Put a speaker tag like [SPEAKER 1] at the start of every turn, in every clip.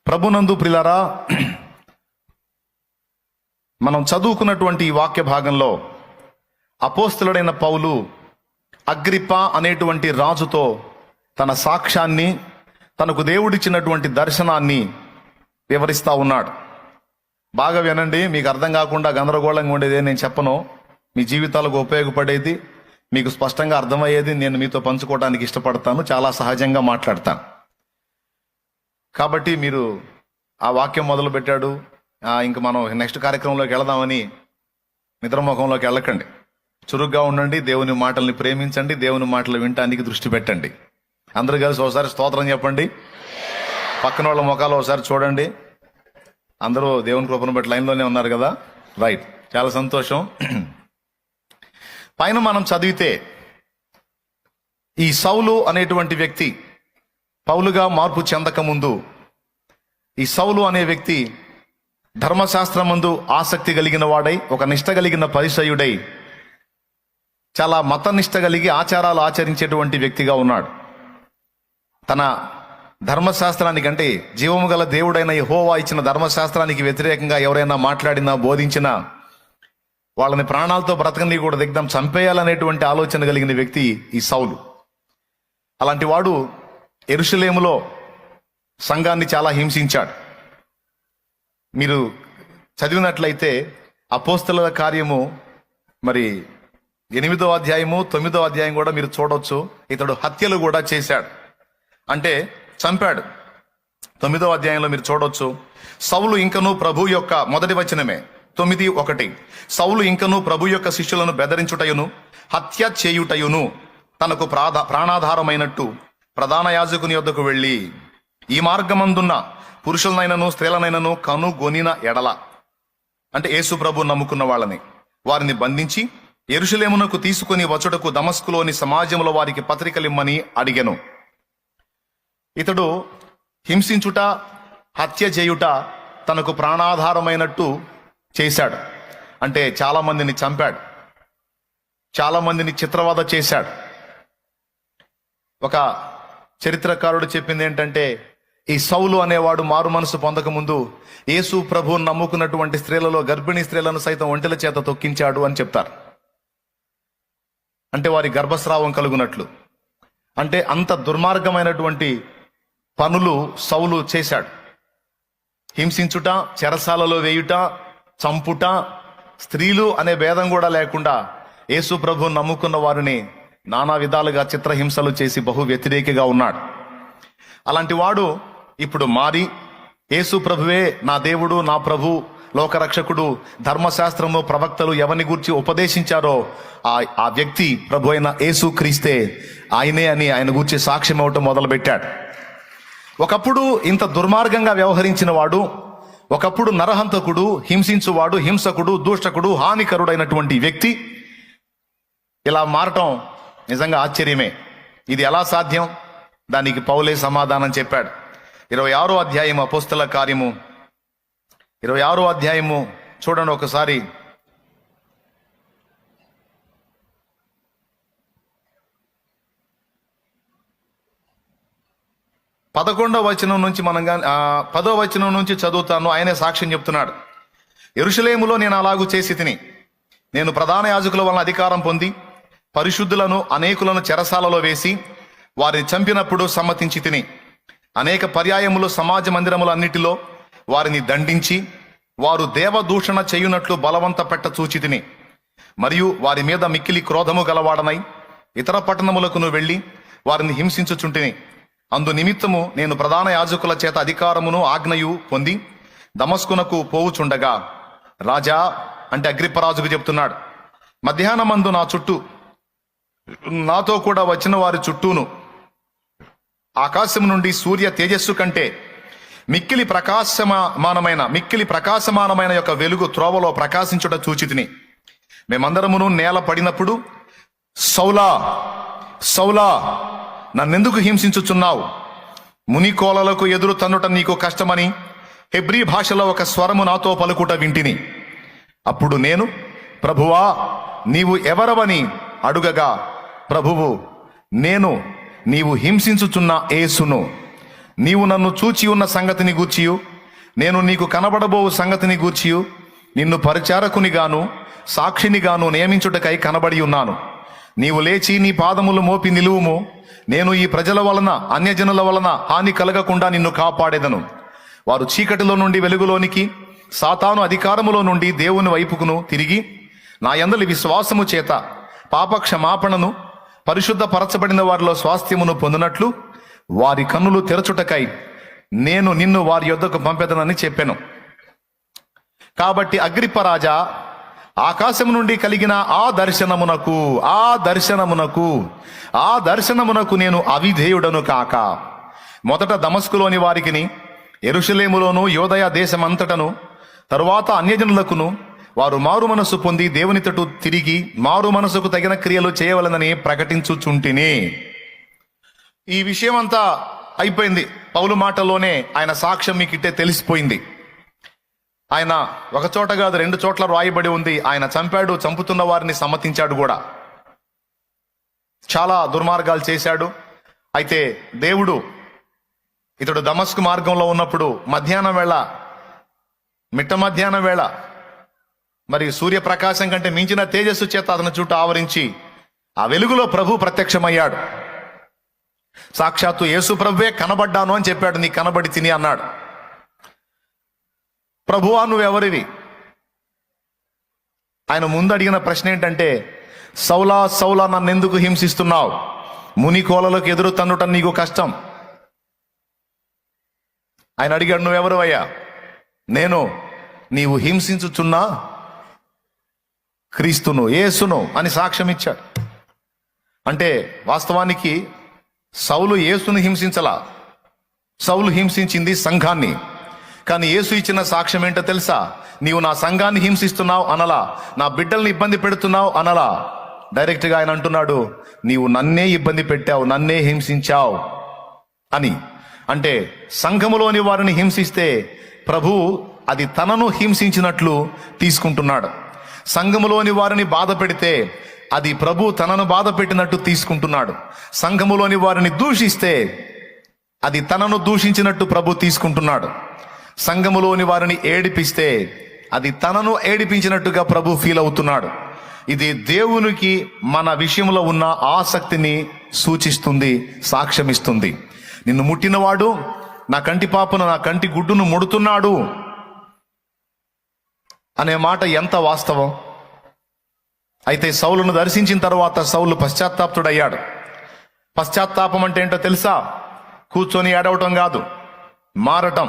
[SPEAKER 1] ప్రభునందు ప్రియులారా, మనం చదువుకున్నటువంటి ఈ వాక్య భాగంలో అపోస్తలుడైన పౌలు అగ్రిప్ప అనేటువంటి రాజుతో తన సాక్ష్యాన్ని, తనకు దేవుడిచ్చినటువంటి దర్శనాన్ని వివరిస్తూ ఉన్నాడు. బాగా వినండి, మీకు అర్థం కాకుండా గందరగోళంగా ఉండేది నేను చెప్పను. మీ జీవితాలకు ఉపయోగపడేది, మీకు స్పష్టంగా అర్థమయ్యేది నేను మీతో పంచుకోవడానికి ఇష్టపడతాను. చాలా సహజంగా మాట్లాడతాను. కాబట్టి మీరు ఆ వాక్యం మొదలు పెట్టాడు, ఇంక మనం నెక్స్ట్ కార్యక్రమంలోకి వెళదామని నిద్రముఖంలోకి వెళ్ళకండి. చురుగ్గా ఉండండి, దేవుని మాటల్ని ప్రేమించండి, దేవుని మాటలు వినటానికి దృష్టి పెట్టండి. అందరూ కలిసి ఒకసారి స్తోత్రం చెప్పండి. పక్కన వాళ్ళ ముఖాలు ఒకసారి చూడండి. అందరూ దేవుని కృపను బట్టి లైన్లోనే ఉన్నారు కదా, రైట్, చాలా సంతోషం. పైన మనం చదివితే ఈ సౌలు అనేటువంటి వ్యక్తి పౌలుగా మార్పు చెందక ముందు ఈ సౌలు అనే వ్యక్తి ధర్మశాస్త్రమందు ఆసక్తి కలిగిన వాడై, ఒక నిష్ట కలిగిన పరిసయుడై, చాలా మత నిష్ట కలిగి ఆచారాలు ఆచరించేటువంటి వ్యక్తిగా ఉన్నాడు. తన ధర్మశాస్త్రానికి, అంటే జీవము గల దేవుడైన యెహోవా ఇచ్చిన ధర్మశాస్త్రానికి వ్యతిరేకంగా ఎవరైనా మాట్లాడినా, బోధించినా వాళ్ళని ప్రాణాలతో బ్రతకని కూడా దిగ్ధం చంపేయాలనేటువంటి ఆలోచన కలిగిన వ్యక్తి ఈ సౌలు. అలాంటి వాడు యెరూషలేములో సంఘాన్ని చాలా హింసించాడు. మీరు చదివినట్లయితే అపోస్తలుల కార్యము మరి 8వ అధ్యాయము 9వ అధ్యాయం కూడా మీరు చూడొచ్చు. ఇతడు హత్యలు కూడా చేశాడు, అంటే చంపాడు. 9వ అధ్యాయంలో మీరు చూడొచ్చు, సౌలు ఇంకను ప్రభు యొక్క, మొదటి వచనమే 9:1, సౌలు ఇంకను ప్రభు యొక్క శిష్యులను బెదిరించుటయును హత్య చేయుటయును తనకు ప్రాణాధారమైనట్టు ప్రధాన యాజకుని యొద్దకు వెళ్ళి, ఈ మార్గమందున్న పురుషులనైనను స్త్రీలనైనను కనుగొనిన ఎడల, అంటే యేసు ప్రభు నమ్ముకున్న వాళ్ళని, వారిని బంధించి యెరూషలేమునకు తీసుకుని వచ్చుటకు దమస్కులోని సమాజంలో వారికి పత్రికలిమ్మని అడిగెను. ఇతడు హింసించుట, హత్య చేయుట తనకు ప్రాణాధారమైనట్టు చేశాడు. అంటే చాలా మందిని చంపాడు, చాలా మందిని చిత్రవద చేశాడు. ఒక చరిత్రకారుడు చెప్పింది ఏంటంటే, ఈ సౌలు అనేవాడు మారు మనసు పొందకముందు యేసు ప్రభువును నమ్ముకున్నటువంటి స్త్రీలలో గర్భిణీ స్త్రీలను సైతం ఒంటెల చేత తొక్కించాడు అని చెప్తారు. అంటే వారి గర్భస్రావం కలుగునట్లు. అంటే అంత దుర్మార్గమైనటువంటి పనులు సౌలు చేశాడు. హింసించుట, చెరసాలలో వేయుట, చంపుట, స్త్రీలు అనే భేదం కూడా లేకుండా యేసు ప్రభువును నమ్ముకున్న వారిని నానా విధాలుగా చిత్రహింసలు చేసి బహు వ్యతిరేకిగా ఉన్నాడు. అలాంటి వాడు ఇప్పుడు మారి యేసు ప్రభువే నా దేవుడు, నా ప్రభు, లోకరక్షకుడు, ధర్మశాస్త్రము, ప్రవక్తలు ఎవరిని గూర్చి ఉపదేశించారో ఆ వ్యక్తి ప్రభు అయిన యేసు క్రీస్తే, ఆయనే అని ఆయన గూర్చి సాక్ష్యం ఇవ్వటం మొదలుపెట్టాడు. ఒకప్పుడు ఇంత దుర్మార్గంగా వ్యవహరించిన వాడు, ఒకప్పుడు నరహంతకుడు, హింసించువాడు, హింసకుడు, దూషకుడు, హానికరుడైనటువంటి వ్యక్తి ఇలా మారటం నిజంగా ఆశ్చర్యమే. ఇది ఎలా సాధ్యం? దానికి పౌలే సమాధానం చెప్పాడు. 26వ అధ్యాయము అపోస్తల కార్యము 26వ అధ్యాయము చూడండి ఒకసారి. 11వ వచనం నుంచి మనం 10వ వచనం నుంచి చదువుతాను. ఆయనే సాక్ష్యం చెప్తున్నాడు. యెరూషలేములో నేను అలాగూ చేసి తిని, నేను ప్రధాన యాజకుల వలన అధికారం పొంది పరిశుద్ధులను అనేకులను చెరసాలలో వేసి వారిని చంపినప్పుడు సమ్మతించి తిని, అనేక పర్యాయములు సమాజ మందిరములన్నిటిలో వారిని దండించి వారు దేవదూషణ చేయునట్లు బలవంత పెట్ట చూచి తిని, మరియు వారి మీద మిక్కిలి క్రోధము గలవాడనై ఇతర పట్టణములకును వెళ్ళి వారిని హింసించుచుంటిని. అందు నిమిత్తము నేను ప్రధాన యాజకుల చేత అధికారమును ఆజ్ఞయు పొంది దమస్కునకు పోవుచుండగా, రాజా, అంటే అగ్రిప్పరాజుకు చెప్తున్నాడు, మధ్యాహ్నమందు నా చుట్టూ నాతో కూడా వచ్చిన వారి చుట్టూను ఆకాశం నుండి సూర్య తేజస్సు కంటే మిక్కిలి ప్రకాశమానమైన యొక్క వెలుగు త్రోవలో ప్రకాశించుట చూచితిని. మేమందరమును నేల పడినప్పుడు, సౌలా సౌలా, నన్నెందుకు హింసించుచున్నావు? మునికోలలకు ఎదురు తన్నుట నీకు కష్టమని హెబ్రీ భాషలో ఒక స్వరము నాతో పలుకుట వింటిని. అప్పుడు నేను, ప్రభువా, నీవు ఎవరవని అడుగగా ప్రభువు, నేను నీవు హింసించుచున్న యేసును, నీవు నన్ను చూచి ఉన్న సంగతిని గూర్చియు నేను నీకు కనబడబోవు సంగతిని గూర్చియు నిన్ను పరిచారకునిగాను సాక్షినిగాను నియమించుటకై కనబడి ఉన్నాను. నీవు లేచి నీ పాదములు మోపి నిలువుము. నేను ఈ ప్రజల వలన అన్యజనుల వలన హాని కలగకుండా నిన్ను కాపాడేదను. వారు చీకటిలో నుండి వెలుగులోనికి, సాతాను అధికారములో నుండి దేవుని వైపుకును తిరిగి నా యందలి విశ్వాసము చేత పాపక్షమాపణను, పరిశుద్ధ పరచబడిన వారిలో స్వాస్థ్యమును పొందినట్లు వారి కన్నులు తెరచుటకై నేను నిన్ను వారి యొద్దకు పంపెదనని చెప్పాను. కాబట్టి అగ్రిప్ప రాజా, ఆకాశము నుండి కలిగిన ఆ దర్శనమునకు నేను అవిధేయుడను కాక మొదట దమస్కులోని వారికిని, యెరూషలేములోను యోదయ దేశమంతటను, తరువాత అన్యజనులకును వారు మారు మనసు పొంది దేవుని తట్టు తిరిగి మారు మనసుకు తగిన క్రియలు చేయవలనని ప్రకటించుచుంటిని. ఈ విషయం అంతా అయిపోయింది. పౌలు మాటలోనే ఆయన సాక్ష్యం మీకు ఇట్టే తెలిసిపోయింది. ఆయన ఒక చోట కాదు 2 చోట్ల రాయబడి ఉంది. ఆయన చంపాడు, చంపుతున్న వారిని సమ్మతించాడు కూడా, చాలా దుర్మార్గాలు చేశాడు. అయితే దేవుడు ఇతడు దమస్కు మార్గంలో ఉన్నప్పుడు మధ్యాహ్నం వేళ, మిట్ట మధ్యాహ్నం వేళ, మరి సూర్యప్రకాశం కంటే మించిన తేజస్సు చేత అతని చుట్టూ ఆవరించి ఆ వెలుగులో ప్రభు ప్రత్యక్షమయ్యాడు. సాక్షాత్తు యేసు ప్రభువే కనబడ్డాను అని చెప్పాడు. నీ కనబడి తిని అన్నాడు. ప్రభువా నువ్వెవరివి? ఆయన ముందు అడిగిన ప్రశ్న ఏంటంటే, సౌలా సౌలా నన్నెందుకు హింసిస్తున్నావు? ముని కోలలకు ఎదురు తన్నుట నీకు కష్టం. ఆయన అడిగాడు, నువ్వెవరు అయ్యా? నేను నీవు హింసించుచున్నా క్రీస్తును, యేసును అని సాక్ష్యం ఇచ్చాడు. అంటే వాస్తవానికి సౌలు యేసును హింసించలా, సౌలు హింసించింది సంఘాన్ని. కానీ యేసు ఇచ్చిన సాక్ష్యం ఏంటో తెలుసా? నీవు నా సంఘాన్ని హింసిస్తున్నావు అనలా, నా బిడ్డల్ని ఇబ్బంది పెడుతున్నావు అనలా. డైరెక్ట్గా ఆయన అంటున్నాడు, నీవు నన్నే ఇబ్బంది పెట్టావు, నన్నే హింసించావు అని. అంటే సంఘములోని వారిని హింసిస్తే ప్రభు అది తనను హింసించినట్లు తీసుకుంటున్నాడు. సంఘములోని వారిని బాధ పెడితే అది ప్రభు తనను బాధ పెట్టినట్టు తీసుకుంటున్నాడు. సంఘములోని వారిని దూషిస్తే అది తనను దూషించినట్టు ప్రభు తీసుకుంటున్నాడు. సంఘములోని వారిని ఏడిపిస్తే అది తనను ఏడిపించినట్టుగా ప్రభు ఫీల్ అవుతున్నాడు. ఇది దేవునికి మన విషయంలో ఉన్న ఆసక్తిని సూచిస్తుంది, సాక్ష్యమిస్తుంది. నిన్ను ముట్టినవాడు నా కంటి పాపను, నా కంటి గుడ్డును ముడుతున్నాడు అనే మాట ఎంత వాస్తవం. అయితే సౌలును దర్శించిన తర్వాత సౌలు పశ్చాత్తాపుడయ్యాడు. పశ్చాత్తాపం అంటే ఏంటో తెలుసా? కూర్చొని ఏడవటం కాదు, మారటం.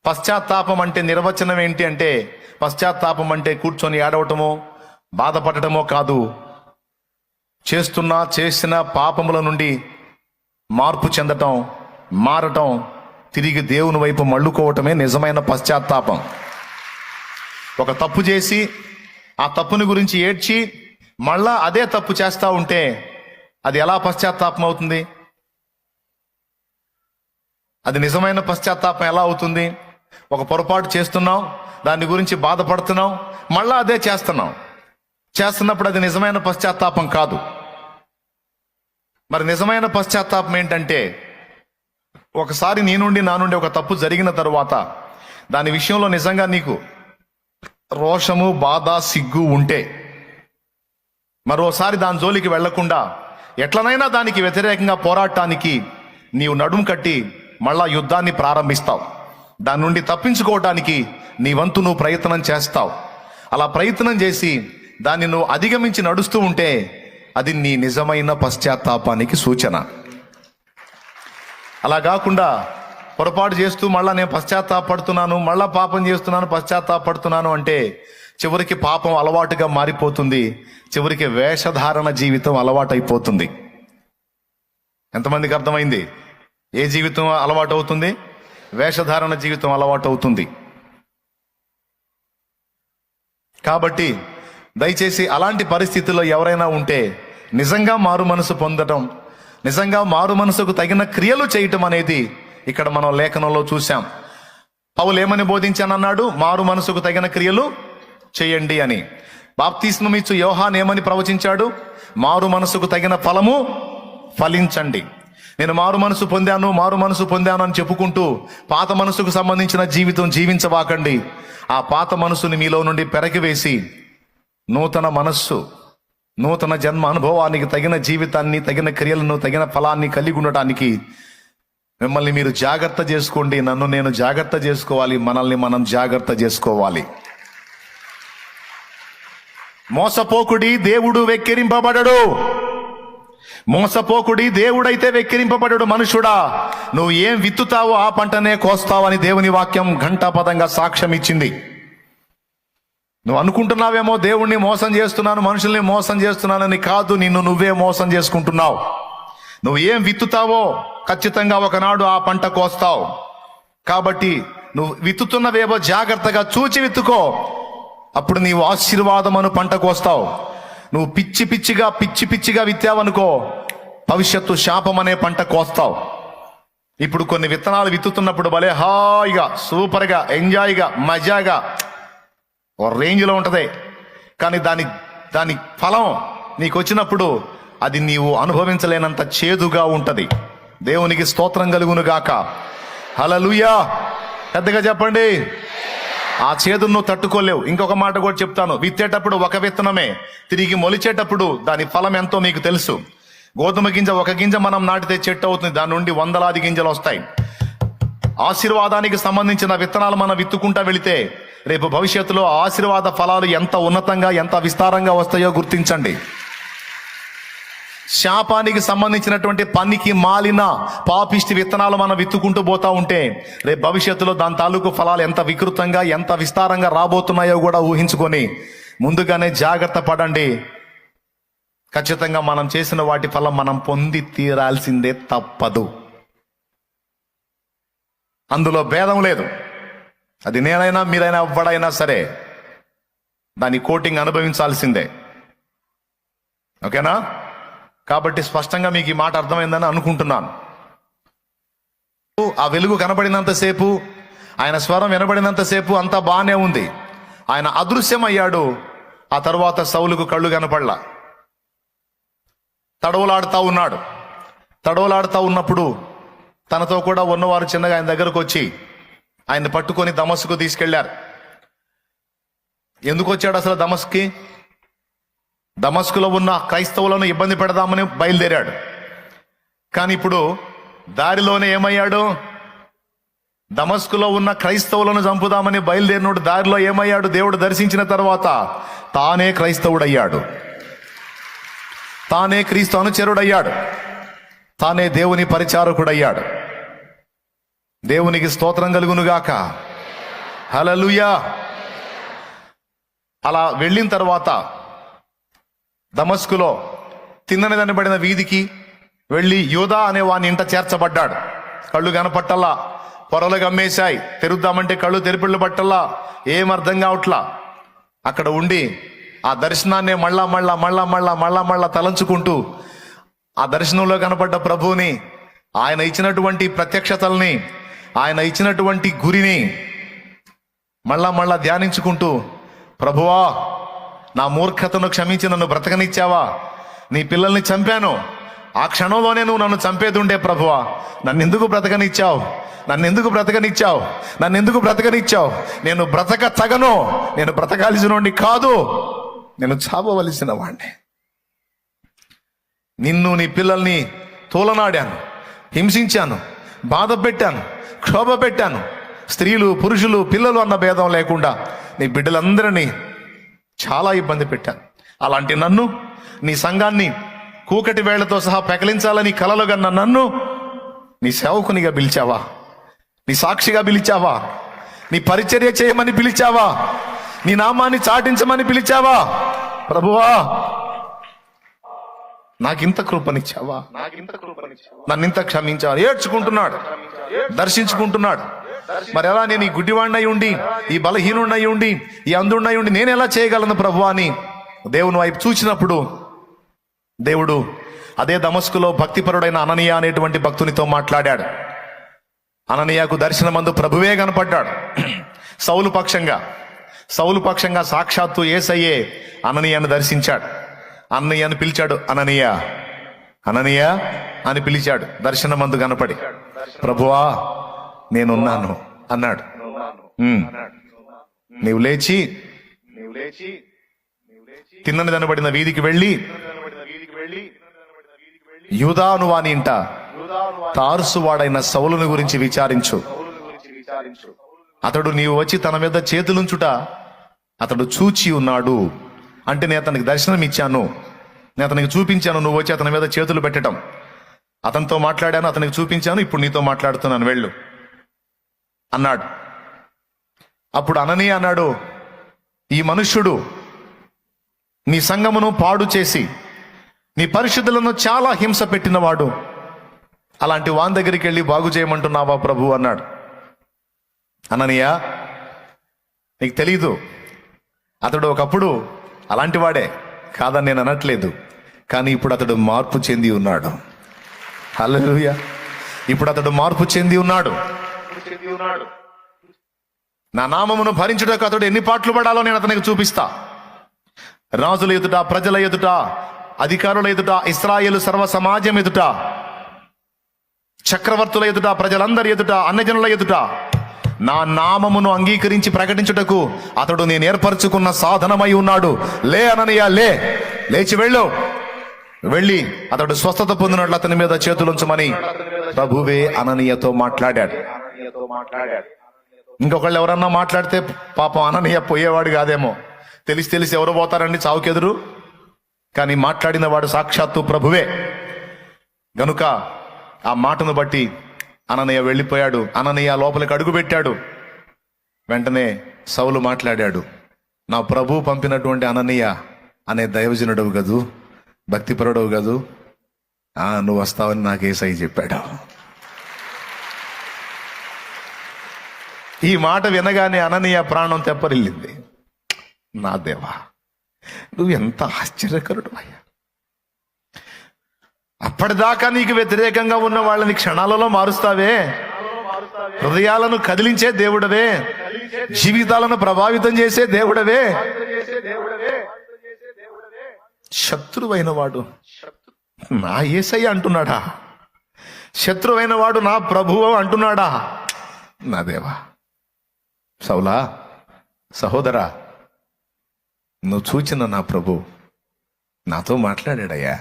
[SPEAKER 1] పశ్చాత్తాపం అంటే నిర్వచనం ఏంటి అంటే, పశ్చాత్తాపం అంటే కూర్చొని ఏడవటమో బాధపడటమో కాదు. చేసిన పాపముల నుండి మార్పు చెందటం, మారటం, తిరిగి దేవుని వైపు మళ్ళుకోవటమే నిజమైన పశ్చాత్తాపం. ఒక తప్పు చేసి ఆ తప్పుని గురించి ఏడ్చి మళ్ళా అదే తప్పు చేస్తా ఉంటే అది ఎలా పశ్చాత్తాపం అవుతుంది? అది నిజమైన పశ్చాత్తాపం ఎలా అవుతుంది? ఒక పొరపాటు చేస్తున్నాం, దాని గురించి బాధపడుతున్నాం, మళ్ళా అదే చేస్తున్నప్పుడు అది నిజమైన పశ్చాత్తాపం కాదు. మరి నిజమైన పశ్చాత్తాపం ఏంటంటే, ఒకసారి నా నుండి ఒక తప్పు జరిగిన తరువాత దాని విషయంలో నిజంగా నీకు రోషము, బాధ, సిగ్గు ఉంటే మరోసారి దాని జోలికి వెళ్లకుండా ఎట్లనైనా దానికి వ్యతిరేకంగా పోరాటానికి నీవు నడుము కట్టి మళ్ళా యుద్ధాన్ని ప్రారంభిస్తావు. దాని నుండి తప్పించుకోవటానికి నీ వంతు నువ్వు ప్రయత్నం చేస్తావు. అలా ప్రయత్నం చేసి దాన్ని నువ్వు అధిగమించి నడుస్తూ ఉంటే అది నీ నిజమైన పశ్చాత్తాపానికి సూచన. అలా కాకుండా పొరపాటు చేస్తూ మళ్ళా నేను పశ్చాత్తాపడుతున్నాను, మళ్ళా పాపం చేస్తున్నాను, పశ్చాత్తాపడుతున్నాను అంటే చివరికి పాపం అలవాటుగా మారిపోతుంది. చివరికి వేషధారణ జీవితం అలవాటైపోతుంది. ఎంతమందికి అర్థమైంది? ఏ జీవితం అలవాటు అవుతుంది? వేషధారణ జీవితం అలవాటు అవుతుంది. కాబట్టి దయచేసి అలాంటి పరిస్థితుల్లో ఎవరైనా ఉంటే నిజంగా మారు మనసు పొందడం, నిజంగా మారు మనసుకు తగిన క్రియలు చేయటం అనేది ఇక్కడ మనం లేఖనంలో చూసాం. పౌలు ఏమని బోధించానన్నాడు? మారు మనసుకు తగిన క్రియలు చేయండి అని. బాప్తిస్మం ఇచ్చు యోహాను ఏమని ప్రవచించాడు? మారు మనసుకు తగిన ఫలము ఫలించండి. నేను మారు మనసు పొందాను అని చెప్పుకుంటూ పాత మనసుకు సంబంధించిన జీవితం జీవించవాకండి. ఆ పాత మనసుని మీలో నుండి పెరకివేసి నూతన మనస్సు, నూతన జన్మ అనుభవానికి తగిన జీవితాన్ని, తగిన క్రియలను, తగిన ఫలాన్ని కలిగి ఉండటానికి మిమ్మల్ని మీరు జాగ్రత్త చేసుకోండి. నన్ను నేను జాగ్రత్త చేసుకోవాలి, మనల్ని మనం జాగ్రత్త చేసుకోవాలి. మోసపోకుడి, దేవుడు వెక్కిరింపబడడు. మోసపోకుడి, దేవుడైతే వెక్కిరింపబడడు. మనుషుడా, నువ్వు ఏం విత్తుతావో ఆ పంటనే కోస్తావని దేవుని వాక్యం ఘంటాపదంగా సాక్ష్యం ఇచ్చింది. నువ్వు అనుకుంటున్నావేమో దేవుణ్ణి మోసం చేస్తున్నాను, మనుషుల్ని మోసం చేస్తున్నానని. కాదు, నిన్ను నువ్వే మోసం చేసుకుంటున్నావు. నువ్వు ఏం విత్తుతావో ఖచ్చితంగా ఒకనాడు ఆ పంట కోస్తావు. కాబట్టి నువ్వు విత్తుతున్నవేవో జాగ్రత్తగా చూచి విత్తుకో. అప్పుడు నీవు ఆశీర్వాదమును పంట కోస్తావు. నువ్వు పిచ్చి పిచ్చిగా విత్తావనుకో, భవిష్యత్తు శాపం అనే పంట కోస్తావు. ఇప్పుడు కొన్ని విత్తనాలు విత్తుతున్నప్పుడు భలే హాయిగా, సూపర్గా, ఎంజాయ్గా, మజాగా, ఒక రేంజ్లో ఉంటుంది. కానీ దాని ఫలం నీకు వచ్చినప్పుడు అది నీవు అనుభవించలేనంత చేదుగా ఉంటది. దేవునికి స్తోత్రం కలుగును గాక. హల్లెలూయా. పెద్దగా చెప్పండి. ఆ చేదును నువ్వు తట్టుకోలేవు. ఇంకొక మాట కూడా చెప్తాను. విత్తేటప్పుడు ఒక విత్తనమే, తిరిగి మొలిచేటప్పుడు దాని ఫలం ఎంతో మీకు తెలుసు. గోధుమ గింజ, ఒక గింజ మనం నాటితే చెట్టు అవుతుంది, దాని నుండి వందలాది గింజలు వస్తాయి. ఆశీర్వాదానికి సంబంధించిన విత్తనాలు మనం విత్తుకుంటా వెళితే రేపు భవిష్యత్తులో ఆశీర్వాద ఫలాలు ఎంత ఉన్నతంగా, ఎంత విస్తారంగా వస్తాయో గుర్తించండి. శాపానికి సంబంధించినటువంటి పనికి మాలిన పాపిష్టి విత్తనాలు మనం విత్తుకుంటూ పోతా ఉంటే రేపు భవిష్యత్తులో దాని తాలూకు ఫలాలు ఎంత వికృతంగా, ఎంత విస్తారంగా రాబోతున్నాయో కూడా ఊహించుకొని ముందుగానే జాగ్రత్త పడండి. ఖచ్చితంగా మనం చేసిన వాటి ఫలం మనం పొంది తీరాల్సిందే, తప్పదు. అందులో భేదం లేదు. అది నేనైనా మీరైనా ఎవ్వడైనా సరే దాని కోటింగ్ అనుభవించాల్సిందే. ఓకేనా? కాబట్టి స్పష్టంగా మీకు ఈ మాట అర్థమైందని అనుకుంటున్నాను. ఆ వెలుగు కనబడినంతసేపు, ఆయన స్వరం వినబడినంతసేపు అంతా బాగానే ఉంది. ఆయన అదృశ్యమయ్యాడు. ఆ తర్వాత సౌలుకు కళ్ళు కనపడలా. తడవలాడుతూ ఉన్నప్పుడు తనతో కూడా ఉన్నవారు చిన్నగా ఆయన దగ్గరకు వచ్చి ఆయన్ని పట్టుకొని దమస్కు తీసుకెళ్లారు. ఎందుకు వచ్చాడు అసలు దమస్కి? దమస్కులో ఉన్న క్రైస్తవులను ఇబ్బంది పెడదామని బయలుదేరాడు. కానీ ఇప్పుడు దారిలోనే ఏమయ్యాడు? దమస్కులో ఉన్న క్రైస్తవులను చంపుదామని బయలుదేరినోడు దారిలో ఏమయ్యాడు? దేవుడు దర్శించిన తర్వాత తానే క్రైస్తవుడయ్యాడు, తానే క్రీస్తు అనుచరుడయ్యాడు, తానే దేవుని పరిచారకుడయ్యాడు. దేవునికి స్తోత్రం కలుగునుగాక. హల్లెలూయా. అలా వెళ్ళిన తర్వాత దమస్కులో తిన్ననిదనబడిన వీధికి వెళ్ళి యూదా అనే వాని ఇంట చేర్చబడ్డాడు. కళ్ళు కనపట్టల్లా, పొరలు గమ్మేశాయి. తెరుద్దామంటే కళ్ళు తెరిపిళ్ళు పట్టల్లా, ఏమర్థం కావట్లా. అక్కడ ఉండి ఆ దర్శనాన్ని మళ్ళా తలంచుకుంటూ ఆ దర్శనంలో కనపడ్డ ప్రభువుని, ఆయన ఇచ్చినటువంటి ప్రత్యక్షతల్ని, ఆయన ఇచ్చినటువంటి గురిని మళ్ళా ధ్యానించుకుంటూ, ప్రభువా, నా మూర్ఖతను క్షమించి నన్ను బ్రతకనిచ్చావా? నీ పిల్లల్ని చంపాను, ఆ క్షణంలోనే నువ్వు నన్ను చంపేది ఉండే ప్రభువా, నన్నెందుకు బ్రతకనిచ్చావు? నేను బ్రతక తగను, నేను బ్రతకాల్సిన కాదు, నేను చావవలసిన వాణ్ణి. నిన్ను, నీ పిల్లల్ని తోలనాడాను, హింసించాను, బాధ పెట్టాను, క్షోభ పెట్టాను. స్త్రీలు, పురుషులు, పిల్లలు అన్న భేదం లేకుండా నీ బిడ్డలందరినీ చాలా ఇబ్బంది పెట్టాను. అలాంటి నన్ను, నీ సంఘాన్ని కూకటి వేళ్లతో సహా పెకలించాలని కలలు కన్న నన్ను నీ సేవకునిగా పిలిచావా? నీ సాక్షిగా పిలిచావా? నీ పరిచర్య చేయమని పిలిచావా? నీ నామాన్ని చాటించమని పిలిచావా? ప్రభువా, నాకింత కృపనిచ్చావా? నన్నింత క్షమించావా? ఏడ్చుకుంటున్నాడు, దర్శించుకుంటున్నాడు. మరి ఎలా నేను ఈ గుడ్డివాణ్ణై ఉండి, ఈ బలహీనుడినై ఉండి, ఈ అంధుడినై ఉండి నేను ఎలా చేయగలను ప్రభువా అని దేవుని వైపు చూసినప్పుడు దేవుడు అదే దమస్కులో భక్తిపరుడైన అననీయ అనేటువంటి భక్తునితో మాట్లాడాడు. అననీయకు దర్శనమందు ప్రభువే కనపడ్డాడు. సౌలు పక్షంగా సాక్షాత్తు యేసయ్యే అననీయను దర్శించాడు. అననీయను పిలిచాడు. అననీయ అని పిలిచాడు దర్శనమందు కనపడి. ప్రభువా నేనున్నాను అన్నాడు. నీవు లేచి తిన్నని దనబడిన వీధికి వెళ్ళి యూదా అను వాని ఇంట తార్సువాడైన సౌలుని గురించి విచారించు. అతడు నీవు వచ్చి తన మీద చేతులుంచుట అతడు చూచి ఉన్నాడు. అంటే నేను అతనికి దర్శనం ఇచ్చాను, నేను అతనికి చూపించాను, నువ్వు వచ్చి అతని మీద చేతులు పెట్టడం. అతనితో మాట్లాడాను, అతనికి చూపించాను, ఇప్పుడు నీతో మాట్లాడుతున్నాను, వెళ్ళు అన్నాడు. అప్పుడు అననీయ అన్నాడు, ఈ మనుష్యుడు నీ సంఘమును పాడు చేసి నీ పరిశుద్ధులను చాలా హింస పెట్టినవాడు, అలాంటి వాని దగ్గరికి వెళ్ళి బాగు చేయమంటున్నావా ప్రభు అన్నాడు. అననీయ నీకు తెలీదు, అతడు ఒకప్పుడు అలాంటి వాడే కాదని నేను అనట్లేదు, కానీ ఇప్పుడు అతడు మార్పు చెంది ఉన్నాడు. హల్లెలూయా. ఇప్పుడు అతడు మార్పు చెంది ఉన్నాడు. నా నామమును భరించుటకు అతడు ఎన్ని పాటలు పడాలో నేను అతనికి చూపిస్తా. రాజుల ఎదుట, ప్రజల ఎదుట, అధికారుల ఎదుట, ఇశ్రాయేలు సర్వ సమాజం ఎదుట, చక్రవర్తుల ఎదుట, ప్రజలందరి ఎదుట, అన్యజనుల ఎదుట నా నామమును అంగీకరించి ప్రకటించుటకు అతడు నేను ఏర్పరచుకున్న సాధనమై ఉన్నాడు. లే అననీయ, లేచి వెళ్ళు. వెళ్ళి అతడు స్వస్థత పొందినట్లు అతని మీద చేతులుంచమని ప్రభువే అననీయతో మాట్లాడాడు. ఇంకొకళ్ళు ఎవరన్నా మాట్లాడితే పాపం అననీయ పోయేవాడు కాదేమో, తెలిసి ఎవరు పోతారండి చావుకెదురు. కానీ మాట్లాడిన వాడు సాక్షాత్తు ప్రభువే గనుక ఆ మాటను బట్టి అననీయ వెళ్ళిపోయాడు. అననీయ లోపలికి అడుగు పెట్టాడు. వెంటనే సౌలు మాట్లాడాడు, నా ప్రభు పంపినటువంటి అననీయ అనే దైవజనుడవు కదూ, భక్తిపరుడవు కదూ, నువ్వు వస్తావని నాకు యేసయ్య చెప్పాడు. ఈ మాట వినగానే అననీయ ప్రాణం తెప్పరిల్లింది. నా దేవా, నువ్వు ఎంత ఆశ్చర్యకరుడు అయ్యా. అప్పటిదాకా నీకు వ్యతిరేకంగా ఉన్న వాళ్ళని క్షణాలలో మారుస్తావే, హృదయాలను కదిలించే దేవుడవే, జీవితాలను ప్రభావితం చేసే దేవుడవే. శత్రువైన వాడు నా యేసయ్య అంటున్నాడా? శత్రువైన వాడు నా ప్రభువు అంటున్నాడా? నా దేవా. సౌలా, సహోదరా, నువ్వు చూచిన నా ప్రభు నాతో మాట్లాడాడయ్యా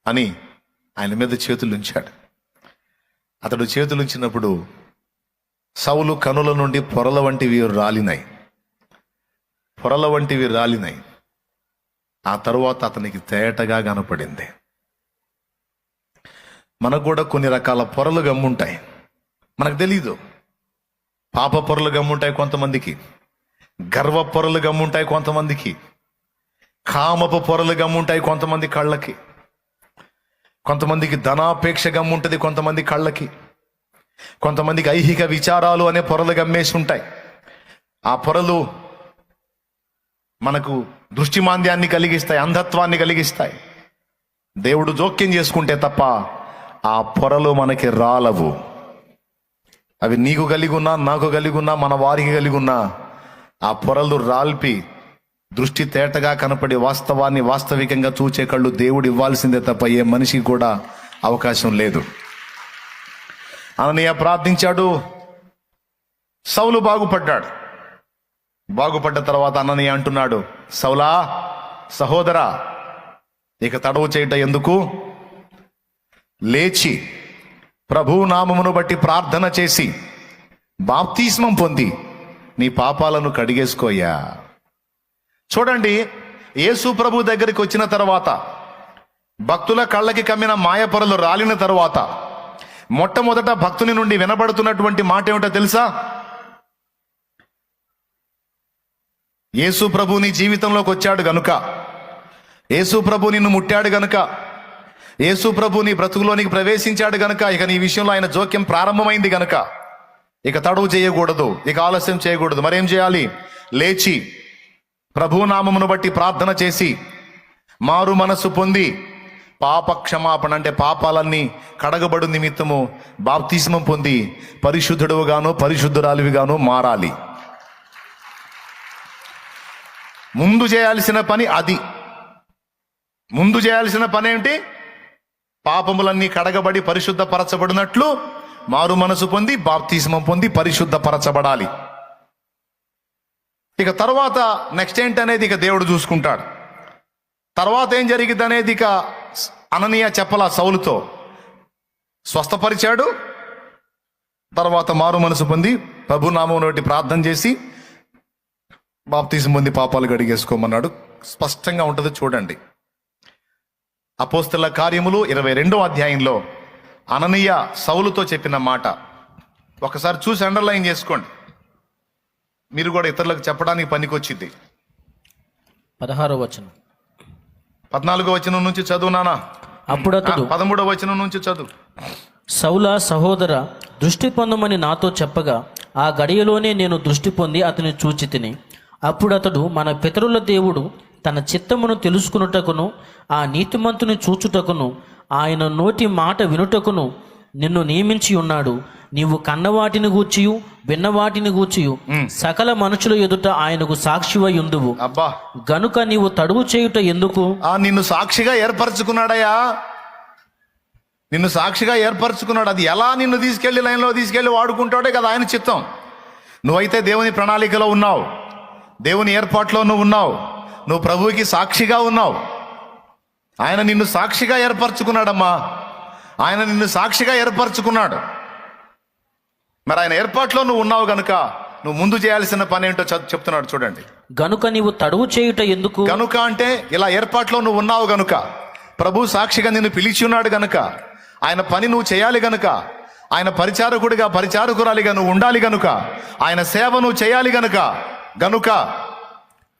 [SPEAKER 1] అని ఆయన మీద చేతులుంచాడు. అతడు చేతులుంచినప్పుడు సౌలు కనుల నుండి పొరల వంటివి రాలినాయి. ఆ తరువాత అతనికి తేటగా కనపడింది. మనకు కూడా కొన్ని రకాల పొరలు గమ్ముంటాయి, మనకు తెలీదు. పాప పొరలు గమ్ముంటాయి కొంతమందికి, గర్వ పొరలు గమ్ముంటాయి కొంతమందికి, కామపు పొరలు గమ్ముంటాయి కొంతమంది కళ్ళకి, కొంతమందికి ధనాపేక్ష గమ్ముంటుంది కొంతమంది కళ్ళకి, కొంతమందికి ఐహిక విచారాలు అనే పొరలు గమ్మేసి ఉంటాయి. ఆ పొరలు మనకు దృష్టిమాంద్యాన్ని కలిగిస్తాయి, అంధత్వాన్ని కలిగిస్తాయి. దేవుడు జోక్యం చేసుకుంటే తప్ప ఆ పొరలు మనకి రాలవు. అవి నీకు కలిగి ఉన్నా, నాకు కలిగి ఉన్నా, మన వారికి కలిగి ఉన్నా ఆ పొరలు రాల్పి దృష్టి తేటగా కనపడి వాస్తవాన్ని వాస్తవికంగా చూచే కళ్ళు దేవుడు ఇవ్వాల్సిందే తప్ప ఏ మనిషికి కూడా అవకాశం లేదు. అననీయ ప్రార్థించాడు, సౌలు బాగుపడ్డాడు. బాగుపడ్డ తర్వాత అననీయ అంటున్నాడు, సౌలా, సహోదరా, ఇక తడవు చేయట ఎందుకు? లేచి ప్రభువు నామమును బట్టి ప్రార్థన చేసి బాప్తిస్మం పొంది నీ పాపాలను కడిగేసుకోయా. చూడండి, యేసు ప్రభు దగ్గరికి వచ్చిన తర్వాత, భక్తుల కళ్ళకి కమ్మిన మాయపొరలు రాలిన తర్వాత మొట్టమొదట భక్తుని నుండి వినబడుతున్నటువంటి మాట ఏమిటో తెలుసా? యేసు ప్రభు నీ జీవితంలోకి వచ్చాడు గనుక, యేసు ప్రభు నిన్ను ముట్టాడు గనుక, యేసు ప్రభు నీ బ్రతుకులోనికి ప్రవేశించాడు గనుక, ఇక నీ విషయంలో ఆయన జోక్యం ప్రారంభమైంది గనుక ఇక తడువు చేయకూడదు, ఇక ఆలస్యం చేయకూడదు. మరేం చేయాలి? లేచి ప్రభు నామమును బట్టి ప్రార్థన చేసి మారు మనస్సు పొంది పాప క్షమాపణ అంటే పాపాలన్నీ కడగబడు నిమిత్తము బాప్తిస్మం పొంది పరిశుద్ధుడుగాను పరిశుద్ధురాలివిగాను మారాలి. ముందు చేయాల్సిన పని అది. ముందు చేయాల్సిన పని ఏంటి? పాపములన్నీ కడగబడి పరిశుద్ధపరచబడినట్లు మారు మనసు పొంది బాప్తిస్మం పొంది పరిశుద్ధపరచబడాలి. ఇక తర్వాత నెక్స్ట్ ఏంటనేది ఇక దేవుడు చూసుకుంటాడు. తర్వాత ఏం జరిగింది అనేది ఇక అననీయ చెప్పలా, సౌలుతో స్వస్థపరిచాడు. తర్వాత మారు మనసు పొంది ప్రభునామం బట్టి ప్రార్థన చేసి బాప్తిజం పొంది పాపాలు కడిగేసుకోమన్నాడు. స్పష్టంగా ఉంటుంది, చూడండి. అపోస్తల కార్యములు 22వ అధ్యాయంలో అననీయ సౌలుతో చెప్పిన మాట ఒకసారి చూసి అండర్లైన్ చేసుకోండి. మీరు కూడా ఇతరులకు చెప్పడానికి పనికొచ్చింది.
[SPEAKER 2] 16వ వచనం.
[SPEAKER 1] 14వ వచనం నుంచి చదువు నానా.
[SPEAKER 2] అప్పుడు అతడు
[SPEAKER 1] 13వ వచనం నుంచి చదువు.
[SPEAKER 2] సౌలా సహోదర, దృష్టి పొందమని నాతో చెప్పగా ఆ గడియలోనే నేను దృష్టి పొంది అతని చూచి తిని. అప్పుడు అతడు, మన పితరుల దేవుడు తన చిత్తమును తెలుసుకునుటకును ఆ నీతిమంతుని చూచుటకును ఆయన నోటి మాట వినుటకును నిన్ను నియమించి ఉన్నాడు. నీవు కన్నవాటిని గూర్చియు విన్నవాటిని గూర్చియు సకల మనుషుల ఎదుట ఆయనకు సాక్షివై ఉందువు.
[SPEAKER 1] అబ్బా,
[SPEAKER 2] గనుక నీవు తడువు చేయుట ఎందుకు?
[SPEAKER 1] నిన్ను సాక్షిగా ఏర్పరచుకున్నాడయ్యా, నిన్ను సాక్షిగా ఏర్పరచుకున్నాడు. అది ఎలా నిన్ను తీసుకెళ్లి లైన్లో తీసుకెళ్లి వాడుకుంటాడే కదా ఆయన చిత్తం. నువ్వైతే దేవుని ప్రణాళికలో ఉన్నావు, దేవుని ఏర్పాట్లో నువ్వు ఉన్నావు, నువ్వు ప్రభువుకి సాక్షిగా ఉన్నావు. ఆయన నిన్ను సాక్షిగా ఏర్పరచుకున్నాడమ్మా, ఆయన నిన్ను సాక్షిగా ఏర్పరచుకున్నాడు. మరి ఆయన ఏర్పాట్లో నువ్వు ఉన్నావు గనుక నువ్వు ముందు చేయాల్సిన పని ఏంటో చెప్తున్నాడు, చూడండి.
[SPEAKER 2] గనుక నీవు తడువు చేయుట ఎందుకు?
[SPEAKER 1] గనుక అంటే ఇలా ఏర్పాట్లో నువ్వు ఉన్నావు గనుక, ప్రభు సాక్షిగా నిన్ను పిలిచి ఉన్నాడు గనుక, ఆయన పని నువ్వు చేయాలి గనుక, ఆయన పరిచారకుడిగా పరిచారకురాలిగా నువ్వు ఉండాలి గనుక, ఆయన సేవ నువ్వు చేయాలి గనుక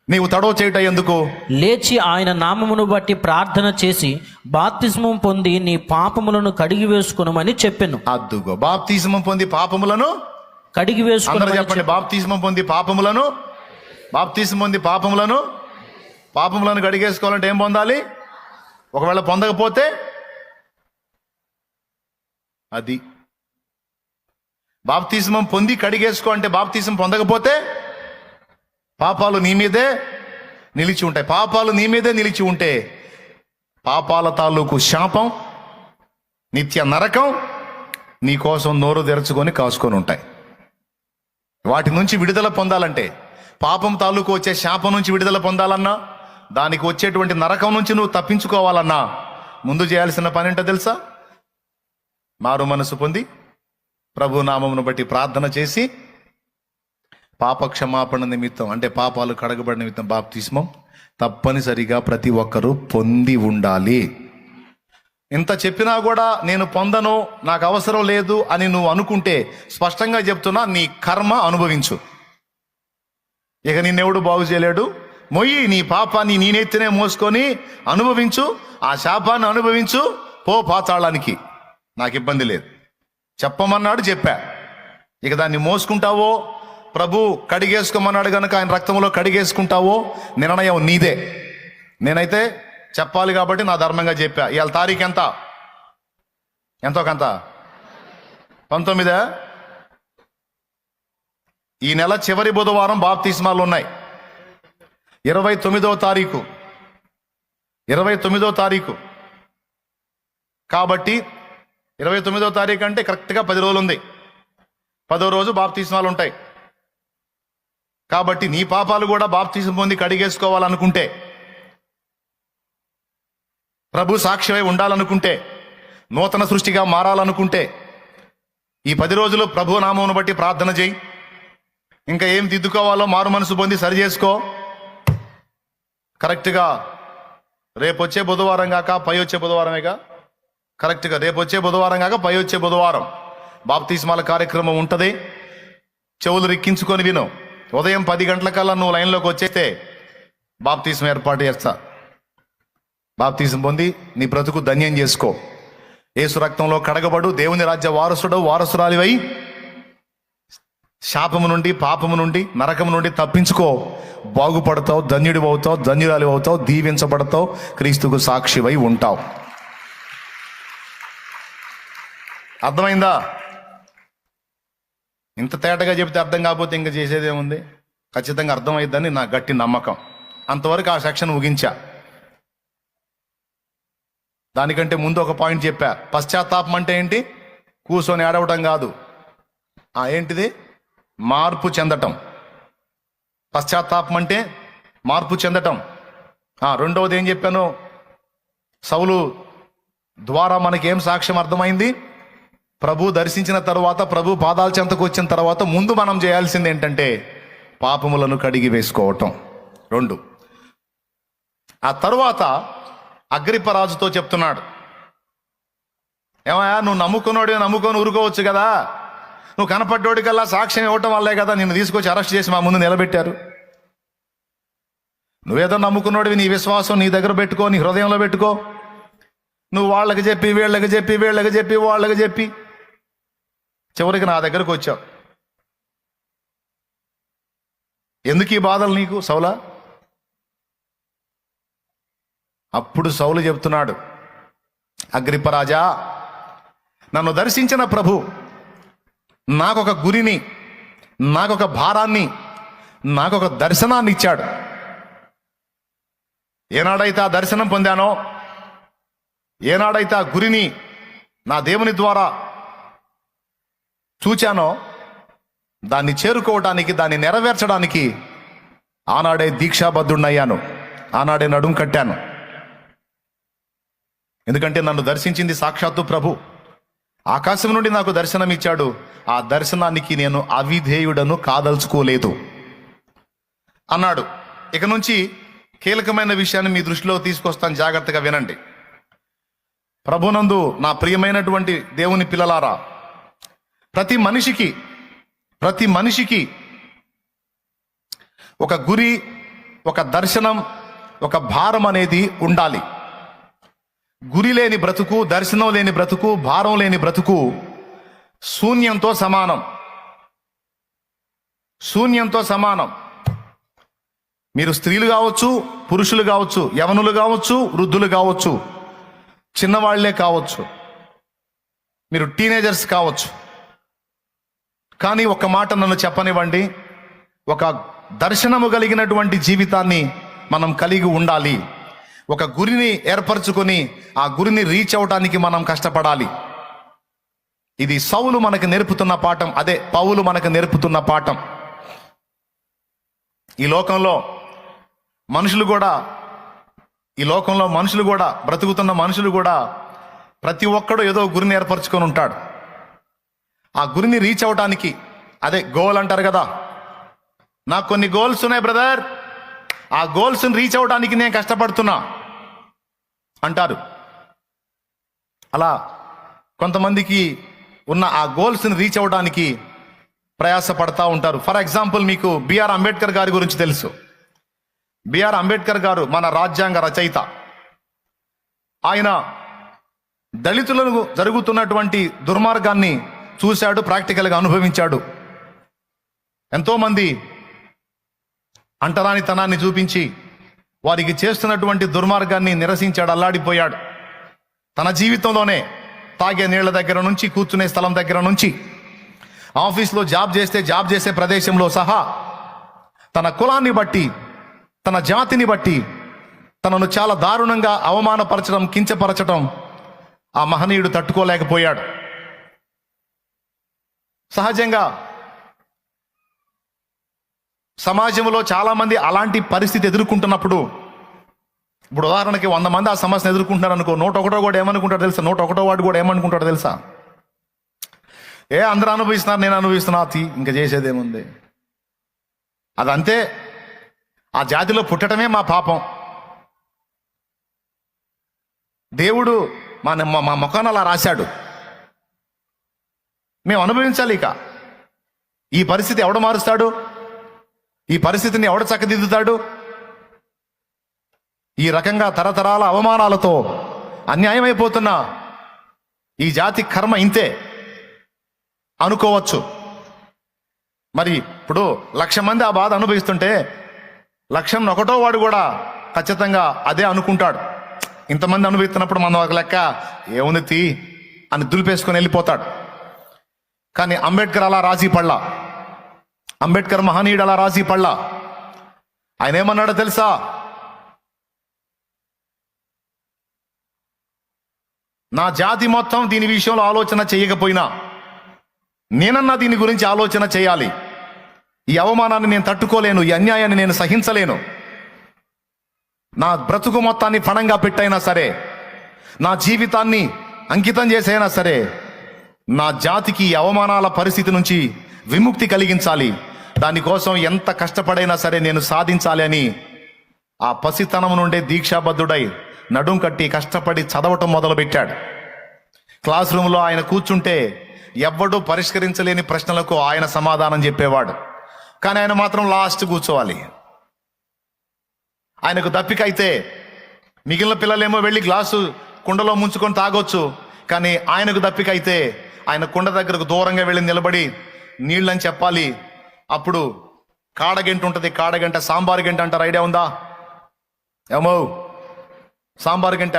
[SPEAKER 1] నీవు తడవ చేయుట ఎందుకు?
[SPEAKER 2] లేచి ఆయన నామమును బట్టి ప్రార్థన చేసి బాప్తిస్మం పొంది నీ పాపములను కడిగి వేసుకునమని చెప్పెను.
[SPEAKER 1] అద్దుగో, బాప్తిస్మం పొంది పాపములను
[SPEAKER 2] కడిగి వేసుకుని
[SPEAKER 1] చెప్పండి. బాప్తిస్మం పొంది పాపములను కడిగేసుకోవాలంటే ఏం పొందాలి? ఒకవేళ పొందకపోతే అది బాప్తిస్మం పొంది కడిగేసుకో అంటే, బాప్తిస్మం పొందకపోతే పాపాలు నీ మీదే నిలిచి ఉంటాయి. పాపాలు నీ మీదే నిలిచి ఉంటే పాపాల తాలూకు శాపం, నిత్య నరకం నీ కోసం నోరు తెరుచుకొని కాసుకొని ఉంటాయి. వాటి నుంచి విడుదల పొందాలంటే, పాపం తాలూకు వచ్చే శాపం నుంచి విడుదల పొందాలన్నా, దానికి వచ్చేటువంటి నరకం నుంచి నువ్వు తప్పించుకోవాలన్నా ముందు చేయాల్సిన పని ఏంటో తెలుసా? మారు మనసు పొంది ప్రభు నామమును బట్టి ప్రార్థన చేసి పాప క్షమాపణ నిమిత్తం, అంటే పాపాలు కడగబడిన నిమిత్తం బాప్తిస్మం తప్పనిసరిగా ప్రతి ఒక్కరూ పొంది ఉండాలి. ఇంత చెప్పినా కూడా నేను పొందను, నాకు అవసరం లేదు అని నువ్వు అనుకుంటే స్పష్టంగా చెప్తున్నా, నీ కర్మ అనుభవించు. ఇక నిన్నెవడు బాగు చేయలేడు. మొయ్యి నీ పాపాన్ని నీ నెత్తినే మోసుకొని అనుభవించు, ఆ శాపాన్ని అనుభవించు, పో పాతాళానికి, నాకు ఇబ్బంది లేదు. చెప్పమన్నాడు, చెప్పా. ఇక దాన్ని మోసుకుంటావో, ప్రభు కడిగేసుకోమన్నాడు కనుక ఆయన రక్తంలో కడిగేసుకుంటావో నిర్ణయం నీదే. నేనైతే చెప్పాలి కాబట్టి నా ధర్మంగా చెప్పా. ఇవాళ తారీఖు ఎంతో కంత 19. ఈ నెల చివరి బుధవారం బాప్తిస్మాలు ఉన్నాయి. 29వ తారీఖు కాబట్టి 29వ తారీఖు అంటే కరెక్ట్గా 10 రోజులు ఉంది. 10వ రోజు బాప్తిస్మాలు ఉంటాయి. కాబట్టి నీ పాపాలు కూడా బాప్తిసం పొంది కడిగేసుకోవాలనుకుంటే, ప్రభు సాక్షివై ఉండాలనుకుంటే, నూతన సృష్టిగా మారాలనుకుంటే ఈ 10 రోజులు ప్రభు నామమును బట్టి ప్రార్థన చేయి. ఇంకా ఏం దిద్దుకోవాలో మారు మనసు పొంది సరి చేసుకో. కరెక్ట్గా రేపొచ్చే బుధవారం కాక పై వచ్చే బుధవారమేగా, కరెక్ట్గా రేపొచ్చే బుధవారం కాక పై వచ్చే బుధవారం బాప్తిస్మాల కార్యక్రమం ఉంటుంది. చెవులు రిక్కించుకొని విను. ఉదయం 10 గంటలకల్లా నువ్వు లైన్లోకి వచ్చేస్తే బాప్తిస్మం ఏర్పాటు చేస్తా. బాప్తిస్మం పొంది నీ బ్రతుకు ధన్యం చేసుకో. యేసు రక్తంలో కడగబడు, దేవుని రాజ్య వారసురాలివై శాపము నుండి, పాపము నుండి, నరకము నుండి తప్పించుకో. బాగుపడతావు, ధన్యుడి అవుతావు, ధన్యురాలి అవుతావు, దీవించబడతావు, క్రీస్తుకు సాక్షివై ఉంటావు. అర్థమైందా? ఇంత తేటగా చెప్తే అర్థం కాకపోతే ఇంకా చేసేదేముంది? ఖచ్చితంగా అర్థమైద్దని నా గట్టి నమ్మకం. అంతవరకు ఆ సెక్షన్ ముగించా. దానికంటే ముందు ఒక పాయింట్ చెప్పా. పశ్చాత్తాపం అంటే ఏంటి? కూర్చొని ఏడవటం కాదు. ఏంటిది? మార్పు చెందటం. పశ్చాత్తాపం అంటే మార్పు చెందటం. రెండవది ఏం చెప్పాను? సౌలు ద్వారా మనకేం సాక్ష్యం అర్థమైంది? ప్రభు దర్శించిన తర్వాత, ప్రభు పాదాల చెంతకు వచ్చిన తర్వాత ముందు మనం చేయాల్సింది ఏంటంటే పాపములను కడిగి వేసుకోవటం. 2. ఆ తరువాత అగ్రిప్పరాజుతో చెప్తున్నాడు, ఏమయ్యా, నువ్వు నమ్ముకొని ఊరుకోవచ్చు కదా, నువ్వు కనపడ్డోడికల్లా సాక్ష్యం ఇవ్వటం వల్లే కదా నిన్ను తీసుకొచ్చి అరెస్ట్ చేసి మా ముందు నిలబెట్టారు. నువ్వేదో నమ్ముకున్నోడివి, నీ విశ్వాసం నీ దగ్గర పెట్టుకో, నీ హృదయంలో పెట్టుకో. నువ్వు వాళ్ళకి చెప్పి వీళ్ళకి చెప్పి చివరికి నా దగ్గరకు వచ్చావు. ఎందుకు ఈ బాధలు నీకు సౌలా? అప్పుడు సౌలు చెప్తున్నాడు, అగ్రిప్పరాజా, నన్ను దర్శించిన ప్రభు నాకొక గురిని, నాకొక భారాన్ని, నాకొక దర్శనాన్ని ఇచ్చాడు. ఏనాడైతే ఆ దర్శనం పొందానో, ఏనాడైతే ఆ గురిని నా దేవుని ద్వారా చూచానో, దాన్ని చేరుకోవటానికి, దాన్ని నెరవేర్చడానికి ఆనాడే దీక్షాబద్ధుడినయ్యాను, ఆనాడే నడుం కట్టాను. ఎందుకంటే నన్ను దర్శించింది సాక్షాత్తు ప్రభు. ఆకాశం నుండి నాకు దర్శనం ఇచ్చాడు. ఆ దర్శనానికి నేను అవిధేయుడను కాదలుచుకోలేదు అన్నాడు. ఇక నుంచి కీలకమైన విషయాన్ని మీ దృష్టిలో తీసుకొస్తాను, జాగ్రత్తగా వినండి. ప్రభునందు నా ప్రియమైనటువంటి దేవుని పిల్లలారా, ప్రతి మనిషికి ఒక గురి, ఒక దర్శనం, ఒక భారం అనేది ఉండాలి. గురి లేని బ్రతుకు, దర్శనం లేని బ్రతుకు, భారం లేని బ్రతుకు శూన్యంతో సమానం. మీరు స్త్రీలు కావచ్చు, పురుషులు కావచ్చు, యవనులు కావచ్చు, వృద్ధులు కావచ్చు, చిన్నవాళ్లే కావచ్చు, మీరు టీనేజర్స్ కావచ్చు. కానీ ఒక మాట నన్ను చెప్పనివ్వండి, ఒక దర్శనము కలిగినటువంటి జీవితాన్ని మనం కలిగి ఉండాలి. ఒక గురిని ఏర్పరచుకొని ఆ గురిని రీచ్ అవడానికి మనం కష్టపడాలి. ఇది సౌలు మనకు నేర్పుతున్న పాఠం, అదే పౌలు మనకు నేర్పుతున్న పాఠం. ఈ లోకంలో మనుషులు కూడా బ్రతుకుతున్న మనుషులు కూడా ప్రతి ఒక్కడు ఏదో గురిని ఏర్పరచుకొని ఉంటాడు. ఆ గురిని రీచ్ అవటానికి, అదే గోల్ అంటారు కదా, నాకు కొన్ని గోల్స్ ఉన్నాయి బ్రదర్, ఆ గోల్స్ని రీచ్ అవడానికి నేను కష్టపడుతున్నా అంటారు. అలా కొంతమందికి ఉన్న ఆ గోల్స్ని రీచ్ అవ్వడానికి ప్రయాసపడతా ఉంటారు. ఫర్ ఎగ్జాంపుల్, మీకు బిఆర్ అంబేద్కర్ గారి గురించి తెలుసు. బిఆర్ అంబేద్కర్ గారు మన రాజ్యాంగ రచయిత. ఆయన దళితులకు జరుగుతున్నటువంటి దుర్మార్గాన్ని చూశాడు, ప్రాక్టికల్గా అనుభవించాడు. ఎంతోమంది అంటరానితనాన్ని చూపించి వారికి చేస్తున్నటువంటి దుర్మార్గాన్ని నిరసించాడు, అల్లాడిపోయాడు. తన జీవితంలోనే తాగే నీళ్ల దగ్గర నుంచి, కూర్చునే స్థలం దగ్గర నుంచి, ఆఫీస్లో జాబ్ చేసే ప్రదేశంలో సహా తన కులాన్ని బట్టి, తన జాతిని బట్టి తనను చాలా దారుణంగా అవమానపరచడం, కించపరచడం ఆ మహనీయుడు తట్టుకోలేకపోయాడు. సహజంగా సమాజంలో చాలామంది అలాంటి పరిస్థితి ఎదుర్కొంటున్నప్పుడు, ఇప్పుడు ఉదాహరణకి 100 మంది ఆ సమస్యను ఎదుర్కొంటున్నారు అనుకో, 101 కూడా ఏమనుకుంటాడు తెలుసా? 101 వాడు కూడా ఏమనుకుంటాడు తెలుసా? అందరూ అనుభవిస్తున్నారు, నేను అనుభవిస్తున్నా, ఇంకా చేసేదేముంది, అదంతే, ఆ జాతిలో పుట్టడమే మా పాపం, దేవుడు మా ముఖాన్ని అలా రాశాడు, మేము అనుభవించాలి. ఇక ఈ పరిస్థితి ఎవడు మారుస్తాడు? ఈ పరిస్థితిని ఎవడు చక్కదిద్దుతాడు? ఈ రకంగా తరతరాల అవమానాలతో అన్యాయమైపోతున్న ఈ జాతి కర్మ ఇంతే అనుకోవచ్చు. మరి ఇప్పుడు 1,00,000 మంది ఆ బాధ అనుభవిస్తుంటే 101వ వాడు కూడా ఖచ్చితంగా అదే అనుకుంటాడు. ఇంతమంది అనుభవిస్తున్నప్పుడు మనం ఒక లెక్క ఏముంది అని దులిపేసుకొని వెళ్ళిపోతాడు. కానీ అంబేద్కర్ అలా రాజీ పడలా. అంబేద్కర్ మహనీయుడు అలా రాజీ పడలా. ఆయన ఏమన్నాడో తెలుసా? నా జాతి మొత్తం దీని విషయంలో ఆలోచన చేయకపోయినా నేనన్నా దీని గురించి ఆలోచన చేయాలి. ఈ అవమానాన్ని నేను తట్టుకోలేను, ఈ అన్యాయాన్ని నేను సహించలేను. నా బ్రతుకు మొత్తాన్ని పణంగా పెట్టైనా సరే, నా జీవితాన్ని అంకితం చేసైనా సరే, నా జాతికి ఈ అవమానాల పరిస్థితి నుంచి విముక్తి కలిగించాలి. దానికోసం ఎంత కష్టపడైనా సరే నేను సాధించాలి అని ఆ పసితనం నుండే దీక్షాబద్ధుడై నడుం కట్టి కష్టపడి చదవటం మొదలుపెట్టాడు. క్లాస్ రూమ్లో ఆయన కూర్చుంటే ఎవ్వడూ పరిష్కరించలేని ప్రశ్నలకు ఆయన సమాధానం చెప్పేవాడు. కానీ ఆయన మాత్రం లాస్ట్ కూర్చోవాలి. ఆయనకు దప్పికైతే మిగిలిన పిల్లలేమో వెళ్ళి గ్లాసు కుండలో ముంచుకొని తాగొచ్చు. కానీ ఆయనకు దప్పికైతే ఆయన కుండ దగ్గరకు దూరంగా వెళ్ళి నిలబడి నీళ్ళని చెప్పాలి. అప్పుడు కాడగంట ఉంటుంది, కాడగంట సాంబారు గంట అంటారు, ఐడియా ఉందా? ఏమో సాంబారు గంట.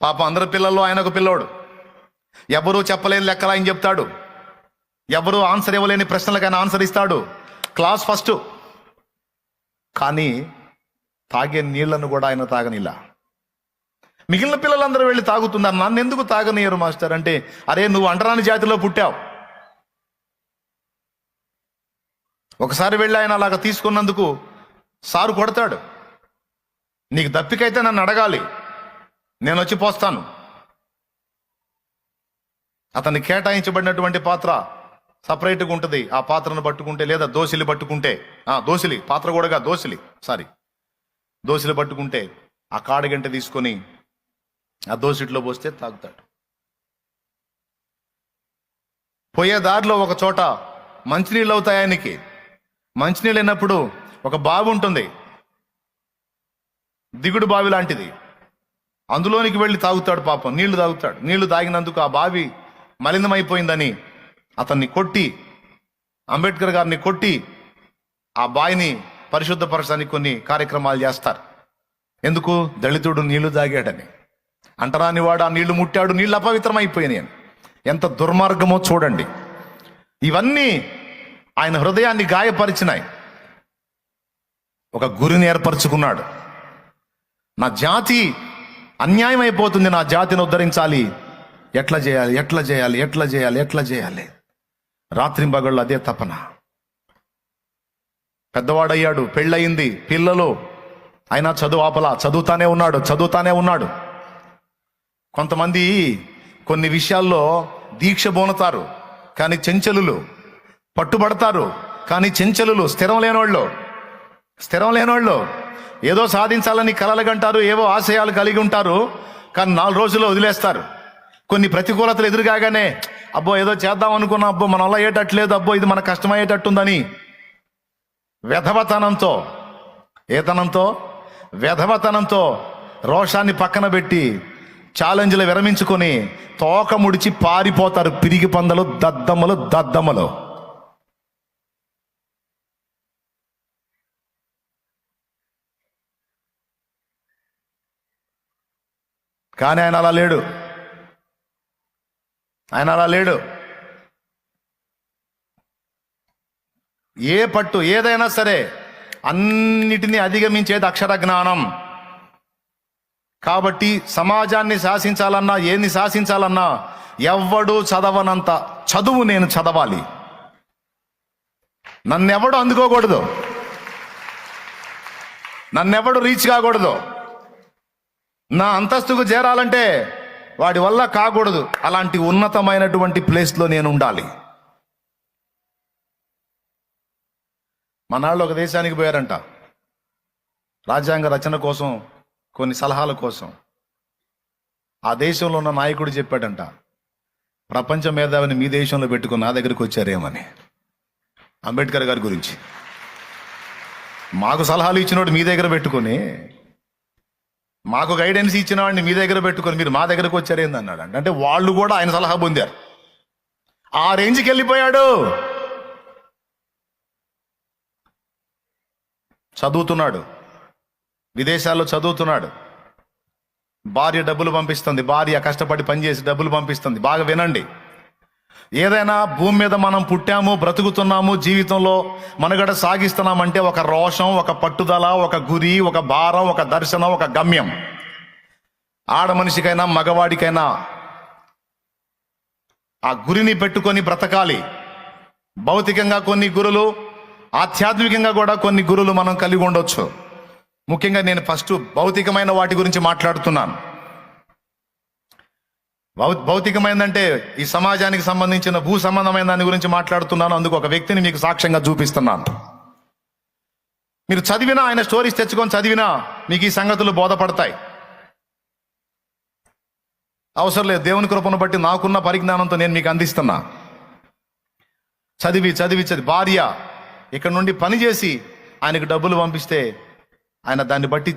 [SPEAKER 1] పాప అందరి పిల్లల్లో ఆయన ఒక పిల్లోడు. ఎవరూ చెప్పలేని లెక్కలు ఆయన చెప్తాడు, ఎవరూ ఆన్సర్ ఇవ్వలేని ప్రశ్నలకు ఆయన ఆన్సర్ ఇస్తాడు. Class first. కానీ తాగే నీళ్లను కూడా ఆయన తాగనిలా. మిగిలిన పిల్లలందరూ వెళ్ళి తాగుతున్నారు, నన్ను ఎందుకు తాగనీయరు మాస్టర్ అంటే, అరే నువ్వు అంటరాని జాతిలో పుట్టావు. ఒకసారి వెళ్ళి ఆయన అలాగ తీసుకున్నందుకు సారు కొడతాడు. నీకు దప్పికైతే నన్ను అడగాలి, నేను వచ్చి పోస్తాను. అతన్ని కేటాయించబడినటువంటి పాత్ర సపరేట్గా ఉంటుంది. ఆ పాత్రను పట్టుకుంటే, లేదా దోసిలి పట్టుకుంటే, దోసిలి పాత్ర కూడా దోసిలి పట్టుకుంటే ఆ కాడగంట తీసుకొని ఆ దోసిట్లో పోస్తే తాగుతాడు. పోయే దారిలో ఒక చోట మంచినీళ్ళు అవుతాయి ఆయనకి. మంచినీళ్ళు అయినప్పుడు ఒక బావి ఉంటుంది, దిగుడు బావి లాంటిది. అందులోనికి వెళ్ళి తాగుతాడు. పాపం నీళ్లు తాగుతాడు. నీళ్లు తాగినందుకు ఆ బావి మలినమైపోయిందని అతన్ని కొట్టి, అంబేద్కర్ గారిని కొట్టి ఆ బావిని పరిశుద్ధపరచడానికి కొన్ని కార్యక్రమాలు చేస్తారు. ఎందుకు? దళితుడు నీళ్లు తాగాడని. అంటరాని వాడు ఆ నీళ్లు ముట్టాడు, నీళ్లు అపవిత్రమైపోయినాయి అని. ఎంత దుర్మార్గమో చూడండి. ఇవన్నీ ఆయన హృదయాన్ని గాయపరిచినాయి. ఒక గురిని ఏర్పరచుకున్నాడు. నా జాతి అన్యాయం అయిపోతుంది, నా జాతిని ఉద్ధరించాలి. ఎట్లా చేయాలి, ఎట్లా చేయాలి, ఎట్లా చేయాలి, ఎట్లా చేయాలి. రాత్రింబగళ్ళు అదే తపన. పెద్దవాడయ్యాడు, పెళ్ళయింది, పిల్లలు. అయినా చదువు ఆపలా, చదువుతానే ఉన్నాడు. కొంతమంది కొన్ని విషయాల్లో దీక్ష బోనతారు కానీ చెంచలులు, పట్టుబడతారు కానీ చెంచలులు, స్థిరం లేనోళ్ళు ఏదో సాధించాలని కలలుగంటారు, ఏవో ఆశయాలు కలిగి ఉంటారు. కానీ 4 రోజుల్లో వదిలేస్తారు. కొన్ని ప్రతికూలతలు ఎదురుగానే అబ్బో ఏదో చేద్దాం అనుకున్నా, అబ్బో మన వల్ల అయ్యేటట్లేదు, అబ్బో ఇది మన కష్టమయ్యేటట్టుందని వెధవతనంతో రోషాన్ని పక్కన పెట్టి ఛాలెంజ్లు విరమించుకొని తోక ముడిచి పారిపోతారు. పిరిగి పందలు, దద్దమ్మలు. కానీ ఆయన అలా లేడు. ఏ పట్టు ఏదైనా సరే అన్నిటినీ అధిగమించేది అక్షర జ్ఞానం. కాబట్టి సమాజాన్ని శాసించాలన్నా, ఏన్ని శాసించాలన్నా ఎవ్వడూ చదవనంత చదువు నేను చదవాలి. నన్నెవడు అందుకోకూడదు, నన్నెవడు రీచ్ కాకూడదు. నా అంతస్తుకు చేరాలంటే వాడి వల్ల కాకూడదు. అలాంటి ఉన్నతమైనటువంటి ప్లేస్లో నేను ఉండాలి. మనాళ్ళు ఒక దేశానికి పోయారంట, రాజ్యాంగ రచన కోసం, కొన్ని సలహాల కోసం. ఆ దేశంలో ఉన్న నాయకుడు చెప్పాడంట, ప్రపంచ మేధావిని మీ దేశంలో పెట్టుకుని నా దగ్గరికి వచ్చారేమని. అంబేద్కర్ గారి గురించి మాకు సలహాలు ఇచ్చినోడు మీ దగ్గర పెట్టుకొని, మాకు గైడెన్స్ ఇచ్చిన వాడిని మీ దగ్గర పెట్టుకొని మీరు మా దగ్గరకు వచ్చారేంది అన్నాడు. అంటే వాళ్ళు కూడా ఆయన సలహా పొందారు. ఆ రేంజ్కి వెళ్ళిపోయాడు. చదువుతున్నాడు, విదేశాల్లో చదువుతున్నాడు. భార్య డబ్బులు పంపిస్తుంది, భార్య కష్టపడి పనిచేసి డబ్బులు పంపిస్తుంది. బాగా వినండి, ఏదైనా భూమి మీద మనం పుట్టాము, బ్రతుకుతున్నాము, జీవితంలో మనుగడ సాగిస్తున్నామంటే ఒక రోషం, ఒక పట్టుదల, ఒక గురి, ఒక భారం, ఒక దర్శనం, ఒక గమ్యం. ఆడ మనిషికైనా మగవాడికైనా ఆ గురిని పెట్టుకొని బ్రతకాలి. భౌతికంగా కొన్ని గురులు, ఆధ్యాత్మికంగా కూడా కొన్ని గురులు మనం కలిగి ఉండొచ్చు. ముఖ్యంగా నేను ఫస్ట్ భౌతికమైన వాటి గురించి మాట్లాడుతున్నాను. భౌతికమైందంటే ఈ సమాజానికి సంబంధించిన భూ సంబంధమైన దాని గురించి మాట్లాడుతున్నాను. అందుకు ఒక వ్యక్తిని మీకు సాక్ష్యంగా చూపిస్తున్నాను. మీరు చదివినా, ఆయన స్టోరీస్ తెచ్చుకొని చదివినా మీకు ఈ సంగతులు బోధపడతాయి. అవసరం లేదు, దేవుని కృపను బట్టి నాకున్న పరిజ్ఞానంతో నేను మీకు అందిస్తున్నా. చదివి భార్య ఇక్కడ నుండి పని చేసి ఆయనకు డబ్బులు పంపిస్తే ఆయన దాన్ని బట్టి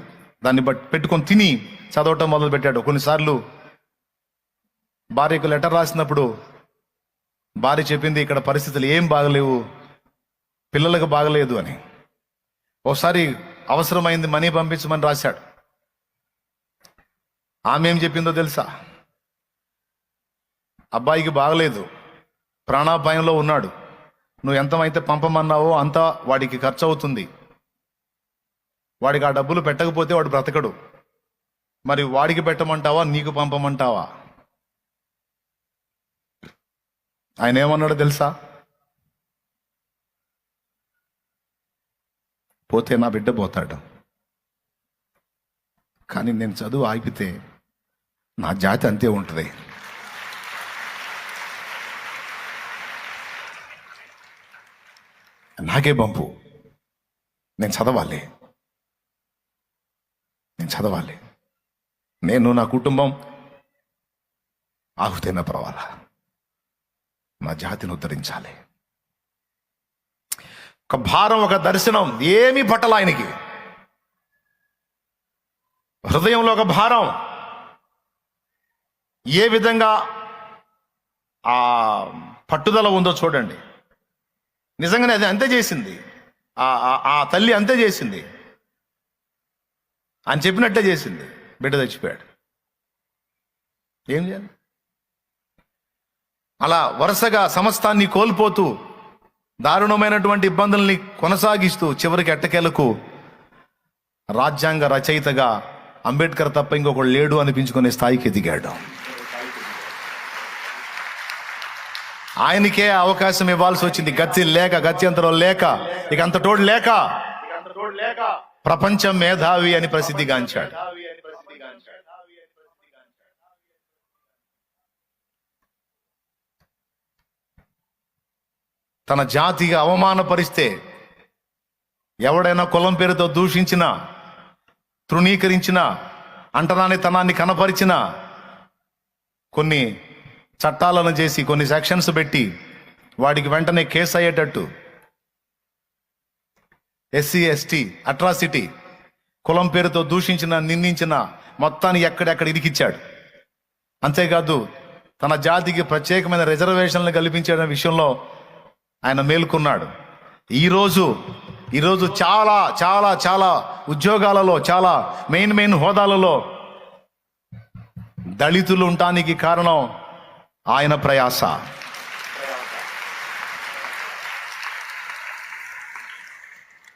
[SPEAKER 1] పెట్టుకొని తిని చదవటం మొదలు పెట్టాడు. కొన్నిసార్లు భార్యకు లెటర్ రాసినప్పుడు భార్య చెప్పింది, ఇక్కడ పరిస్థితులు ఏం బాగలేవు, పిల్లలకు బాగలేదు అని. ఒకసారి అవసరమైంది, మనీ పంపించమని రాశాడు. ఆమె ఏం చెప్పిందో తెలుసా? అబ్బాయికి బాగలేదు, ప్రాణాపాయంలో ఉన్నాడు, నువ్వు ఎంతమైతే పంపమన్నావో అంతా వాడికి ఖర్చు అవుతుంది, వాడికి ఆ డబ్బులు పెట్టకపోతే వాడు బ్రతకడు, మరి వాడికి పెట్టమంటావా నీకు పంపమంటావా? ఆయన ఏమన్నాడో తెలుసా? పోతే నా బిడ్డ పోతాడు, కానీ నేను చదువు ఆగిపితే నా జాతి అంతే ఉంటుంది. నాకే పంపు, నేను చదవాలి, నేను నా కుటుంబం ఆహుతైనా పర్వాలా, నా జాతిని ఉద్ధరించాలి. ఒక భారం, ఒక దర్శనం, ఏమీ పట్టల ఆయనకి. హృదయంలో ఒక భారం. ఏ విధంగా ఆ పట్టుదల ఉందో చూడండి. నిజంగానే అది అంతే చేసింది, ఆ తల్లి అంతే చేసింది, అని చెప్పినట్టే చేసింది. బిడ్డ చచ్చిపోయాడు, ఏం చేయాలి? అలా వరుసగా సమస్తాన్ని కోల్పోతూ దారుణమైనటువంటి ఇబ్బందుల్ని కొనసాగిస్తూ చివరికి ఎట్టకేలకు రాజ్యాంగ రచయితగా అంబేద్కర్ తప్ప ఇంకొకడు లేడు అనిపించుకునే స్థాయికి ఎదిగాడు. ఆయనకే అవకాశం ఇవ్వాల్సి వచ్చింది. గత్యంతరం లేక, ఇక అంత తోడు లేక ప్రపంచ మేధావి అని ప్రసిద్ధిగాంచాడు. తన జాతిగా అవమానపరిస్తే, ఎవడైనా కులం పేరుతో దూషించినా, తృణీకరించినా, అంటరానితనాన్ని కనపరిచినా కొన్ని చట్టాలను చేసి, కొన్ని సెక్షన్స్ పెట్టి వాడికి వెంటనే కేసు అయ్యేటట్టు, SC ST అట్రాసిటీ, కులం పేరుతో దూషించిన, నిందించిన మొత్తాన్ని ఎక్కడెక్కడ ఇరికిచ్చాడు. అంతేకాదు తన జాతికి ప్రత్యేకమైన రిజర్వేషన్లు కల్పించే విషయంలో ఆయన మేల్కొన్నాడు. ఈరోజు చాలా చాలా చాలా ఉద్యోగాలలో, చాలా మెయిన్ హోదాలలో దళితులు ఉండటానికి కారణం ఆయన ప్రయాస.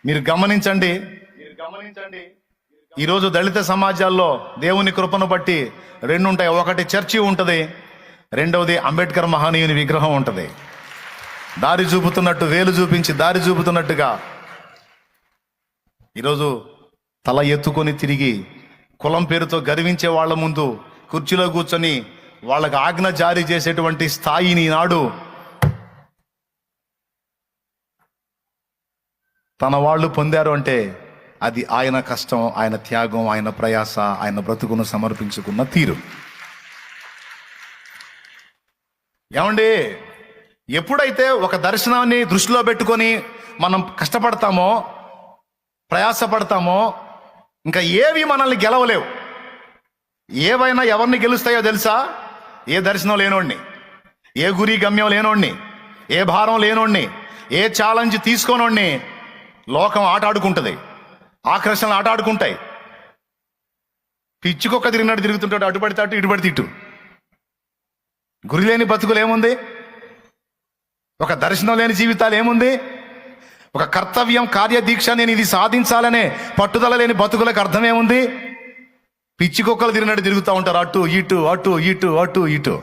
[SPEAKER 1] మీరు గమనించండి, ఈరోజు దళిత సమాజాల్లో దేవుని కృపను బట్టి రెండు ఉంటాయి. ఒకటి చర్చి ఉంటుంది, రెండవది అంబేద్కర్ మహనీయుని విగ్రహం ఉంటుంది. దారి చూపుతున్నట్టు, వేలు చూపించి దారి చూపుతున్నట్టుగా ఈరోజు తల ఎత్తుకొని తిరిగి కులం పేరుతో గర్వించే వాళ్ళ ముందు కుర్చీలో కూర్చొని వాళ్ళకి ఆజ్ఞ జారీ చేసేటువంటి స్థాయిని నాడు తన వాళ్ళు పొందారు అంటే అది ఆయన కష్టం, ఆయన త్యాగం, ఆయన ప్రయాస, ఆయన బ్రతుకును సమర్పించుకున్న తీరు. ఏమండి, ఎప్పుడైతే ఒక దర్శనాన్ని దృష్టిలో పెట్టుకొని మనం కష్టపడతామో, ప్రయాసపడతామో, ఇంకా ఏవి మనల్ని గెలవలేవు. ఏవైనా ఎవరిని గెలుస్తాయో తెలుసా? ఏ దర్శనం లేనోడిని, ఏ గురి గమ్యం లేనోడిని, ఏ భారం లేనోడిని, ఏ ఛాలెంజ్ తీసుకోనోడిని లోకం ఆటాడుకుంటుంది, ఆకర్షణలు ఆటాడుకుంటాయి. పిచ్చికొక్క తిరిగినట్టు తిరుగుతుంటాడు, అటు పడితే అటు, ఇటు పడితే ఇటు. గురి లేని బతుకులు ఏముంది? ఒక దర్శనం లేని జీవితాలు ఏముంది? ఒక కర్తవ్యం, కార్యదీక్ష, నేను ఇది సాధించాలనే పట్టుదల లేని బతుకులకు అర్థమేముంది? పిచ్చి కుక్కలు తిరిగినట్టు తిరుగుతూ ఉంటారు, అటు ఇటు అటు ఇటు అటు ఇటు.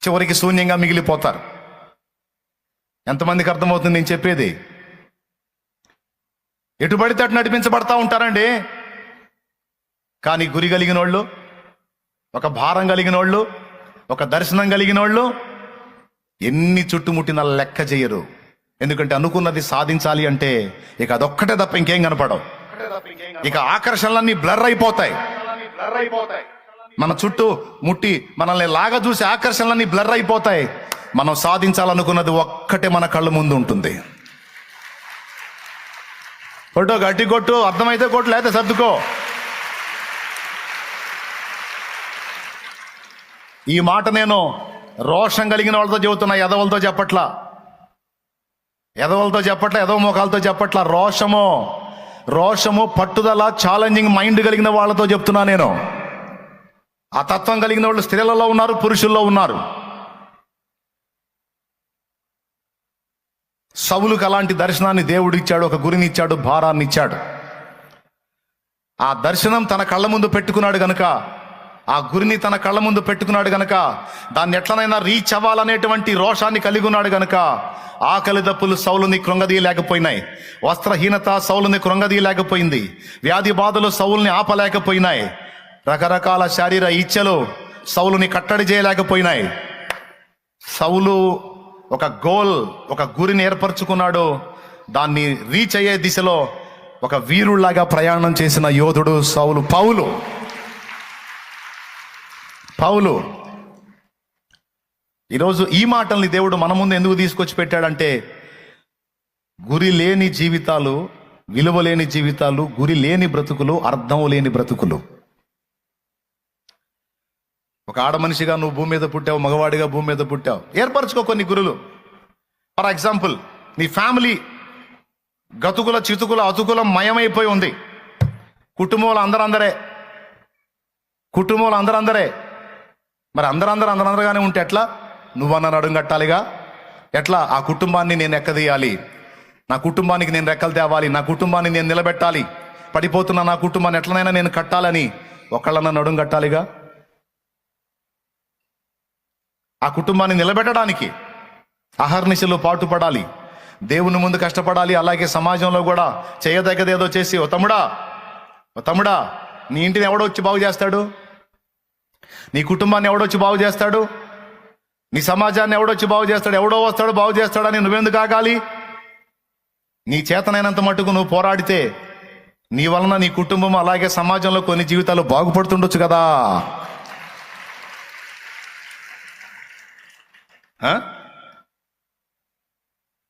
[SPEAKER 1] చివరికి శూన్యంగా మిగిలిపోతారు. ఎంతమందికి అర్థమవుతుంది నేను చెప్పేది? ఎటు పడితే అటు నడిపించబడతా ఉంటారండి. కానీ గురి కలిగిన వాళ్ళు, ఒక భారం కలిగిన వాళ్ళు, ఒక దర్శనం కలిగిన వాళ్ళు ఎన్ని చుట్టుముట్టిన లెక్క చేయరు. ఎందుకంటే అనుకున్నది సాధించాలి అంటే ఇక అదొక్కటే తప్ప ఇంకేం కనపడవు. ఇక ఆకర్షణలన్నీ బ్లర్ అయిపోతాయి. మన చుట్టూ ముట్టి మనల్ని లాగా చూసి ఆకర్షణలన్నీ బ్లర్ అయిపోతాయి. మనం సాధించాలనుకున్నది ఒక్కటే మన కళ్ళ ముందు ఉంటుంది. కొట్టు, గట్టి కొట్టు, అర్థమైతే కొట్టు, లేకపోతే సర్దుకో. ఈ మాట నేను రోషం కలిగిన వాళ్ళతో చెబుతున్నా, ఎదవలతో చెప్పట్లా, ఎదవ మోకాలతో చెప్పట్లా. రోషము, పట్టుదల, ఛాలెంజింగ్ మైండ్ కలిగిన వాళ్ళతో చెప్తున్నా నేను. ఆ తత్వం కలిగిన వాళ్ళు స్త్రీలలో ఉన్నారు, పురుషుల్లో ఉన్నారు. సౌలుకు అలాంటి దర్శనాన్ని దేవుడు ఇచ్చాడు, ఒక గురిని ఇచ్చాడు, భారాన్ని ఇచ్చాడు. ఆ దర్శనం తన కళ్ళ ముందు పెట్టుకున్నాడు గనుక, ఆ గురిని తన కళ్ళ ముందు పెట్టుకున్నాడు గనక, దాన్ని ఎట్లనైనా రీచ్ అవ్వాలనేటువంటి రోషాన్ని కలిగి ఉన్నాడు గనక, ఆకలి దప్పులు సౌలుని కృంగదీయలేకపోయినాయి, వస్త్రహీనత సౌలుని కృంగదీయలేకపోయింది, వ్యాధి బాధలు సౌలుని ఆపలేకపోయినాయి, రకరకాల శారీర ఇచ్చలు సౌలుని కట్టడి చేయలేకపోయినాయి. సౌలు ఒక గురిని ఏర్పరచుకున్నాడు. దాన్ని రీచ్ అయ్యే దిశలో ఒక వీరుళ్లాగా ప్రయాణం చేసిన యోధుడు పౌలు. ఈరోజు ఈ మాటల్ని దేవుడు మన ముందు ఎందుకు తీసుకొచ్చి పెట్టాడంటే, గురి లేని జీవితాలు, విలువ లేని జీవితాలు, గురి లేని బ్రతుకులు, అర్థం లేని బ్రతుకులు. ఒక ఆడ మనిషిగా నువ్వు భూమి మీద పుట్టావు, మగవాడిగా భూమి మీద పుట్టావు. ఏర్పరచుకో కొన్ని గురులు. ఫర్ ఎగ్జాంపుల్, నీ ఫ్యామిలీ గతుకుల చితుకుల అతుకుల మయమైపోయి ఉంది. కుటుంబంలో అందరందరే. మరి అందరందరగానే ఉంటే ఎట్లా? నువ్వన్న నడుం కట్టాలిగా. ఎట్లా? ఆ కుటుంబాన్ని నేను ఎక్కదీయాలి, నా కుటుంబానికి నేను రెక్కలు తేవాలి, నా కుటుంబాన్ని నేను నిలబెట్టాలి, పడిపోతున్న నా కుటుంబాన్ని ఎట్లనైనా నేను కట్టాలని ఒకళ్ళన్న నడుం కట్టాలిగా. ఆ కుటుంబాన్ని నిలబెట్టడానికి అహర్నిశలు పాటుపడాలి, దేవుని ముందు కష్టపడాలి. అలాగే సమాజంలో కూడా చేయదగ్గదేదో చేసి, ఓ తమ్ముడా, నీ ఇంటిని ఎవడొచ్చి బాగు చేస్తాడు? నీ కుటుంబాన్ని ఎవడొచ్చి బాగు చేస్తాడు? నీ సమాజాన్ని ఎవడొచ్చి బాగు చేస్తాడు? ఎవడో వస్తాడు బాగు చేస్తాడని నువ్వెందుకు ఆగాలి? నీ చేతనైనంత మట్టుకు నువ్వు పోరాడితే నీ వలన నీ కుటుంబం అలాగే సమాజంలో కొన్ని జీవితాలు బాగుపడుతుండొచ్చు కదా.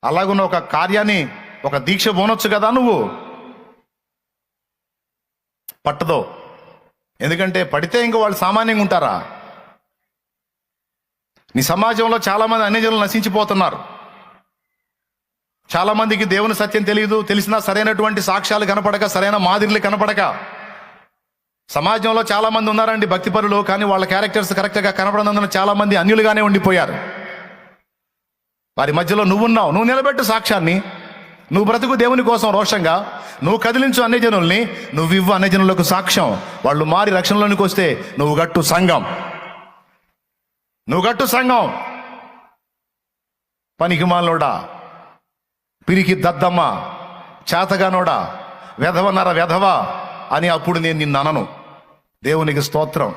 [SPEAKER 1] అలాగున్న ఒక కార్యాన్ని, ఒక దీక్ష పోనొచ్చు కదా నువ్వు. పట్టదో. ఎందుకంటే పడితే ఇంక వాళ్ళు సామాన్యంగా ఉంటారా? నీ సమాజంలో చాలామంది అన్యజనులు నశించిపోతున్నారు. చాలామందికి దేవుని సత్యం తెలియదు, తెలిసినా సరైనటువంటి సాక్ష్యాలు కనపడక, సరైన మాదిరిలు కనపడక. సమాజంలో చాలామంది ఉన్నారండి భక్తిపరులు, కానీ వాళ్ళ క్యారెక్టర్స్ కరెక్ట్గా కనపడనందున చాలామంది అన్యులుగానే ఉండిపోయారు. వారి మధ్యలో నువ్వున్నావు. నువ్వు నిలబెట్టు సాక్ష్యాన్ని, నువ్వు బ్రతుకు దేవుని కోసం రోషంగా, నువ్వు కదిలించు అన్యజనుల్ని, నువ్వు ఇవ్వు అన్యజనులకు సాక్ష్యం. వాళ్ళు మారి రక్షణలోనికి వస్తే నువ్వు గట్టు సంఘం. పనికిమాలోడా, పిరికి దద్దమ్మ, చేతగానోడా, వెధవ అని అప్పుడు నేను నిన్ను అనను. దేవునికి స్తోత్రం.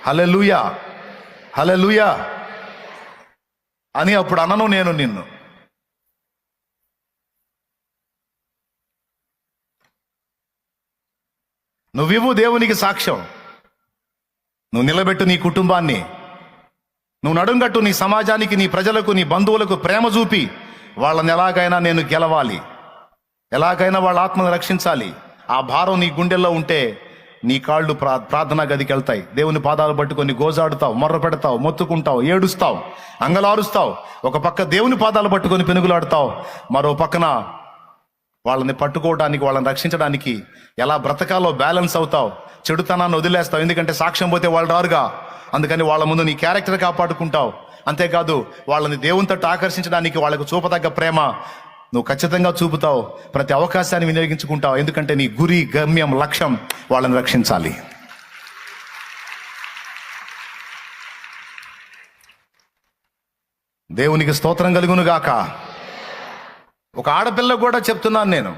[SPEAKER 1] హల్లెలూయా అని అప్పుడు అనను నేను నిన్ను. నువ్వివ్వు దేవునికి సాక్ష్యం. నువ్వు నిలబెట్టు నీ కుటుంబాన్ని, నువ్వు నడుంగట్టు నీ సమాజానికి, నీ ప్రజలకు, నీ బంధువులకు ప్రేమ చూపి వాళ్ళని ఎలాగైనా నేను గెలవాలి, ఎలాగైనా వాళ్ళ ఆత్మను రక్షించాలి. ఆ భారం నీ గుండెల్లో ఉంటే నీ కాళ్ళు ప్రార్థనా గదికి వెళ్తాయి. దేవుని పాదాలు పట్టుకొని గోజాడుతావు, మొర్ర పెడతావు, మొత్తుకుంటావు, ఏడుస్తావు, అంగలారుస్తావు. ఒక పక్క దేవుని పాదాలు పట్టుకొని పెనుగులాడుతావు, మరో పక్కన వాళ్ళని పట్టుకోవడానికి, వాళ్ళని రక్షించడానికి ఎలా బ్రతకాలో బ్యాలెన్స్ అవుతావు. చెడుతనాన్ని వదిలేస్తావు, ఎందుకంటే సాక్ష్యం పోతే వాళ్ళు రారుగా. అందుకని వాళ్ళ ముందు నీ క్యారెక్టర్ కాపాడుకుంటావు. అంతేకాదు వాళ్ళని దేవుని తట్టు ఆకర్షించడానికి, వాళ్ళకు చూపదగ్గ ప్రేమ నువ్వు ఖచ్చితంగా చూపుతావు. ప్రతి అవకాశాన్ని వినియోగించుకుంటావు, ఎందుకంటే నీ గురి, గమ్యం, లక్ష్యం వాళ్ళని రక్షించాలి. దేవునికి స్తోత్రం కలుగును గాక. ఒక ఆడపిల్ల కూడా చెప్తున్నాను నేను.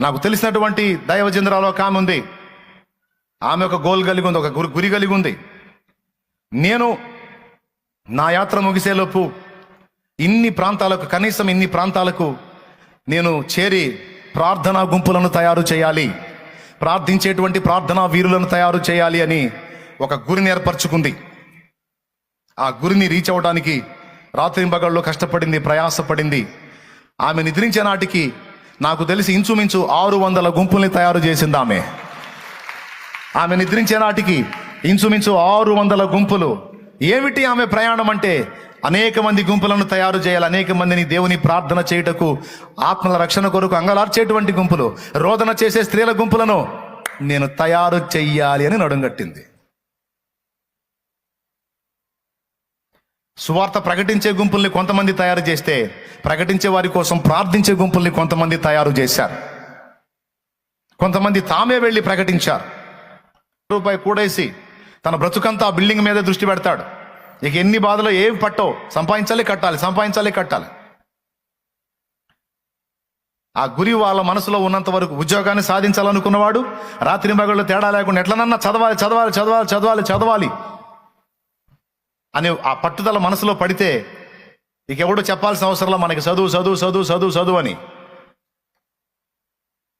[SPEAKER 1] నాకు తెలిసినటువంటి దైవజనురాలు ఒక ఆమె ఉంది. ఆమె ఒక గోల్ కలిగి ఉంది, ఒక గురి కలిగి ఉంది. నేను నా యాత్ర ముగిసేలోపు కనీసం ఇన్ని ప్రాంతాలకు నేను చేరి ప్రార్థనా గుంపులను తయారు చేయాలి, ప్రార్థించేటువంటి ప్రార్థనా వీరులను తయారు చేయాలి అని ఒక గురిని ఏర్పరచుకుంది. ఆ గురిని రీచ్ అవ్వడానికి రాత్రింబగళ్ళు కష్టపడింది, ప్రయాసపడింది. ఆమె నిద్రించే నాటికి నాకు తెలిసి ఇంచుమించు 600 గుంపుల్ని తయారు చేసింది ఆమె నిద్రించే నాటికి ఇంచుమించు 600 గుంపులు. ఏమిటి ఆమె ప్రయాణం అంటే? అనేక మంది గుంపులను తయారు చేయాలి, అనేక మందిని దేవుని ప్రార్థన చేయుటకు, ఆత్మల రక్షణ కొరకు అంగలార్చేటువంటి గుంపులు, రోదన చేసే స్త్రీల గుంపులను నేను తయారు చెయ్యాలి అని నడుంగట్టింది. సువార్త ప్రకటించే గుంపుల్ని కొంతమంది తయారు చేస్తే, ప్రకటించే వారి కోసం ప్రార్థించే గుంపుల్ని కొంతమంది తయారు చేశారు. కొంతమంది తామే వెళ్ళి ప్రకటించారు. రూపాయి కూడేసి తన బ్రతుకంతా ఆ బిల్డింగ్ మీద దృష్టి పెడతాడు. ఇక ఎన్ని బాధలో ఏవి పట్టో, సంపాదించాలి కట్టాలి. ఆ గురి వాళ్ళ మనసులో ఉన్నంత వరకు ఉద్యోగాన్ని సాధించాలనుకున్నవాడు రాత్రి మగళ్ళు తేడా లేకుండా ఎట్లనన్నా చదవాలి అని ఆ పట్టుదల మనసులో పడితే ఇక ఎవడో చెప్పాల్సిన అవసరంలో మనకి చదువు అని.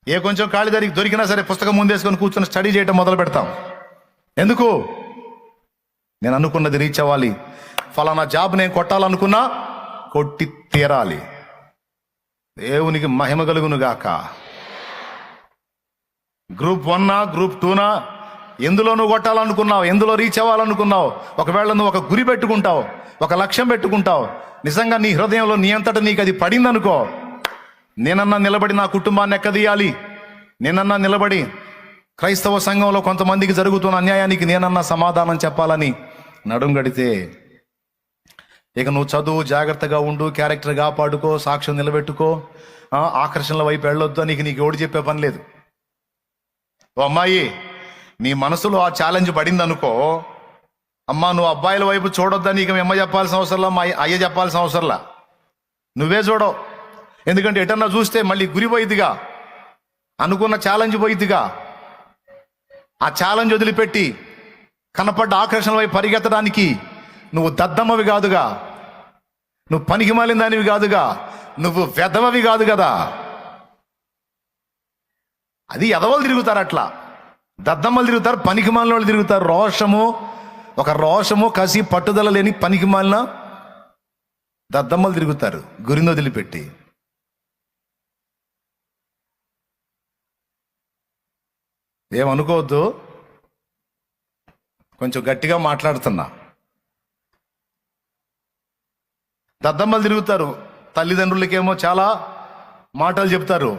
[SPEAKER 1] ఏ కొంచెం ఖాళీ దొరికినా సరే పుస్తకం ముందేసుకొని కూర్చొని స్టడీ చేయటం మొదలు పెడతాం. ఎందుకు? నేను అనుకున్నది రీచ్ అవ్వాలి, ఫలానా జాబ్ నేను కొట్టాలనుకున్నా కొట్టి తీరాలి. దేవునికి మహిమ కలుగును గాక. గ్రూప్ 1 గ్రూప్ 2 ఎందులో నువ్వు కొట్టాలనుకున్నావు, ఎందులో రీచ్ అవ్వాలనుకున్నావు, ఒకవేళ నువ్వు ఒక గురి పెట్టుకుంటావు, ఒక లక్ష్యం పెట్టుకుంటావు, నిజంగా నీ హృదయంలో నీ అంతటా నీకు అది పడిందనుకో, నేనన్నా నిలబడి నా కుటుంబాన్ని ఎక్కదీయాలి, నేనన్నా నిలబడి క్రైస్తవ సంఘంలో కొంతమందికి జరుగుతున్న అన్యాయానికి నేనన్నా సమాధానం చెప్పాలని నడుంగడితే, ఇక నువ్వు చదువు, జాగ్రత్తగా ఉండు, క్యారెక్టర్ కాపాడుకో, సాక్ష్యం నిలబెట్టుకో, ఆకర్షణల వైపు వెళ్ళొద్దు అని నీకు ఎవడు చెప్పే పని లేదు. ఓ అమ్మాయి, నీ మనసులో ఆ ఛాలెంజ్ పడింది అనుకో, అమ్మా నువ్వు అబ్బాయిల వైపు చూడొద్దని ఇక మీ అమ్మ చెప్పాల్సిన అవసరంలా, మా అయ్య చెప్పాల్సిన అవసరంలా, నువ్వే చూడవు. ఎందుకంటే ఎటన్నా చూస్తే మళ్ళీ గురి పోయిద్దిగా, అనుకున్న ఛాలెంజ్ పోయిద్దిగా. ఆ ఛాలెంజ్ వదిలిపెట్టి కనపడ్డ ఆకర్షణ వైపు పరిగెత్తడానికి నువ్వు దద్దమ్మవి కాదుగా, నువ్వు పనికి మాలిన దానివి కాదుగా, నువ్వు వెధవవి కాదు కదా. అది ఎదవలు తిరుగుతారు, అట్లా దద్దమ్మలు తిరుగుతారు, పనికి మాలిన వాళ్ళు తిరుగుతారు. రోషము కసి పట్టుదల లేని పనికి మాలిన దద్దమ్మలు తిరుగుతారు గురిని వదిలిపెట్టి. ఏమనుకోవద్దు, కొంచెం గట్టిగా మాట్లాడుతున్నా. దద్దమ్మలు తిరుగుతారు, తల్లిదండ్రులకేమో చాలా మాటలు చెప్తారు.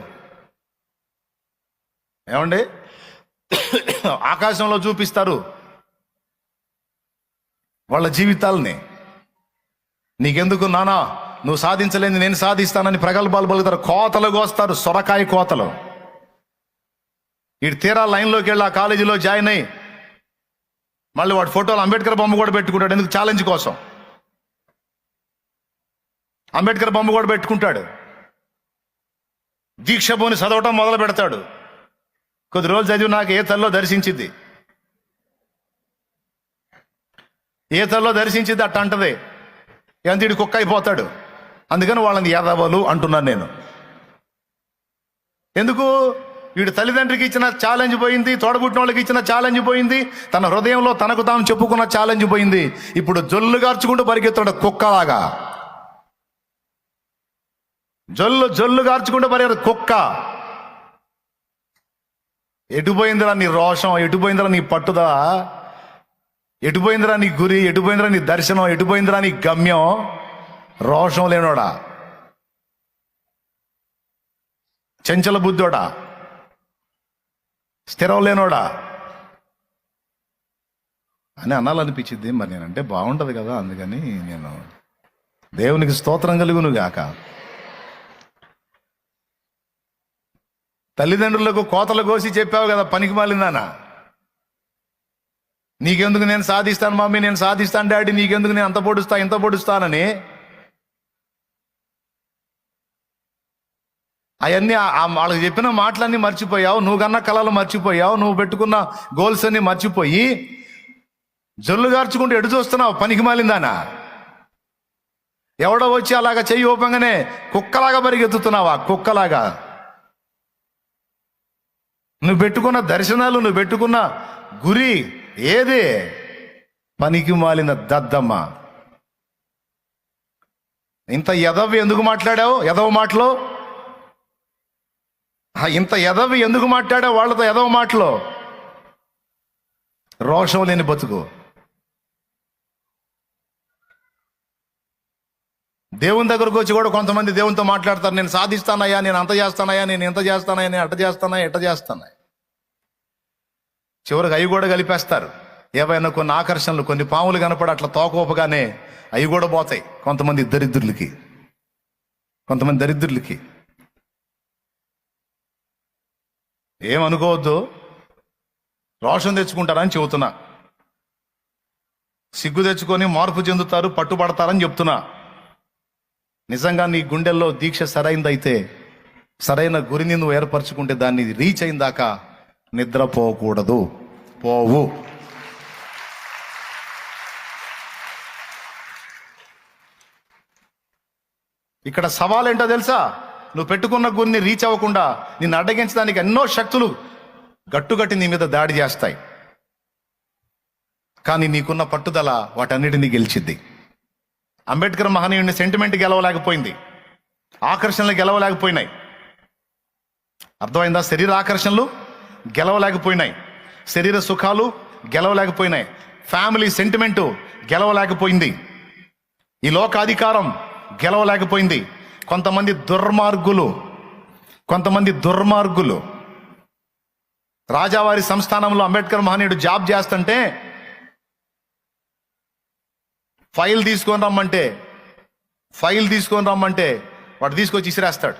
[SPEAKER 1] ఏమండి, ఆకాశంలో చూపిస్తారు వాళ్ళ జీవితాలని. నీకెందుకు నానా, నువ్వు సాధించలేని నేను సాధిస్తానని ప్రగల్భాలు పలుకుతారు, కోతలు కోస్తారు, సొరకాయ కోతలు. ఇటు తీరా లైన్లోకి వెళ్ళి ఆ కాలేజీలో జాయిన్ అయ్యి మళ్ళీ వాడు ఫోటోలు అంబేద్కర్ బొమ్మ కూడా పెట్టుకుంటాడు. ఎందుకు? ఛాలెంజ్ కోసం అంబేద్కర్ బొమ్మ కూడా పెట్టుకుంటాడు. దీక్షభూని చదవటం మొదలు పెడతాడు. కొద్ది రోజులు చదివి నాకు ఏ తల్లో దర్శించింది అట్ట అంటది. ఎంత ఇడు కుక్క అయిపోతాడు. అందుకని వాళ్ళని యాదవలు అంటున్నాను నేను. ఎందుకు? వీడు తల్లిదండ్రికి ఇచ్చిన ఛాలెంజ్ పోయింది, తోడబుట్టిన వాళ్ళకి ఇచ్చిన ఛాలెంజ్ పోయింది, తన హృదయంలో తనకు తాను చెప్పుకున్న ఛాలెంజ్ పోయింది. ఇప్పుడు జొల్లు గార్చుకుంటూ పరిగెత్తాడు కుక్కలాగా. జొల్లు గార్చుకుంటూ పరిగెత్తాడు కుక్క. ఎటుపోయిందిరా నీ రోషం, ఎటుపోయిందిరా నీ పట్టుదల, ఎటుపోయిందిరా నీ గురి, ఎటుపోయిందిరా నీ దర్శనం, ఎటుపోయిందిరా నీ గమ్యం? రోషం లేనోడా, చంచల బుద్ధోడా, స్థిరం లేనోడా అని అనాలనిపించింది. మరి నేనంటే బాగుంటుంది కదా, అందుకని నేను దేవునికి స్తోత్రం కలుగును గాక. తల్లిదండ్రులకు కోతలు కోసి చెప్పావు కదా, పనికి మాలిందానా? నీకెందుకు నేను సాధిస్తాను మమ్మీ, నేను సాధిస్తాను డాడీ, నీకెందుకు నేను అంత పొడుస్తా ఇంత పొడుస్తానని అవన్నీ వాళ్ళకి చెప్పిన మాటలన్నీ మర్చిపోయావు, నువ్వు కన్నా కళలు మర్చిపోయావు, నువ్వు పెట్టుకున్న గోల్స్ అన్ని మర్చిపోయి జల్లు గార్చుకుంటూ ఎడు చూస్తున్నావు పనికి మాలిందానా. ఎవడో వచ్చి అలాగా చెయ్యి ఓపంగానే కుక్కలాగా పరిగెత్తుతున్నావా, కుక్కలాగా. నువ్వు పెట్టుకున్న దర్శనాలు, నువ్వు పెట్టుకున్న గురి ఏది? పనికి మాలిన దద్దమ్మ. ఇంత ఎదవి ఎందుకు మాట్లాడావు? ఎదవ మాటలు ఇంత ఎదవి ఎందుకు మాట్లాడావు వాళ్ళతో? ఎదవ మాటలు, రోషం లేని బతుకు. దేవుని దగ్గరకు వచ్చి కూడా కొంతమంది దేవునితో మాట్లాడతారు, నేను సాధిస్తానయ్యా, నేను అంత చేస్తానయ్యా, నేను ఇంత చేస్తానయ్యా, నేను అట్ట చేస్తానా ఎట్ట చేస్తానా. చివరికి అవి కూడా కలిపేస్తారు. ఏవైనా కొన్ని ఆకర్షణలు, కొన్ని పాములు కనపడి అట్లా తోకోపగానే అవి కూడా పోతాయి కొంతమంది దరిద్రులకి. ఏమనుకోవద్దు, రోషం తెచ్చుకుంటారని చెబుతున్నా. సిగ్గు తెచ్చుకొని మార్పు చెందుతారు, పట్టుబడతారని చెప్తున్నా. నిజంగా నీ గుండెల్లో దీక్ష సరైనదైతే, సరైన గురిని నువ్వు ఏర్పరచుకుంటే దాన్ని రీచ్ అయిన దాకా నిద్రపోకూడదు, పోవు. ఇక్కడ సవాల్ ఏంటో తెలుసా? నువ్వు పెట్టుకున్న గురిని రీచ్ అవ్వకుండా నిన్ను అడ్డగించడానికి ఎన్నో శక్తులు గట్టుగట్టి నీ మీద దాడి చేస్తాయి. కానీ నీకున్న పట్టుదల వాటన్నిటినీ గెలిచిద్ది. అంబేద్కర్ మహనీయుడిని సెంటిమెంట్ గెలవలేకపోయింది, ఆకర్షణలు గెలవలేకపోయినాయి. అర్థమైందా? శరీర ఆకర్షణలు గెలవలేకపోయినాయి, శరీర సుఖాలు గెలవలేకపోయినాయి, ఫ్యామిలీ సెంటిమెంటు గెలవలేకపోయింది, ఈ లోకాధికారం గెలవలేకపోయింది. కొంతమంది దుర్మార్గులు రాజావారి సంస్థానంలో అంబేద్కర్ మహనీయుడు జాబ్ చేస్తుంటే ఫైల్ తీసుకొని రమ్మంటే వాడు తీసుకొచ్చి ఇసిరేస్తాడు.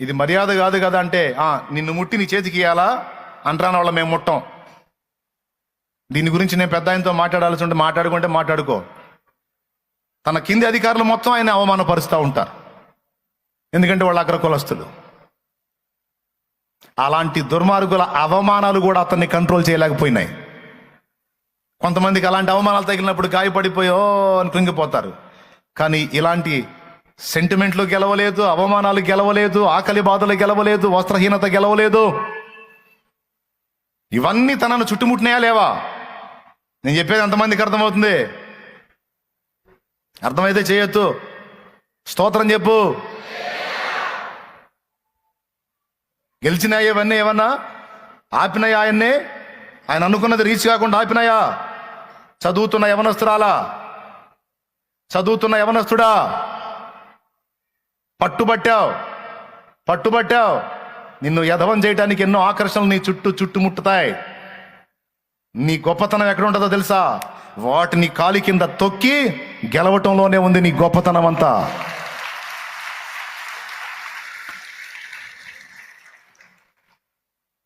[SPEAKER 1] ఇది మర్యాద కాదు కదా అంటే, నిన్ను ముట్టి నీ చేతికి ఇవ్వాలా అంటారా వాళ్ళ మేము ముట్టం. దీని గురించి నేను పెద్ద ఆయనతో మాట్లాడాల్సి ఉంటే మాట్లాడుకో. తన కింది అధికారులు మొత్తం ఆయన అవమానపరుస్తూ ఉంటారు, ఎందుకంటే వాళ్ళు అగ్రకులస్తులు. అలాంటి దుర్మార్గుల అవమానాలు కూడా అతన్ని కంట్రోల్ చేయలేకపోయినాయి. కొంతమందికి అలాంటి అవమానాలు తగిలినప్పుడు గాయపడిపోయో అని కృంగిపోతారు. కానీ ఇలాంటి సెంటిమెంట్లు గెలవలేదు, అవమానాలు గెలవలేదు, ఆకలి బాధలు గెలవలేదు, వస్త్రహీనత గెలవలేదు. ఇవన్నీ తనను చుట్టుముట్టినాయా లేవా? నేను చెప్పేది ఎంతమందికి అర్థమవుతుంది? అర్థమైతే చేయొద్దు, స్తోత్రం చెప్పు. గెలిచినాయి ఇవన్నీ ఏమన్నా ఆపినాయా? ఆయన అనుకున్నది రీచ్ కాకుండా ఆపినాయా? చదువుతున్న యవనస్తుడా, పట్టుబట్టావు. నిన్ను యధవం చేయడానికి ఎన్నో ఆకర్షణలు నీ చుట్టుముట్టుతాయి. నీ గొప్పతనం ఎక్కడ ఉంటుందో తెలుసా? వాటిని కాలి కింద తొక్కి గెలవటంలోనే ఉంది నీ గొప్పతనం అంతా.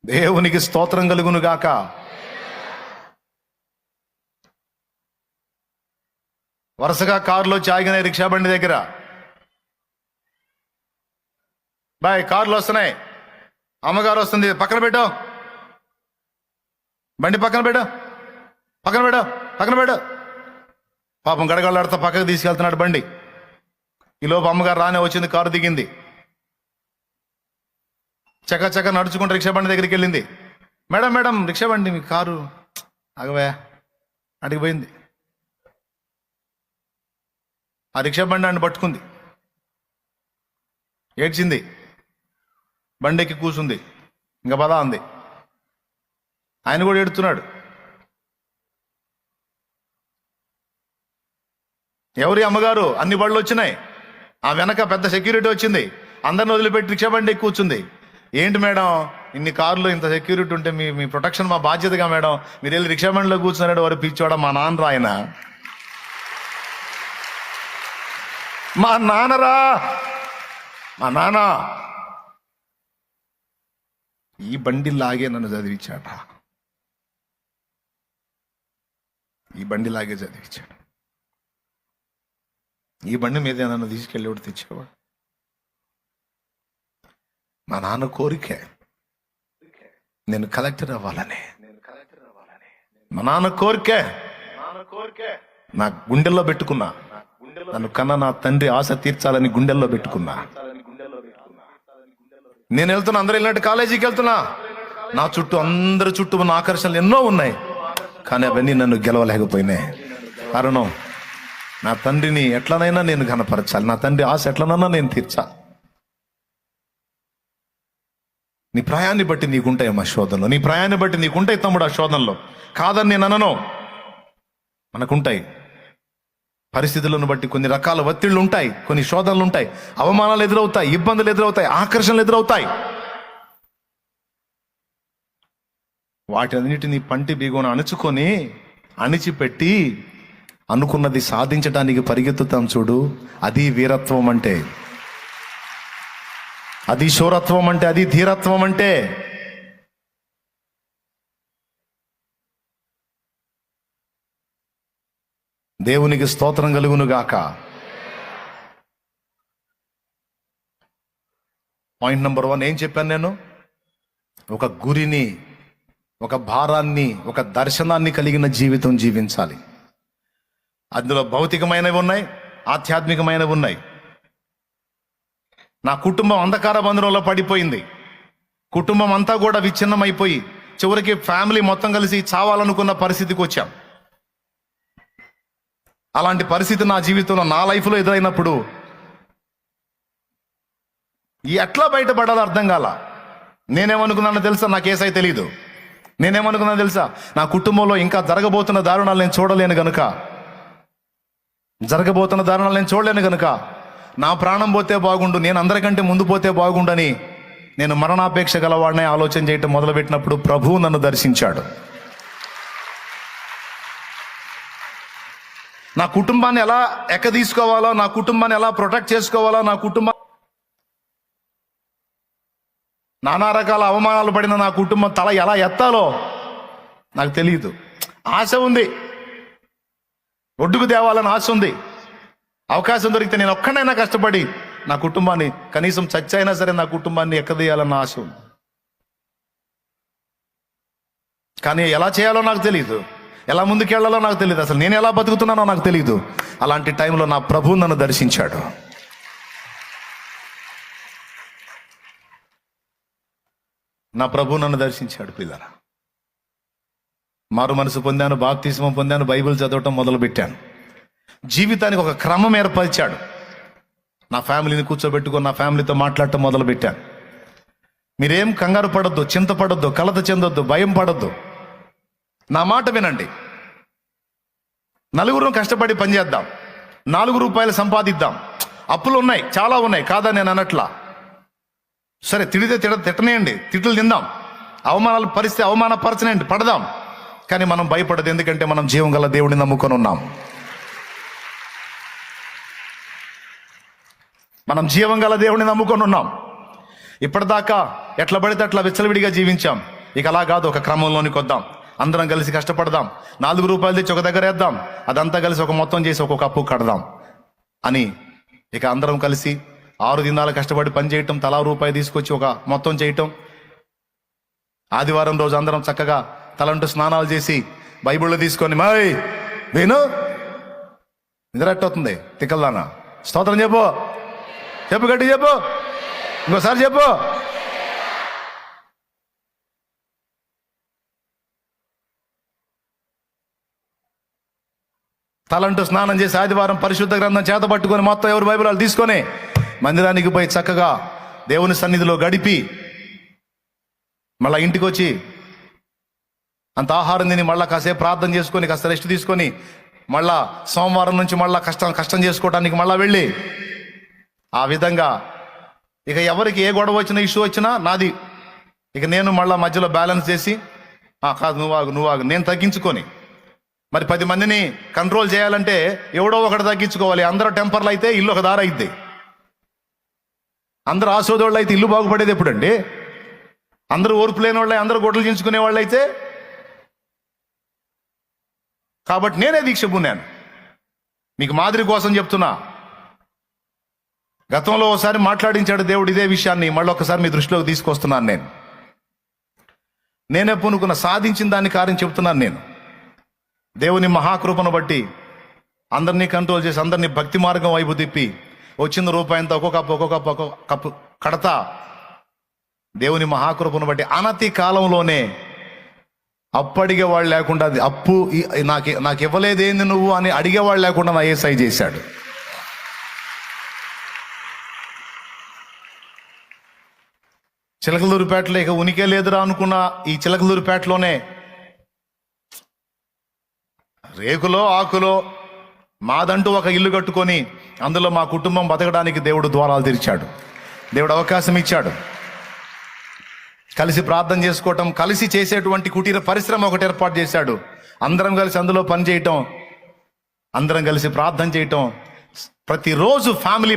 [SPEAKER 1] దేవునికి స్తోత్రం కలుగును గాక. వరుసగా కారులో ఆగినాయి రిక్షా బండి దగ్గర. బాయ్, కార్లు వస్తున్నాయి, అమ్మగారు వస్తుంది, పక్కన పెట్టు, బండి పక్కన పెట్టు. పాపం గడగడలాడుతా పక్కకు తీసుకెళ్తున్నాడు బండి. ఈలోపు అమ్మగారు రానే వచ్చింది, కారు దిగింది, చక్క నడుచుకుంటూ రిక్షా బండి దగ్గరికి వెళ్ళింది. మేడం రిక్షా బండి, మీ కారు ఆగవే అడిగి పోయింది. ఆ రిక్షా బండి అని పట్టుకుంది, ఏడ్చింది, బండికి కూసుంది, ఇంకా పదా అంది. ఆయన కూడా ఏడుతున్నాడు. ఎవరి అమ్మగారు? అన్ని బళ్ళు వచ్చినాయి, ఆ వెనక పెద్ద సెక్యూరిటీ వచ్చింది, అందరిని వదిలిపెట్టి రిక్షా బండి ఎక్కి కూర్చుంది. ఏంటి మేడం, ఇన్ని కార్లు ఇంత సెక్యూరిటీ ఉంటే మీ ప్రొటెక్షన్ మా బాధ్యతగా మేడం, మీరు వెళ్ళి రిక్షా బండిలో కూర్చున్నాడు. వారు పిచ్చోడా, మా నాన్న రాయన, మా నాన్న ఈ బండి లాగే నన్ను చదివించాట. ఈ బండి లాగే చదివించాడు. ఈ బండి మీద ఏదన్నా తీసుకెళ్ళేవాడు తెచ్చేవాడు. మా నాన్న కోరికే నేను కలెక్టర్ అవ్వాలని. మా నాన్న కోరికే నా గుండెల్లో పెట్టుకున్నా. నన్ను కన్నా నా తండ్రి ఆశ తీర్చాలని గుండెల్లో పెట్టుకున్నా. నేను వెళ్తున్నా, అందరూ వెళ్ళినట్టు కాలేజీకి వెళ్తున్నా. నా చుట్టూ అందరి చుట్టూ ఉన్న ఆకర్షణలు ఎన్నో ఉన్నాయి, కానీ అవన్నీ నన్ను గెలవలేకపోయినాయి. కారణం, నా తండ్రిని ఎట్లనైనా నేను కనపరచాలి, నా తండ్రి ఆశ ఎట్లనైనా నేను తీర్చాలి. నీ ప్రయాన్ని బట్టి నీకుంటాయి అమ్మా శోధనలో, నీ ప్రయాన్ని బట్టి నీకుంటాయి తమ్ముడు ఆ శోధనలో. కాదని నేను అనను, మనకుంటాయి. పరిస్థితులను బట్టి కొన్ని రకాల ఒత్తిళ్లు ఉంటాయి, కొన్ని శోధనలు ఉంటాయి, అవమానాలు ఎదురవుతాయి, ఇబ్బందులు ఎదురవుతాయి, ఆకర్షణలు ఎదురవుతాయి. వాటన్నిటిని పంటి బిగున అణుచుకొని అణిచిపెట్టి అనుకున్నది సాధించడానికి పరిగెత్తుతాం చూడు, అది వీరత్వం అంటే, అది శూరత్వం అంటే, అది ధీరత్వం అంటే. దేవునికి స్తోత్రం కలుగును గాక. పాయింట్ నెంబర్ 1 ఏం చెప్పాను నేను? ఒక గురిని, ఒక భారాన్ని, ఒక దర్శనాన్ని కలిగిన జీవితం జీవించాలి. అందులో భౌతికమైనవి ఉన్నాయి, ఆధ్యాత్మికమైనవి ఉన్నాయి. నా కుటుంబం అంధకార బంధంలో పడిపోయింది. కుటుంబం అంతా కూడా విచ్ఛిన్నమైపోయి చివరికి ఫ్యామిలీ మొత్తం కలిసి చావాలనుకున్న పరిస్థితికి వచ్చాం. అలాంటి పరిస్థితి నా జీవితంలో, నా లైఫ్లో ఎదురైనప్పుడు ఎట్లా బయటపడాలో అర్థం కాల. నేనేమనుకున్నానో తెలుసా? నాకు ఏసై తెలీదు. నేనేమనుకున్నానో తెలుసా? నా కుటుంబంలో ఇంకా జరగబోతున్న దారుణాలు నేను చూడలేను గనుక, చూడలేను గనుక నా ప్రాణం పోతే బాగుండు, నేను అందరికంటే ముందు పోతే బాగుండని నేను మరణాపేక్ష గలవాడినే ఆలోచన చేయటం మొదలుపెట్టినప్పుడు ప్రభువు నన్ను దర్శించాడు. నా కుటుంబాన్ని ఎలా తీసుకోవాలో, నా కుటుంబాన్ని ఎలా ప్రొటెక్ట్ చేసుకోవాలో, నా కుటుంబం నానా రకాల అవమానాలు పడిన నా కుటుంబం తల ఎలా ఎత్తాలో నాకు తెలియదు. ఆశ ఉంది, ఒడ్డుకు తేవాలని ఆశ ఉంది. అవకాశం దొరికితే నేను ఒక్కడైనా కష్టపడి నా కుటుంబాన్ని, కనీసం చచ్చైనా సరే నా కుటుంబాన్ని ఎక్కదీయాలన్న ఆశ ఉంది. కానీ ఎలా చేయాలో నాకు తెలియదు, ఎలా ముందుకెళ్లాలో నాకు తెలియదు, అసలు నేను ఎలా బతుకుతున్నానో నాకు తెలియదు. అలాంటి టైంలో నా ప్రభువు నన్ను దర్శించాడు. నా ప్రభువు నన్ను దర్శించాడు. పిల్లరా, మారు మనసు పొందాను, బాప్తిస్మం పొందాను, బైబిల్ చదవటం మొదలుపెట్టాను. జీవితానికి ఒక క్రమం ఏర్పరిచాడు. నా ఫ్యామిలీని కూర్చోబెట్టుకొని నా ఫ్యామిలీతో మాట్లాడటం మొదలుపెట్టాను. మీరేం కంగారు పడొద్దు, చింతపడొద్దు, కలత చెందొద్దు, భయం పడొద్దు. నా మాట వినండి. నలుగురు కష్టపడి పనిచేద్దాం, 4 రూపాయలు సంపాదిద్దాం. అప్పులు ఉన్నాయి, చాలా ఉన్నాయి, కాదా నేను అనట్లా. సరే, తిడితే తిట్టనేయండి, తిట్లు తిందాం, అవమానాలు పరిస్థితి అవమానపరచనేయండి, పడదాం. కానీ మనం భయపడదు, ఎందుకంటే మనం జీవం గల దేవుడిని నమ్ముకొని ఉన్నాం. మనం జీవం గల దేవుడిని నమ్ముకొని ఉన్నాం. ఇప్పటిదాకా ఎట్లా పడితే అట్లా విచ్చలవిడిగా జీవించాం. ఇక అలా కాదు, ఒక క్రమంలోనికి వద్దాం. అందరం కలిసి కష్టపడదాం, 4 రూపాయలు తెచ్చి ఒక దగ్గర వేద్దాం, అదంతా కలిసి ఒక మొత్తం చేసి ఒక్కొక్క అప్పు కడదాం అని ఇక అందరం కలిసి 6 దినాలు కష్టపడి పని చేయటం, తలా రూపాయి తీసుకొచ్చి ఒక మొత్తం చేయటం. ఆదివారం రోజు అందరం చక్కగా తలంటూ స్నానాలు చేసి బైబిళ్ళు తీసుకొని, మై వేణు నిద్రట్టవుతుంది తిక్కల్దానా, స్తోత్రం చెప్పు, చెప్పు, గట్టి చెప్పు, ఇంకోసారి చెప్పు. తలంటూ స్నానం చేసి ఆదివారం పరిశుద్ధ గ్రంథం చేత పట్టుకొని మొత్తం ఎవరు బైబిల్ వాళ్ళు తీసుకొని మందిరానికి పోయి చక్కగా దేవుని సన్నిధిలో గడిపి మళ్ళీ ఇంటికి వచ్చి అంత ఆహారం తిని మళ్ళీ కాసేపు ప్రార్థన చేసుకొని కాస్త రెస్ట్ తీసుకొని మళ్ళా సోమవారం నుంచి మళ్ళీ కష్టం చేసుకోవడానికి మళ్ళీ వెళ్ళి ఆ విధంగా ఇక ఎవరికి ఏ గొడవ వచ్చినా, ఇష్యూ వచ్చినా నాది. ఇక నేను మళ్ళీ మధ్యలో బ్యాలెన్స్ చేసి, కాదు నువ్వు ఆగు నేను తగ్గించుకొని, మరి 10 మందిని కంట్రోల్ చేయాలంటే ఎవడో ఒకటి తగ్గించుకోవాలి. అందరూ టెంపర్లు అయితే ఇల్లు ఒక దారి అయిద్ది. అందరూ ఆశోదోళ్ళు అయితే ఇల్లు బాగుపడేది ఎప్పుడండి? అందరూ ఓర్పు లేని వాళ్ళే, అందరూ గొడ్డలు చించుకునే వాళ్ళు అయితే కాబట్టి నేనే దీక్ష పూనాను. మీకు మాదిరి కోసం చెప్తున్నా. గతంలో ఒకసారి మాట్లాడించాడు దేవుడు ఇదే విషయాన్ని, మళ్ళీ ఒకసారి మీ దృష్టిలోకి తీసుకొస్తున్నాను. నేనే పూనుకున్న సాధించిన దాని కార్యం చెప్తున్నాను. నేను దేవుని మహాకృపను బట్టి అందరినీ కంట్రోల్ చేసి అందరినీ భక్తి మార్గం వైపు తిప్పి వచ్చిన రూపాయంతో ఒక్కొక్క కప్పు కడతా. దేవుని మహాకృపను బట్టి అనతి కాలంలోనే అప్పు అడిగేవాళ్ళు లేకుండా, అది అప్పు నాకు ఇవ్వలేదేంది నువ్వు అని అడిగేవాళ్ళు లేకుండా నా ఏసై చేశాడు. చిలకలూరిపేటలో ఇక ఉనికే లేదురా అనుకున్న ఈ చిలకలూరిపేటలోనే రేకులో ఆకులో మాదంటూ ఒక ఇల్లు కట్టుకొని అందులో మా కుటుంబం బతకడానికి దేవుడు ద్వారాలు తెరిచాడు. దేవుడు అవకాశం ఇచ్చాడు. కలిసి ప్రార్థన చేసుకోవటం, కలిసి చేసేటువంటి కుటీర పరిశ్రమ ఒకటి ఏర్పాటు చేశాడు. అందరం కలిసి అందులో పని చేయటం, అందరం కలిసి ప్రార్థన చేయటం, ప్రతిరోజు ఫ్యామిలీ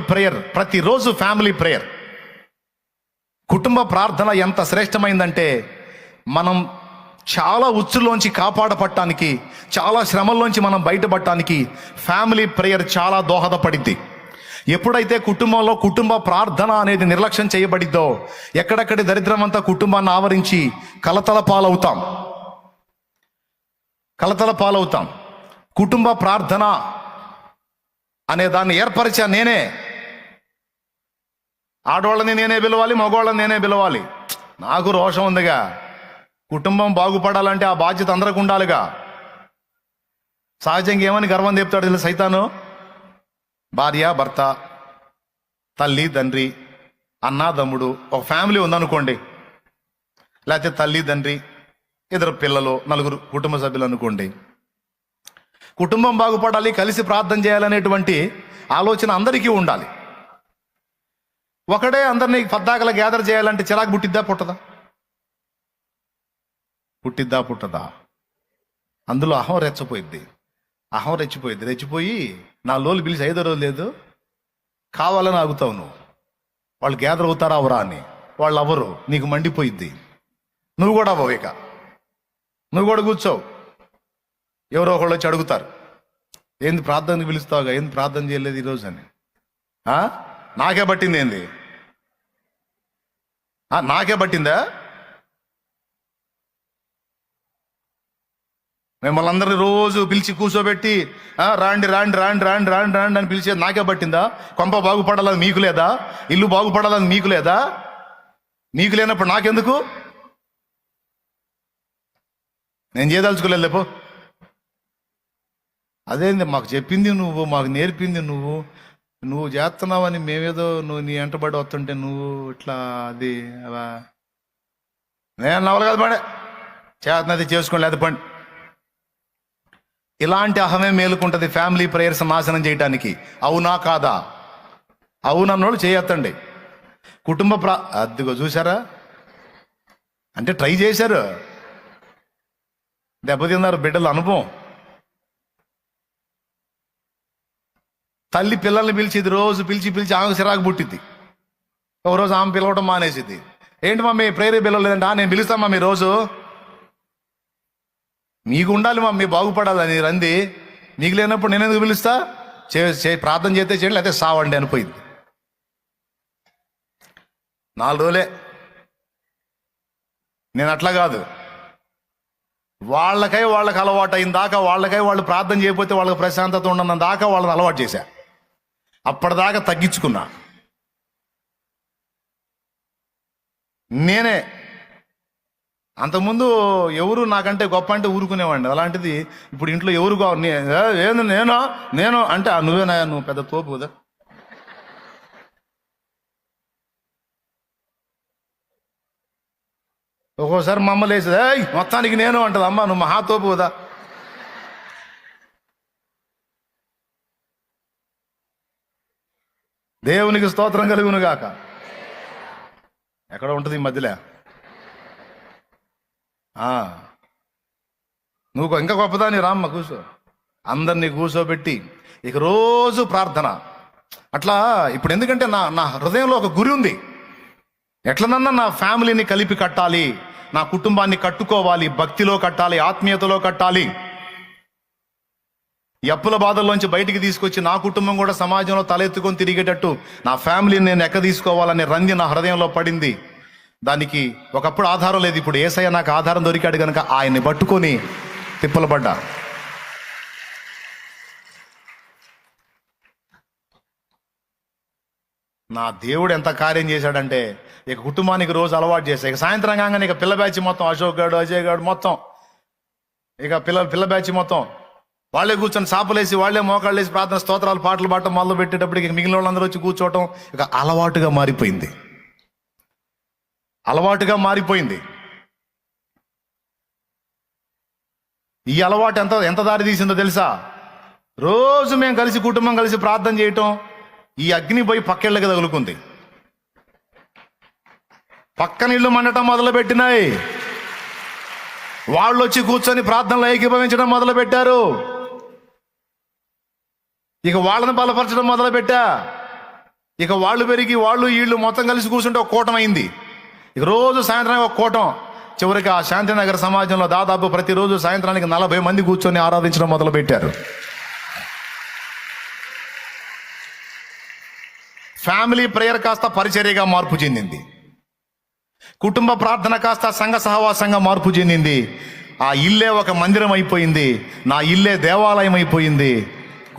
[SPEAKER 1] ప్రేయర్. కుటుంబ ప్రార్థన ఎంత శ్రేష్టమైందంటే మనం చాలా ఉచ్చులోంచి కాపాడపడటానికి, చాలా శ్రమల్లోంచి మనం బయటపడటానికి ఫ్యామిలీ ప్రేయర్ చాలా దోహదపడిద్ది. ఎప్పుడైతే కుటుంబంలో కుటుంబ ప్రార్థన అనేది నిర్లక్ష్యం చేయబడిద్దో ఎక్కడెక్కడి దరిద్రం అంతా కుటుంబాన్ని ఆవరించి కలతల పాలవుతాం. కుటుంబ ప్రార్థన అనే దాన్ని ఏర్పరిచా నేనే. ఆడవాళ్ళని నేనే పిలవాలి, మగవాళ్ళని నేనే పిలవాలి. నాకు రోషం ఉందిగా. కుటుంబం బాగుపడాలంటే ఆ బాధ్యత అందరికి ఉండాలిగా. సహజంగా ఏమని గర్వం చెప్తాడు తెలుసు సైతాను? భార్య భర్త, తల్లి తండ్రి, అన్న తమ్ముడు, ఒక ఫ్యామిలీ ఉందనుకోండి, లేకపోతే తల్లి తండ్రి, ఇద్దరు పిల్లలు, నలుగురు కుటుంబ సభ్యులు అనుకోండి. కుటుంబం బాగుపడాలి, కలిసి ప్రార్థన చేయాలనేటువంటి ఆలోచన అందరికీ ఉండాలి. ఒకడే అందరినీ పద్దాకలా గ్యాదర్ చేయాలంటే చిరాకు పుట్టిద్దా పుట్టదా? అందులో అహం రెచ్చిపోయి నా లోలు పిలిచి 5వ రోజు లేదు కావాలని ఆగుతావు నువ్వు. వాళ్ళు గ్యాదర్ అవుతారా అవరా అని. వాళ్ళు అవ్వరు, నీకు మండిపోయిద్ది. నువ్వు కూడా అవ్వవు. ఇక నువ్వు కూడా కూర్చోవు. ఎవరో ఒకళ్ళు వచ్చి అడుగుతారు, ఏంది ప్రార్థనకు పిలుస్తావుగా, ఏంది ప్రార్థన చేయలేదు ఈరోజు అని. నాకే పట్టిందా? మిమ్మల్ని అందరినీ రోజు పిలిచి కూర్చోబెట్టి రాండి అని పిలిచేది నాకే పట్టిందా? కొంప బాగుపడాలని మీకు లేదా? ఇల్లు బాగుపడాలని మీకు లేదా? మీకు లేనప్పుడు నాకెందుకు? నేను చేయదలుచుకోలేదు లేపో. అదేంది మాకు చెప్పింది నువ్వు, మాకు నేర్పింది నువ్వు చేస్తున్నావని మేమేదో నువ్వు నీ వెంటబడి వస్తుంటే నువ్వు ఇట్లా అది నేను నవలు కాదు పడే చేతనది చేసుకోండి లేదా పండి. ఇలాంటి అహమే మేలుకుంటుంది ఫ్యామిలీ ప్రేయర్స్ నాశనం చేయడానికి. అవునా కాదా? అవునన్నోళ్ళు చేయొత్తండి. కుటుంబ అదిగో చూసారా, అంటే ట్రై చేశారు, దెబ్బతిన్నారు బిడ్డల అనుభవం. తల్లి పిల్లల్ని పిలిచి ఇది రోజు పిలిచి ఆమె సిరాకు పుట్టిద్ది. ఒకరోజు ఆమె పిలవటం మానేసిద్ది. ఏంటి మమ్మీ ప్రేయర్ పిలవలేదంట? నేను పిలుస్తాను మమ్మీ రోజు. మీకు ఉండాలి మమ్మీ బాగుపడాలని రంది. మీకు లేనప్పుడు నేను ఎందుకు పిలుస్తా? ప్రార్థన చేస్తే చేయండి, లేకపోతే సావండి అనిపోయింది. 4 రోజులే. నేను అట్లా కాదు, వాళ్ళకి అలవాటు అయిన దాకా, వాళ్ళు ప్రార్థన చేయకపోతే వాళ్ళకి ప్రశాంతత ఉండన్న దాకా వాళ్ళని అలవాటు చేశా. అప్పటిదాకా తగ్గించుకున్నా. నేనే అంతకుముందు ఎవరు నాకంటే గొప్ప అంటే ఊరుకునేవాడిని. అలాంటిది ఇప్పుడు ఇంట్లో ఎవరు ఏంది నేను అంటే నువ్వేనా, నువ్వు పెద్ద తోపు కదా. ఒక్కోసారి మా అమ్మ లేచేది, మొత్తానికి నేను అంటది. అమ్మ నువ్వు మహా తోపు కదా. దేవునికి స్తోత్రం కలుగును గాక. ఎక్కడ ఉంటుంది ఈ మధ్యలో? నువ్వు ఇంకా గొప్పదాని రామ్మ కూర్చో. అందరినీ కూర్చోబెట్టి ఇక రోజు ప్రార్థన అట్లా. ఇప్పుడు ఎందుకంటే నా హృదయంలో ఒక గురి ఉంది. ఎట్లనన్నా నా ఫ్యామిలీని కలిపి కట్టాలి, నా కుటుంబాన్ని కట్టుకోవాలి, భక్తిలో కట్టాలి, ఆత్మీయతలో కట్టాలి. ఈ అప్పుల బాధల్లోంచి బయటికి తీసుకొచ్చి నా కుటుంబం కూడా సమాజంలో తలెత్తుకొని తిరిగేటట్టు నా ఫ్యామిలీని నేను ఎక్క తీసుకోవాలనే రంది నా హృదయంలో పడింది. దానికి ఒకప్పుడు ఆధారం లేదు, ఇప్పుడు యేసయ్య నాకు ఆధారం దొరికాడు కనుక ఆయన్ని పట్టుకొని తిప్పలు పడ్డా. నా దేవుడు ఎంత కార్యం చేశాడంటే ఇక కుటుంబానికి రోజు అలవాటు చేశాడు. ఇక సాయంత్రం కాగానే ఇక పిల్ల బ్యాచ్ మొత్తం, అశోక్ గారు, అజయ్ గారు మొత్తం, ఇక పిల్ల బ్యాచ్ మొత్తం వాళ్ళే కూర్చొని చాపలేసి వాళ్ళే మోకాళ్ళు వేసి ప్రార్థన స్తోత్రాలు పాటలు పాడటం మొదలు పెట్టేటప్పటికి ఇక మిగిలిన వాళ్ళందరూ వచ్చి కూర్చోవటం ఇక అలవాటుగా మారిపోయింది. ఈ అలవాటు ఎంత దారి తీసిందో తెలుసా? రోజు మేము కలిసి కుటుంబం కలిసి ప్రార్థన చేయటం, ఈ అగ్ని పోయి పక్కేళ్ళకి తగులుకుంది. పక్కన ఇళ్ళు మండటం మొదలు పెట్టినాయి. వాళ్ళు వచ్చి కూర్చొని ప్రార్థనలు ఏకీభవించడం మొదలు పెట్టారు. ఇక వాళ్ళని బలపరచడం మొదలు పెట్టా. ఇక వాళ్ళు పెరిగి వాళ్ళు వీళ్ళు మొత్తం కలిసి కూర్చుంటే ఒక కూటం అయింది. ఇక రోజు సాయంత్రం ఒక కూటం. చివరికి ఆ శాంతినగర్ సమాజంలో దాదాపు ప్రతిరోజు సాయంత్రానికి 40 మంది కూర్చొని ఆరాధించడం మొదలు పెట్టారు. ఫ్యామిలీ ప్రేయర్ కాస్త పరిచర్యగా మార్పు చెందింది. కుటుంబ ప్రార్థన కాస్త సంఘ సహవాసంగా మార్పు చెందింది. ఆ ఇల్లే ఒక మందిరం అయిపోయింది. నా ఇల్లే దేవాలయం అయిపోయింది.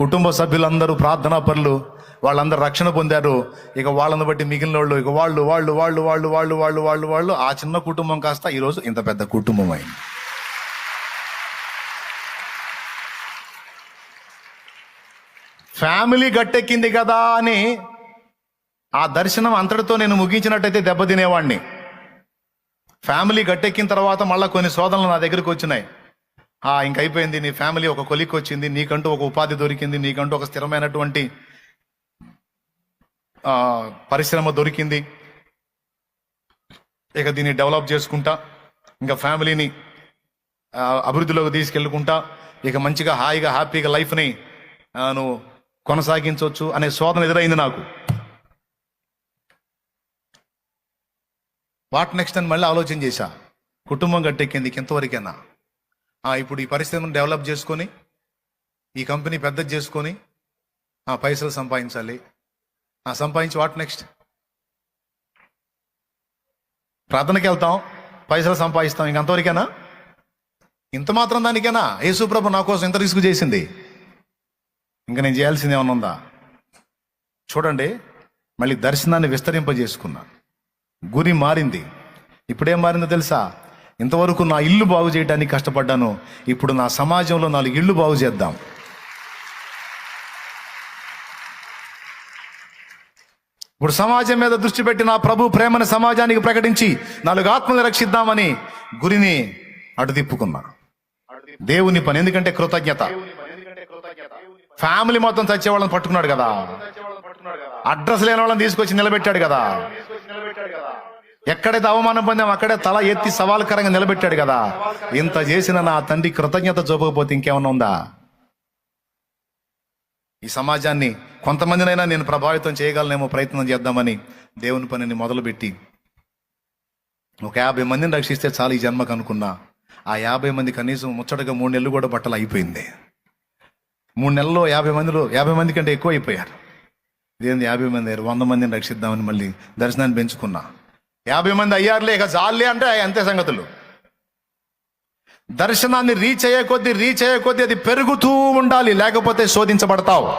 [SPEAKER 1] కుటుంబ సభ్యులందరూ ప్రార్థనా పరులు, వాళ్ళందరూ రక్షణ పొందారు. ఇక వాళ్ళని బట్టి మిగిలిన వాళ్ళు ఇక వాళ్ళు ఆ చిన్న కుటుంబం కాస్త ఈరోజు ఇంత పెద్ద కుటుంబం అయింది. ఫ్యామిలీ గట్టెక్కింది కదా అని ఆ దర్శనం అంతటితో నేను ముగించినట్టయితే దెబ్బతినేవాడిని. ఫ్యామిలీ గట్టెక్కిన తర్వాత మళ్ళీ కొన్ని శోధనలు నా దగ్గరికి వచ్చినాయి. ఇంకైపోయింది, నీ ఫ్యామిలీ ఒక కొలిక్ వచ్చింది, నీకంటూ ఒక ఉపాధి దొరికింది, నీకంటూ ఒక స్థిరమైనటువంటి పరిశ్రమ దొరికింది, ఇక దీన్ని డెవలప్ చేసుకుంటా, ఇంకా ఫ్యామిలీని అభివృద్ధిలోకి తీసుకెళ్ళుకుంటా, ఇక మంచిగా హాయిగా హ్యాపీగా లైఫ్ని నువ్వు కొనసాగించవచ్చు అనే శోధన ఎదురైంది నాకు. వాట్ నెక్స్ట్ అని మళ్ళీ ఆలోచన చేశా. కుటుంబం గట్టెక్కింది, ఇంతవరకేనా? ఇప్పుడు ఈ పరిస్థితిని డెవలప్ చేసుకొని ఈ కంపెనీ పెద్దది చేసుకొని పైసలు సంపాదించాలి. సంపాదించి వాట్ నెక్స్ట్? ప్రార్థనకి వెళ్తాం, పైసలు సంపాదిస్తాం, ఇంకంతవరకేనా? ఇంత మాత్రం దానికేనా యేసుప్రభు నా కోసం ఇంత రిస్క్ చేసింది? ఇంకా నేను చేయాల్సింది ఏమన్నా ఉందా? చూడండి, మళ్ళీ దర్శనాన్ని విస్తరింపజేసుకున్నా. గురి మారింది. ఇప్పుడేం మారిందో తెలుసా? ఇంతవరకు నా ఇల్లు బాగు చేయడానికి కష్టపడ్డాను, ఇప్పుడు నా సమాజంలో 4 ఇళ్ళు బాగు చేద్దాం. ఇప్పుడు సమాజం మీద దృష్టి పెట్టి నా ప్రభు ప్రేమను సమాజానికి ప్రకటించి 4 ఆత్మలు రక్షిద్దామని గురిని అటు తిప్పుకున్నా. దేవుని పని, ఎందుకంటే కృతజ్ఞత. ఫ్యామిలీ మొత్తం చచ్చే వాళ్ళని పట్టుకున్నాడు కదా, అడ్రస్ లేని వాళ్ళని తీసుకొచ్చి నిలబెట్టాడు కదా, ఎక్కడైతే అవమానం పొందాం అక్కడే తల ఎత్తి సవాల్కరంగా నిలబెట్టాడు కదా. ఇంత చేసిన నా తండ్రి కృతజ్ఞత చూపకపోతే ఇంకేమన్నా ఉందా? ఈ సమాజాన్ని కొంతమందినైనా నేను ప్రభావితం చేయగలనేమో ప్రయత్నం చేద్దామని దేవుని పనిని మొదలుపెట్టి ఒక 50 మందిని రక్షిస్తే చాలు ఈ జన్మకు అనుకున్నా. ఆ 50 మంది కనీసం ముచ్చటగా 3 నెలలు కూడా బట్టలు అయిపోయింది. 3 నెలల్లో 50 మంది కంటే ఎక్కువ అయిపోయారు. ఇదేంది 50 మంది అయ్యారు, 100 మందిని రక్షిద్దామని మళ్ళీ దర్శనాన్ని పెంచుకున్నా. 50 మంది అయ్యారులే, ఇక జాలే అంటే అంతే సంగతులు. దర్శనాన్ని రీచ్ అయ్యే కొద్దీ అది పెరుగుతూ ఉండాలి, లేకపోతే శోధించబడతావు.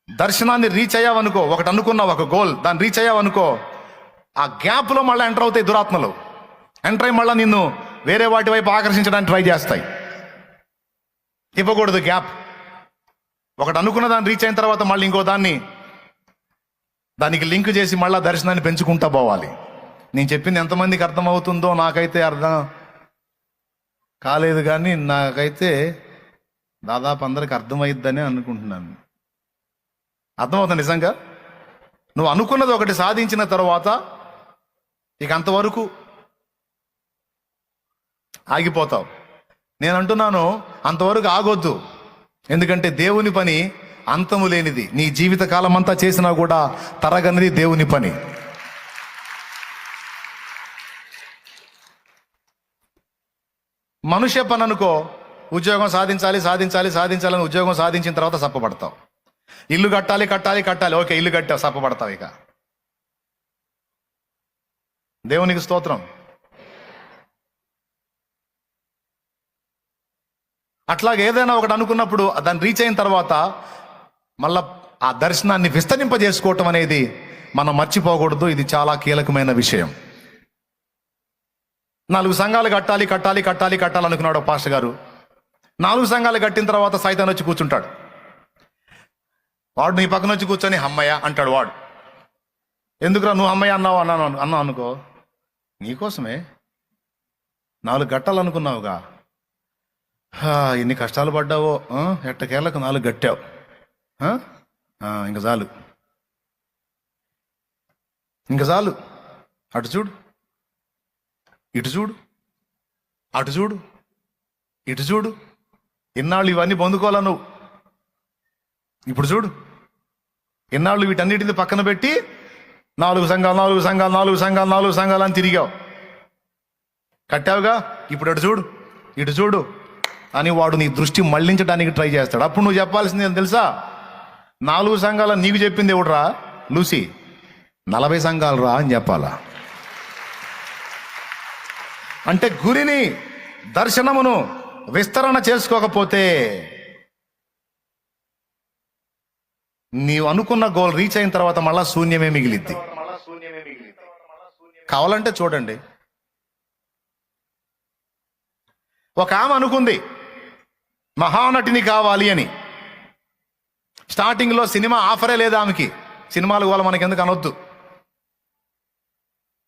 [SPEAKER 1] దర్శనాన్ని రీచ్ అయ్యావనుకో, ఒకటి అనుకున్నావు, ఒక గోల్, దాన్ని రీచ్ అయ్యావనుకో, ఆ గ్యాప్లో మళ్ళీ ఎంటర్ అవుతాయి దురాత్మలు. ఎంటర్ అయ్యి మళ్ళీ నిన్ను వేరే వాటి వైపు ఆకర్షించడానికి ట్రై చేస్తాయి. ఇవ్వకూడదు గ్యాప్. ఒకటి అనుకున్న దాన్ని రీచ్ అయిన తర్వాత మళ్ళీ ఇంకో దానికి లింక్ చేసి మళ్ళీ దర్శనాన్ని పెంచుకుంటా పోవాలి. నేను చెప్పింది ఎంతమందికి అర్థమవుతుందో నాకైతే అర్థం కాలేదు, కానీ నాకైతే దాదాపు అందరికి అర్థమైద్దని అనుకుంటున్నాను. అర్థమవుతుంది నిజంగా. నువ్వు అనుకున్నది ఒకటి సాధించిన తర్వాత ఇక అంతవరకు ఆగిపోతావు. నేను అంటున్నాను, అంతవరకు ఆగొద్దు. ఎందుకంటే దేవుని పని అంతము లేనిది. నీ జీవిత కాలం అంతా చేసినా కూడా తరగనిది దేవుని పని. మనుష్య పని అనుకో, ఉద్యోగం సాధించాలి సాధించాలి సాధించాలని ఉద్యోగం సాధించిన తర్వాత సప్పపడతావు. ఇల్లు కట్టాలి కట్టాలి కట్టాలి, ఓకే ఇల్లు కట్టావు, సప్పపడతావు. ఇక దేవునికి స్తోత్రం. అట్లాగే ఏదైనా ఒకటి అనుకున్నప్పుడు దాన్ని రీచ్ అయిన తర్వాత మళ్ళా ఆ దర్శనాన్ని విస్తరింపజేసుకోవటం అనేది మనం మర్చిపోకూడదు. ఇది చాలా కీలకమైన విషయం. 4 సంఘాలు కట్టాలి కట్టాలి కట్టాలి కట్టాలి అనుకున్నాడు పాస్టర్ గారు. 4 సంఘాలు కట్టిన తర్వాత సైతాన్ వచ్చి కూర్చుంటాడు. వాడు నీ పక్కన వచ్చి కూర్చొని అమ్మయ్య అంటాడు. వాడు ఎందుకురా నువ్వు అమ్మయ్య అన్నావు అనుకో, నీకోసమే 4 కట్టాలనుకున్నావుగా, ఎన్ని కష్టాలు పడ్డావో, ఎట్టకేళ్ళకు 4 కట్టావు, ఇంక చాలు, ఇంక చాలు. అటు చూడు, ఇటు చూడు, అటు చూడు, ఇటు చూడు. ఇన్నాళ్ళు ఇవన్నీ పొందుకోవాలా నువ్వు? ఇప్పుడు చూడు, ఇన్నాళ్ళు వీటన్నిటిని పక్కన పెట్టి 4 సంఘాలు 4 సంఘాలు 4 సంఘాలు 4 సంఘాలు అని తిరిగావు, కట్టావుగా. ఇప్పుడు అటు చూడు, ఇటు చూడు అని వాడు నీ దృష్టి మళ్లించడానికి ట్రై చేస్తాడు. అప్పుడు నువ్వు చెప్పాల్సింది ఏం తెలుసా? 4 సంఘాలు నీకు చెప్పింది ఎవడురా లూసి? 40 సంఘాలు రా అని చెప్పాలా. అంటే గురిని, దర్శనమును విస్తరణ చేసుకోకపోతే నీవు అనుకున్న గోల్ రీచ్ అయిన తర్వాత మళ్ళా శూన్యమే మిగిలిద్ది. కావాలంటే చూడండి, ఒక ఆమె అనుకుంది మహానటిని కావాలి అని. స్టార్టింగ్లో సినిమా ఆఫరే లేదు ఆమెకి. సినిమాలు కూడా మనకి ఎందుకు అనొద్దు,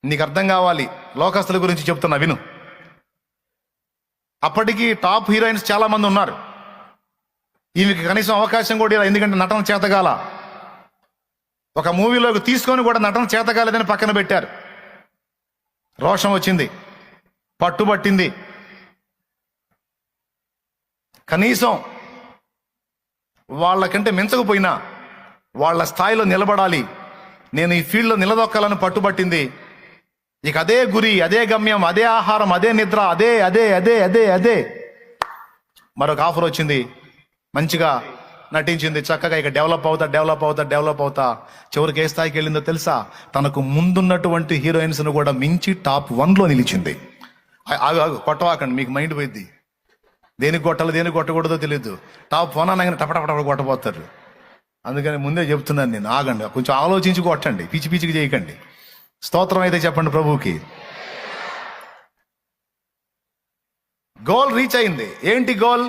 [SPEAKER 1] నీకు అర్థం కావాలి. లోకస్తుల గురించి చెప్తున్నా విను. అప్పటికి టాప్ హీరోయిన్స్ చాలా మంది ఉన్నారు. ఈమెకి కనీసం అవకాశం కూడా ఇలా, ఎందుకంటే నటన చేతగాల. ఒక మూవీలోకి తీసుకొని కూడా నటన చేతగాలేదని పక్కన పెట్టారు. రోషం వచ్చింది, పట్టుబట్టింది. కనీసం వాళ్ళకంటే మించకపోయినా వాళ్ళ స్థాయిలో నిలబడాలి, నేను ఈ ఫీల్డ్లో నిలదొక్కాలని పట్టుబట్టింది. ఇక అదే గురి, అదే గమ్యం, అదే ఆహారం, అదే నిద్ర, అదే అదే అదే అదే అదే. మరొక ఆఫర్ వచ్చింది, మంచిగా నటించింది, చక్కగా ఇక డెవలప్ అవుతా చివరికి ఏ స్థాయికి వెళ్ళిందో తెలుసా? తనకు ముందున్నటువంటి హీరోయిన్స్ను కూడా మించి టాప్ 1లో నిలిచింది. కొట్టవాకండి, మీకు మైండ్ పోయింది. దేనికి కొట్టాలో దేనికి కొట్టకూడదో తెలియదు. టాప్ 1 అనగానే టపటపట కొట్టబోతారు. అందుకని ముందే చెప్తున్నాను నేను, ఆగండి, కొంచెం ఆలోచించి కొట్టండి, పిచ్చి పిచ్చికి చేయకండి. స్తోత్రం అయితే చెప్పండి ప్రభువుకి. గోల్ రీచ్ అయింది. ఏంటి గోల్?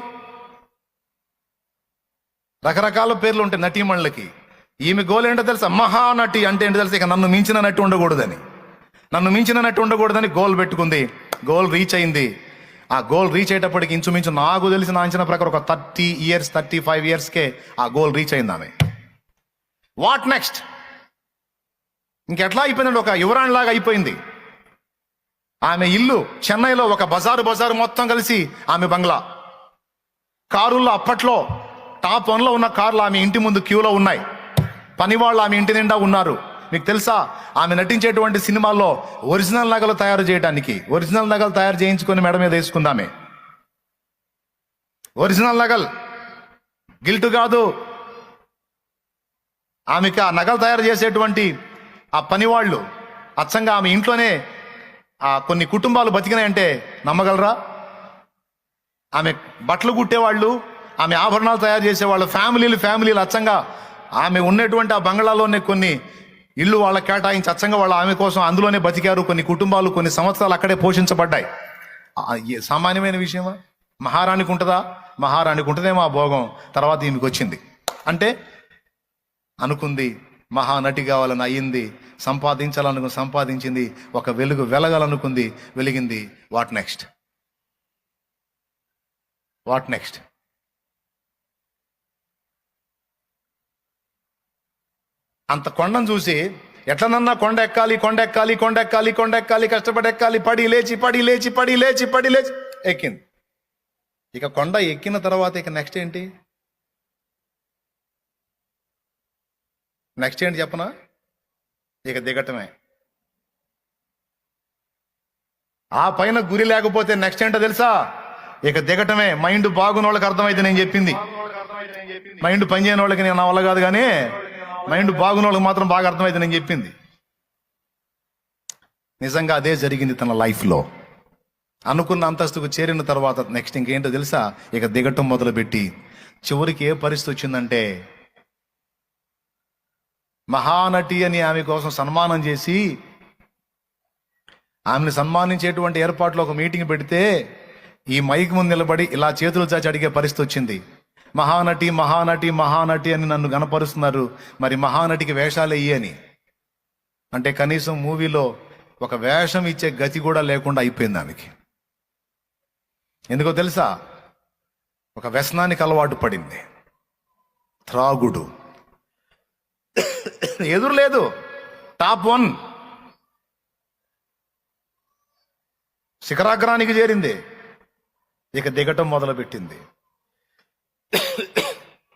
[SPEAKER 1] రకరకాల పేర్లు ఉంటాయి నటీమణులకి. ఈమె గోల్ ఏంటో తెలుసా? మహానటి అంటే ఏంటో తెలుసా? ఇక నన్ను మించిన నటి ఉండకూడదని, నన్ను మించిన నటి ఉండకూడదని గోల్ పెట్టుకుంది. గోల్ రీచ్ అయింది. ఆ గోల్ రీచ్ అయ్యేటప్పటికి ఇంచుమించు నాకు తెలిసిన అంచనా ప్రకారం ఒక 30 ఇయర్స్ 35 ఇయర్స్కే ఆ గోల్ రీచ్ అయింది ఆమె. What next? ఇంకెట్లా అయిపోయిందంటే ఒక యువరాణిలాగా అయిపోయింది. ఆమె ఇల్లు చెన్నైలో ఒక బజారు మొత్తం కలిసి ఆమె బంగ్లా. కారుల్లో అప్పట్లో టాప్ 1లో ఉన్న కార్లు ఆమె ఇంటి ముందు క్యూలో ఉన్నాయి. పనివాళ్ళు ఆమె ఇంటి నిండా ఉన్నారు. మీకు తెలుసా, ఆమె నటించేటువంటి సినిమాల్లో ఒరిజినల్ నగలు తయారు చేయడానికి, ఒరిజినల్ నగలు తయారు చేయించుకొని మెడ మీద వేసుకుందామే. ఒరిజినల్ నగలు, గిల్టు కాదు. ఆమెకి ఆ నగలు తయారు చేసేటువంటి ఆ పనివాళ్ళు అచ్చంగా ఆమె ఇంట్లోనే కొన్ని కుటుంబాలు బతికినాయంటే నమ్మగలరా? ఆమె బట్టలు కుట్టేవాళ్ళు, ఆమె ఆభరణాలు తయారు చేసేవాళ్ళు, ఫ్యామిలీలు అచ్చంగా ఆమె ఉన్నటువంటి ఆ బంగ్లాలోనే కొన్ని ఇళ్ళు వాళ్ళ కేటాయించి అచ్చంగా వాళ్ళు ఆమె కోసం అందులోనే బతికారు. కొన్ని కుటుంబాలు కొన్ని సంవత్సరాలు అక్కడే పోషించబడ్డాయి. సామాన్యమైన విషయమా? మహారాణికి ఉంటుందా? మహారాణికి ఉంటుందేమో ఆ భోగం. తర్వాత ఈమెకి వచ్చింది. అంటే అనుకుంది మహానటి కావాలని అయ్యింది, సంపాదించింది, ఒక వెలుగు వెలగాలనుకుంది, వెలిగింది. What next? అంత కొండను చూసి ఎట్లనన్నా కొండ ఎక్కాలి, కష్టపడి ఎక్కాలి, పడి లేచి ఎక్కింది. ఇక కొండ ఎక్కిన తర్వాత ఇక నెక్స్ట్ ఏంటి చెప్పనా? ఇక దిగటమే. ఆ పైన గురి లేకపోతే నెక్స్ట్ ఏంటో తెలుసా? ఇక దిగటమే. మైండ్ బాగున్న వాళ్ళకి అర్థమైతే నేను చెప్పింది. మైండ్ పనిచేయని వాళ్ళకి నేను నా వల్ల కాదు, కానీ మైండ్ బాగున్న వాళ్ళకి మాత్రం బాగా అర్థమైతే నేను చెప్పింది. నిజంగా అదే జరిగింది తన లైఫ్లో. అనుకున్న అంతస్తుకు చేరిన తర్వాత నెక్స్ట్ ఇంకేంటో తెలుసా? ఇక దిగటం మొదలుపెట్టి చివరికి ఏ పరిస్థితి వచ్చిందంటే, మహానటి అని ఆమె కోసం సన్మానం చేసి ఆమెను సన్మానించేటువంటి ఏర్పాట్లో ఒక మీటింగ్ పెడితే ఈ మైక్ ముందు నిలబడి ఇలా చేతులు చాచి అడిగే పరిస్థితి వచ్చింది. మహానటి మహానటి మహానటి అని నన్ను గనపరుస్తున్నారు, మరి మహానటికి వేషాలు వెయ్యి అని. అంటే కనీసం మూవీలో ఒక వేషం ఇచ్చే గతి కూడా లేకుండా అయిపోయింది ఆమెకి. ఎందుకో తెలుసా? ఒక వ్యసనానికి అలవాటు పడింది, త్రాగుడు. ఎదురు లేదు, టాప్ 1 శిఖరాగ్రానికి చేరింది. ఇక దిగటం మొదలుపెట్టింది.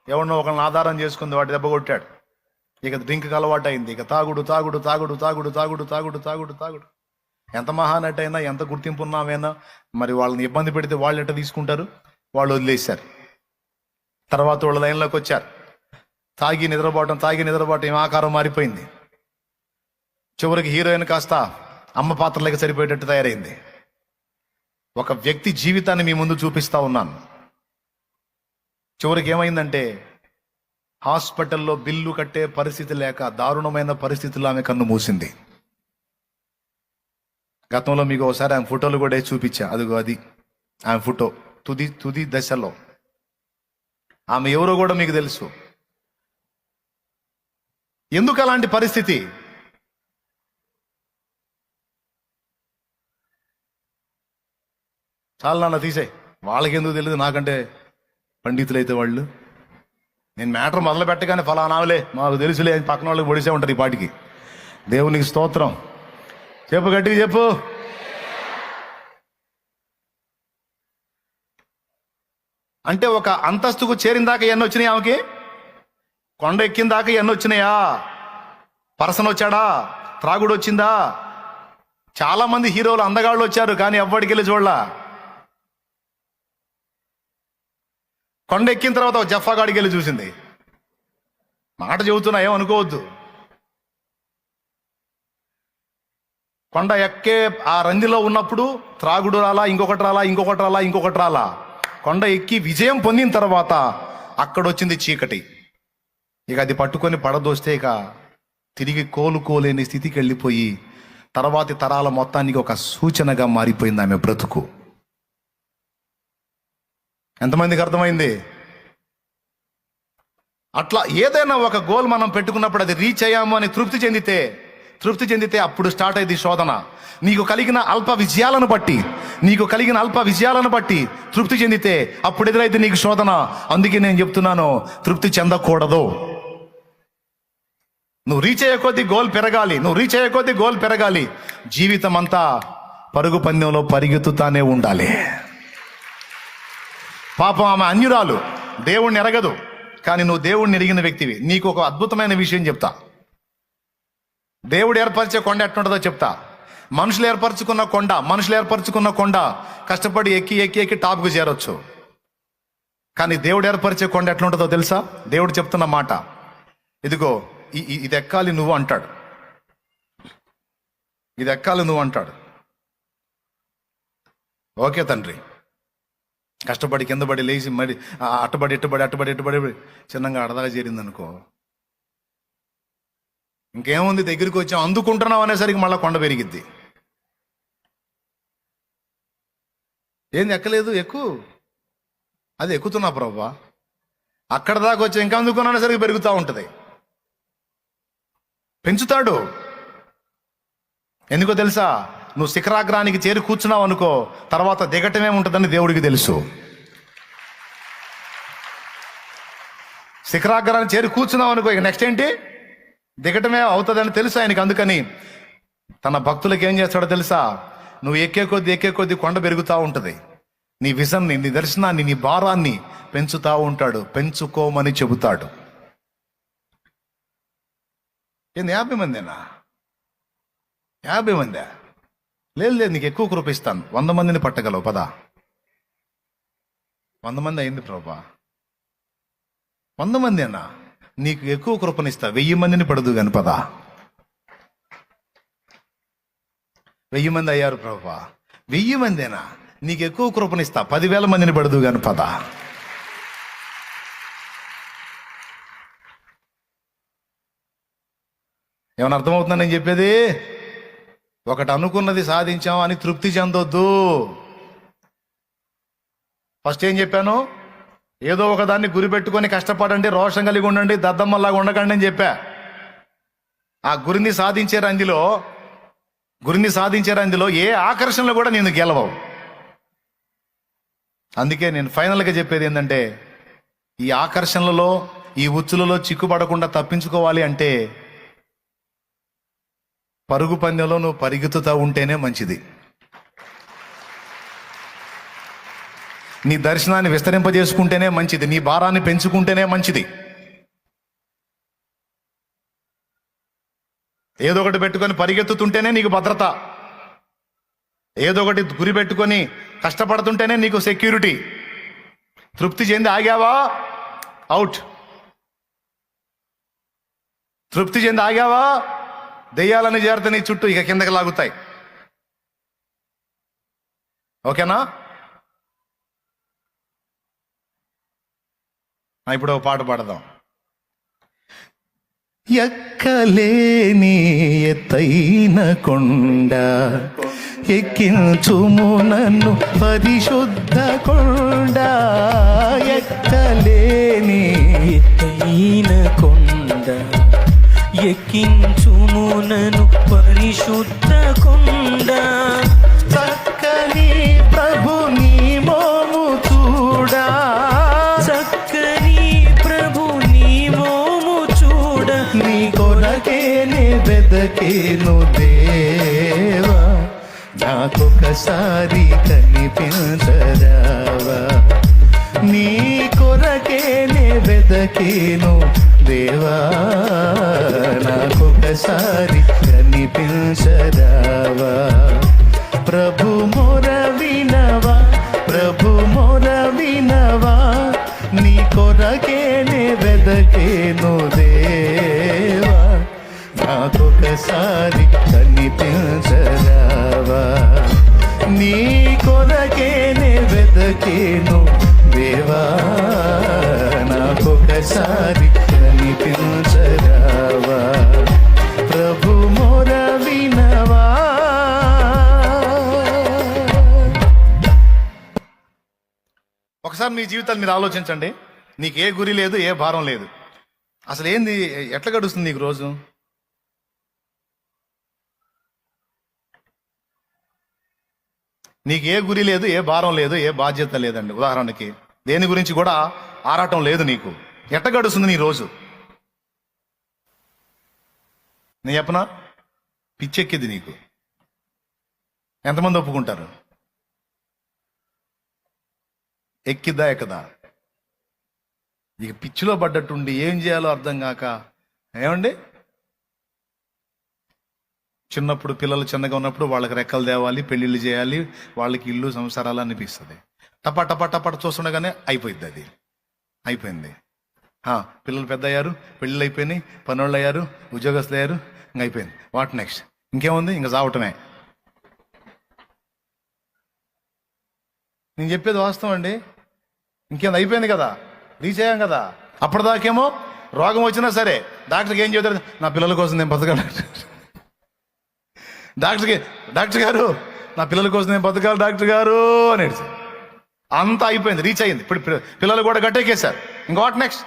[SPEAKER 1] ఎవరినో ఒకరిని ఆధారం చేసుకుంది, వాటి దెబ్బ కొట్టాడు. ఇక డ్రింక్కి అలవాటు అయింది. ఇక తాగుడు తాగుడు తాగుడు తాగుడు తాగుడు తాగుడు తాగుడు తాగుడు. ఎంత మహానటి అయినా, ఎంత గుర్తింపు ఉన్నామైనా, మరి వాళ్ళని ఇబ్బంది పెడితే వాళ్ళు ఎట్ట తీసుకుంటారు? వాళ్ళు వదిలేశారు. తర్వాత వాళ్ళ లైన్లోకి వచ్చారు. తాగి నిద్రపోవటం ఏం ఆకారం మారిపోయింది. చివరికి హీరోయిన్ కాస్త అమ్మ పాత్రలకి సరిపోయేటట్టు తయారైంది. ఒక వ్యక్తి జీవితాన్ని మీ ముందు చూపిస్తా ఉన్నాను. చివరికి ఏమైందంటే, హాస్పిటల్లో బిల్లు కట్టే పరిస్థితి లేక దారుణమైన పరిస్థితుల్లో ఆమె కన్ను మూసింది. గతంలో మీకు ఒకసారి ఆమె ఫోటోలు కూడా చూపించా. అదిగో అది ఆమె ఫోటో, తుది దశలో. ఆమె ఎవరో కూడా మీకు తెలుసు. ఎందుకు అలాంటి పరిస్థితి? చాలా నాన్న తీసే, వాళ్ళకి ఎందుకు తెలియదు, నాకంటే పండితులైతే వాళ్ళు. నేను మ్యాటర్ మొదలు పెట్టగానే ఫలానావులే మాకు తెలుసులే అని పక్కన వాళ్ళకి పొడిసే ఉంటారు ఈ పాటికి. దేవునికి స్తోత్రం. చెప్పు, గట్టిగా చెప్పు. అంటే ఒక అంతస్తుకు చేరిన దాకా ఎన్ని వచ్చినాయి ఆమెకి? కొండ ఎక్కిన దాకా ఎన్ని వచ్చినాయా? పర్సన్ వచ్చాడా? త్రాగుడు వచ్చిందా? చాలా మంది హీరోలు అందగాళ్ళు వచ్చారు, కానీ ఎవ్వడికి వెళ్ళి చూడలా. కొండ ఎక్కిన తర్వాత ఒక జఫాగాడికి వెళ్ళి చూసింది. మాట చెబుతున్నా, ఏమనుకోవద్దు. కొండ ఎక్కే ఆ రందిలో ఉన్నప్పుడు త్రాగుడు రాలా, ఇంకొకటి రాలా. కొండ ఎక్కి విజయం పొందిన తర్వాత అక్కడొచ్చింది చీకటి. ఇక అది పట్టుకొని పడదోస్తే ఇక తిరిగి కోలుకోలేని స్థితికి వెళ్ళిపోయి తర్వాతి తరాల మొత్తానికి ఒక సూచనగా మారిపోయింది ఆమె బ్రతుకు. ఎంతమందికి అర్థమైంది? అట్లా ఏదైనా ఒక గోల్ మనం పెట్టుకున్నప్పుడు అది రీచ్ అయ్యాము అని తృప్తి చెందితే అప్పుడు స్టార్ట్ అయ్యింది శోధన. నీకు కలిగిన అల్ప విజయాలను బట్టి తృప్తి చెందితే అప్పుడు ఎదురైతే నీకు శోధన. అందుకే నేను చెప్తున్నాను, తృప్తి చెందకూడదు. నువ్వు రీచ్ అయ్యే కొద్దీ గోల్ పెరగాలి. జీవితం అంతా పరుగు పందెంలో పరిగెత్తుతానే ఉండాలి. పాపం ఆమె అన్యురాలు, దేవుణ్ణి ఎరగదు, కానీ నువ్వు దేవుణ్ణి ఎరిగిన వ్యక్తివి. నీకు ఒక అద్భుతమైన విషయం చెప్తా. దేవుడు ఏర్పరిచే కొండ ఎట్లుంటుందో చెప్తా. మనుషులు ఏర్పరచుకున్న కొండ కష్టపడి ఎక్కి టాప్కు చేరొచ్చు. కానీ దేవుడు ఏర్పరిచే కొండ ఎట్లుంటుందో తెలుసా? దేవుడు చెప్తున్న మాట, ఇదిగో ఇది ఎక్కాలి నువ్వు అంటాడు. ఓకే తండ్రి. కష్టపడి కిందపడి లేచి మరి అట్టబడి చిన్నగా అడదాగా చేరిందనుకో, ఇంకేముంది, దగ్గరికి వచ్చాం అందుకుంటున్నావు అనేసరికి మళ్ళీ కొండ పెరిగిద్ది. ఏంది ఎక్కలేదు, అది ఎక్కుతున్నా ప్రభా, అక్కడ దాకా వచ్చి ఇంకా అందుకున్నా అనేసరికి పెరుగుతూ ఉంటుంది. పెంచుతాడు. ఎందుకో తెలుసా? నువ్వు శిఖరాగ్రానికి చేరి కూర్చున్నావు అనుకో, తర్వాత దిగటమే ఉంటుందని దేవుడికి తెలుసు. శిఖరాగ్రానికి చేరి కూర్చున్నావు అనుకో, ఇక నెక్స్ట్ ఏంటి? దిగటమే అవుతుందని తెలుసు ఆయనకి. అందుకని తన భక్తులకు ఏం చేస్తాడో తెలుసా? నువ్వు ఎక్కే కొద్దీ కొండ పెరుగుతూ ఉంటుంది. నీ విజన్ని, నీ దర్శనాన్ని, నీ భారాన్ని పెంచుతూ ఉంటాడు. పెంచుకోమని చెబుతాడు. ఏంది 50 మందేనా? 50 మందే? లేదు, నీకు ఎక్కువ కృపిస్తాను. 100 మందిని పట్టగలవు పదా. 100 మంది అయింది ప్రభా. 100 మంది అన్నా, నీకు ఎక్కువ కృపనిస్తా, 1000 మందిని పడదు కాని పదా. 1000 మంది అయ్యారు ప్రభా. 1000 మందేనా, నీకు ఎక్కువ కృపనిస్తా, 10,000 మందిని పడదు కాని పదా. ఏమైనా అర్థమవుతుందా నేను చెప్పేది? ఒకటి అనుకున్నది సాధించాం అని తృప్తి చెందొద్దు. ఫస్ట్ ఏం చెప్పాను? ఏదో ఒకదాన్ని గురిపెట్టుకొని కష్టపడండి, రోషం కలిగి ఉండండి, దద్దమ్మలాగా ఉండకండి అని చెప్పా. ఆ గురిని సాధించే రందిలో ఏ ఆకర్షణలు కూడా నేను గెలవవు. అందుకే నేను ఫైనల్గా చెప్పేది ఏంటంటే, ఈ ఆకర్షణలలో, ఈ ఉచ్చులలో చిక్కుపడకుండా తప్పించుకోవాలి అంటే పరుగు పందెంలో నువ్వు పరిగెత్తుతూ ఉంటేనే మంచిది. నీ దర్శనాన్ని విస్తరింపజేసుకుంటేనే మంచిది. నీ భారాన్ని పెంచుకుంటేనే మంచిది. ఏదో ఒకటి పెట్టుకొని పరిగెత్తుతుంటేనే నీకు భద్రత. ఏదో ఒకటి గురి పెట్టుకొని కష్టపడుతుంటేనే నీకు సెక్యూరిటీ. తృప్తి చెంది ఆగావా, అవుట్. తృప్తి చెంది ఆగావా, దెయ్యాలని చేరితే నీ చుట్టూ ఇక కిందకి లాగుతాయి. ఓకేనా? ఇప్పుడు ఒక పాట పాడదాం. ఎక్కలేని ఎత్తైన కొండ ఎక్కించుము నన్ను పరిశుద్ధ కొండ. ఎక్కలేని
[SPEAKER 2] ఎత్తైన కొండ ఎక్కించుము నన్ను పరిశుద్ధ కొండ.
[SPEAKER 1] చక్కని ప్రభు నీ మోము చూడా,
[SPEAKER 2] చక్కని ప్రభు నీ మోము చూడ.
[SPEAKER 1] నీ కొరకేనే వెదకేను దేవా, నాకొకసారి కనిపించరావా. నీ కొరకేనే వెదకేను దేవా, నాకొకసారి కనిపించరావా. ప్రభు మొర వినవా, ప్రభు మొర వినవా, నీ కొరకేనే వెదకేను దేవా, నాకొకసారి కనిపించరావా. నీ కొరకేనే వెదకేను దేవా, నాకొకసారి కనిపించరావా. ప్రభు మొర వినవా. ఒకసారి మీ జీవితాలు మీరు ఆలోచించండి. నీకు ఏ గురి లేదు, ఏ భారం లేదు. అసలు ఏంది, ఎట్లా గడుస్తుంది నీకు రోజు? నీకు ఏ గురి లేదు, ఏ భారం లేదు, ఏ బాధ్యత లేదండి. ఉదాహరణకి దేని గురించి కూడా ఆరాటం లేదు నీకు. ఎట్ట గడుస్తుంది నీ రోజు? నేను చెప్పనా, పిచ్చెక్కింది నీకు. ఎంతమంది ఒప్పుకుంటారు? ఎక్కిద్దా ఎక్కదా? ఇక పిచ్చిలో పడ్డట్టుండి ఏం చేయాలో అర్థం కాక, ఏమండి, చిన్నప్పుడు పిల్లలు చిన్నగా ఉన్నప్పుడు వాళ్ళకి రెక్కలు తేవాలి, పెళ్ళిళ్ళు చేయాలి, వాళ్ళకి ఇల్లు సంసారాలు అనిపిస్తుంది. టపా టపా టపా చూస్తుండగానే అయిపోయింది. అది అయిపోయింది. పిల్లలు పెద్ద అయ్యారు, పెళ్ళిళ్ళు అయిపోయినాయి, పనోళ్ళు అయ్యారు, ఉద్యోగస్తులు అయ్యారు, ఇంక అయిపోయింది. What next? ఇంకేముంది, ఇంకా చావటమే. నేను చెప్పేది వాస్తవం అండి. ఇంకేం అయిపోయింది కదా, రీచ్ అయ్యాం కదా. అప్పటిదాకేమో రోగం వచ్చినా సరే డాక్టర్కి ఏం చెబుతారు? నా పిల్లల కోసం నేను బతకాలి. డాక్టర్ గారు, నా పిల్లల కోసం నేను బతకాలి డాక్టర్ గారు అనేది. అంతా అయిపోయింది, రీచ్ అయ్యింది. ఇప్పుడు పిల్లలు కూడా గట్టెక్కేశారు. ఇంకా వాట్ నెక్స్ట్?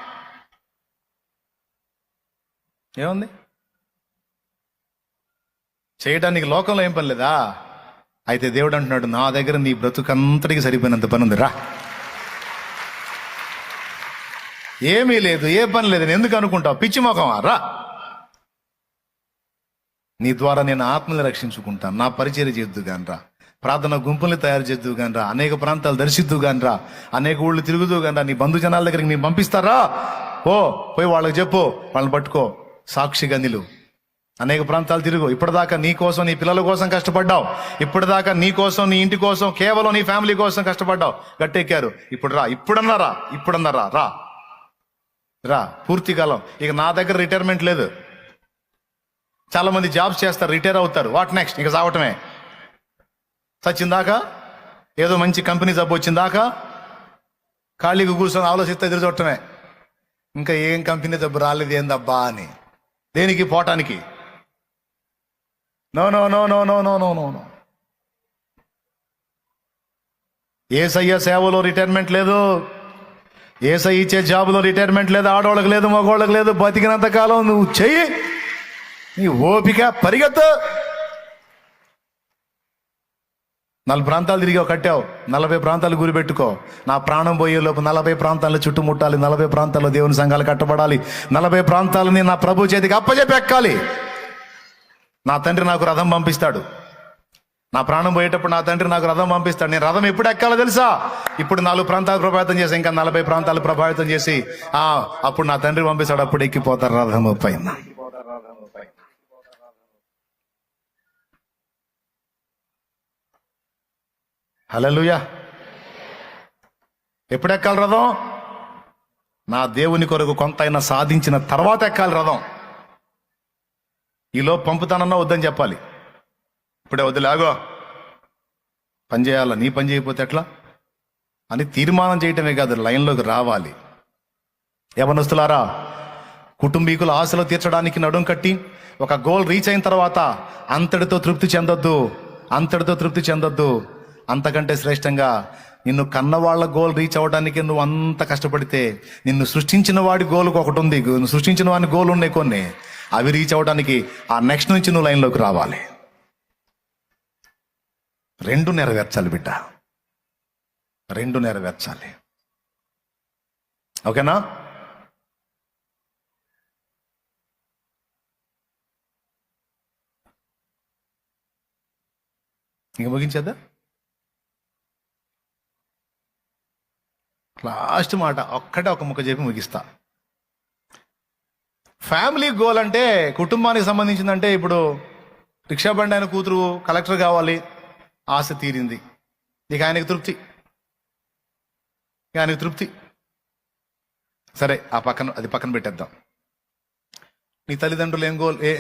[SPEAKER 1] ఏముంది చేయడానికి? లోకంలో ఏం పని లేదా? అయితే దేవుడు అంటున్నాడు, నా దగ్గర నీ బ్రతుకంతటికి సరిపోయినంత పని ఉంది, రా. ఏమీ లేదు, ఏ పని లేదు, ఎందుకు అనుకుంటావు? పిచ్చి మొఖమా, రా. నీ ద్వారా నేను ఆత్మని రక్షించుకుంటాను, నా పరిచర్య చేద్దు గాని రా, ప్రార్థన గుంపుల్ని తయారు చేద్దు గాని రా, అనేక ప్రాంతాలు దర్శిద్దు గాని రా, అనేక ఊళ్ళు తిరుగుతూ గాని రా, నీ బంధుజనాల దగ్గరికి నేను పంపిస్తారా? పోయి వాళ్ళకి చెప్పు, వాళ్ళని పట్టుకో, సాక్షిగా నిలువు. అనేక ప్రాంతాలు తిరుగు. ఇప్పటిదాకా నీ కోసం, నీ పిల్లల కోసం కష్టపడ్డావు. ఇప్పటిదాకా నీ కోసం, నీ ఇంటి కోసం, కేవలం నీ ఫ్యామిలీ కోసం కష్టపడ్డావు. గట్టెక్కారు. ఇప్పుడు రా, ఇప్పుడన్నారా రా రా పూర్తి కాలం. ఇక నా దగ్గర రిటైర్మెంట్ లేదు. చాలా మంది జాబ్స్ చేస్తారు, రిటైర్ అవుతారు. What next? ఇక సావటమే. చచ్చిందాకా, ఏదో మంచి కంపెనీ జబ్బు వచ్చిందాకా ఖాళీగా కూర్చొని ఆలోచిస్తే ఎదురు చూడటమే. ఇంకా ఏం కంపెనీ జబ్బు రాలేదు ఏందబ్బా అని. దేనికి? పోవటానికి. No no no no no no no no no. Yesayya సేవలో రిటైర్మెంట్ లేదు. యేసయ్య ఇచ్చే జాబులో రిటైర్మెంట్ లేదు. ఆడవాళ్ళకి లేదు, మగవాళ్ళకి లేదు. బతికినంత కాలం నువ్వు చెయ్యి, నీ ఓపిక, పరిగెత్తు. 40 ప్రాంతాలు తిరిగావు, కట్టావు. 40 ప్రాంతాలు గురిపెట్టుకో. నా ప్రాణం పోయే లోపు 40 ప్రాంతాలను చుట్టుముట్టాలి. 40 ప్రాంతాల్లో దేవుని సంఘాలు కట్టబడాలి. 40 ప్రాంతాలని నా ప్రభు చేతికి అప్పచెప్పి ఎక్కాలి. నా తండ్రి నాకు రథం పంపిస్తాడు. నా ప్రాణం పోయేటప్పుడు నా తండ్రి నాకు రథం పంపిస్తాడు. నేను రథం ఎప్పుడు ఎక్కాలో తెలుసా? ఇప్పుడు 4 ప్రాంతాలు ప్రభావితం చేసి, ఇంకా 40 ప్రాంతాలు ప్రభావితం చేసి, అప్పుడు నా తండ్రి పంపిస్తాడు. అప్పుడు ఎక్కిపోతారు రథం పైన. హల్లెలూయా. ఎప్పుడు ఎక్కాలి రథం? నా దేవుని కొరకు కొంతైనా సాధించిన తర్వాత ఎక్కాలి రథం. ఈలో పంపుతానన్నా వద్దని చెప్పాలి. ఇప్పుడే వదిలాగో, పని చేయాలా, నీ పని చేయకపోతే ఎట్లా అని తీర్మానం చేయటమే కాదు, లైన్లోకి రావాలి. యవనస్తులారా, కుటుంబీకుల ఆశలు తీర్చడానికి నడుం కట్టి ఒక గోల్ రీచ్ అయిన తర్వాత అంతటితో తృప్తి చెందొద్దు. అంతకంటే శ్రేష్టంగా నిన్ను కన్నవాళ్ల గోల్ రీచ్ అవ్వడానికి నువ్వు అంత కష్టపడితే, నిన్ను సృష్టించిన వాడి గోల్ ఒకటి ఉంది. సృష్టించిన వాడి గోల్ ఉన్నాయి కొన్ని. అవి రీచ్ అవ్వడానికి ఆ నెక్స్ట్ నుంచి నువ్వు లైన్లోకి రావాలి. 2 నెరవేర్చాలి బిడ్డ, 2 నెరవేర్చాలి. ఓకేనా? ఇంక ముగించేద్దా? లాస్ట్ మాట ఒక్కటే ఒక ముక్క చెప్పి ముగిస్తా. ఫ్యామిలీ గోల్ అంటే, కుటుంబానికి సంబంధించిందంటే, ఇప్పుడు రిక్షా బండి ఆయన కూతురు కలెక్టర్ కావాలి, ఆశ తీరింది. ఇక ఆయనకి తృప్తి. సరే, అది పక్కన పెట్టేద్దాం. నీ తల్లిదండ్రులు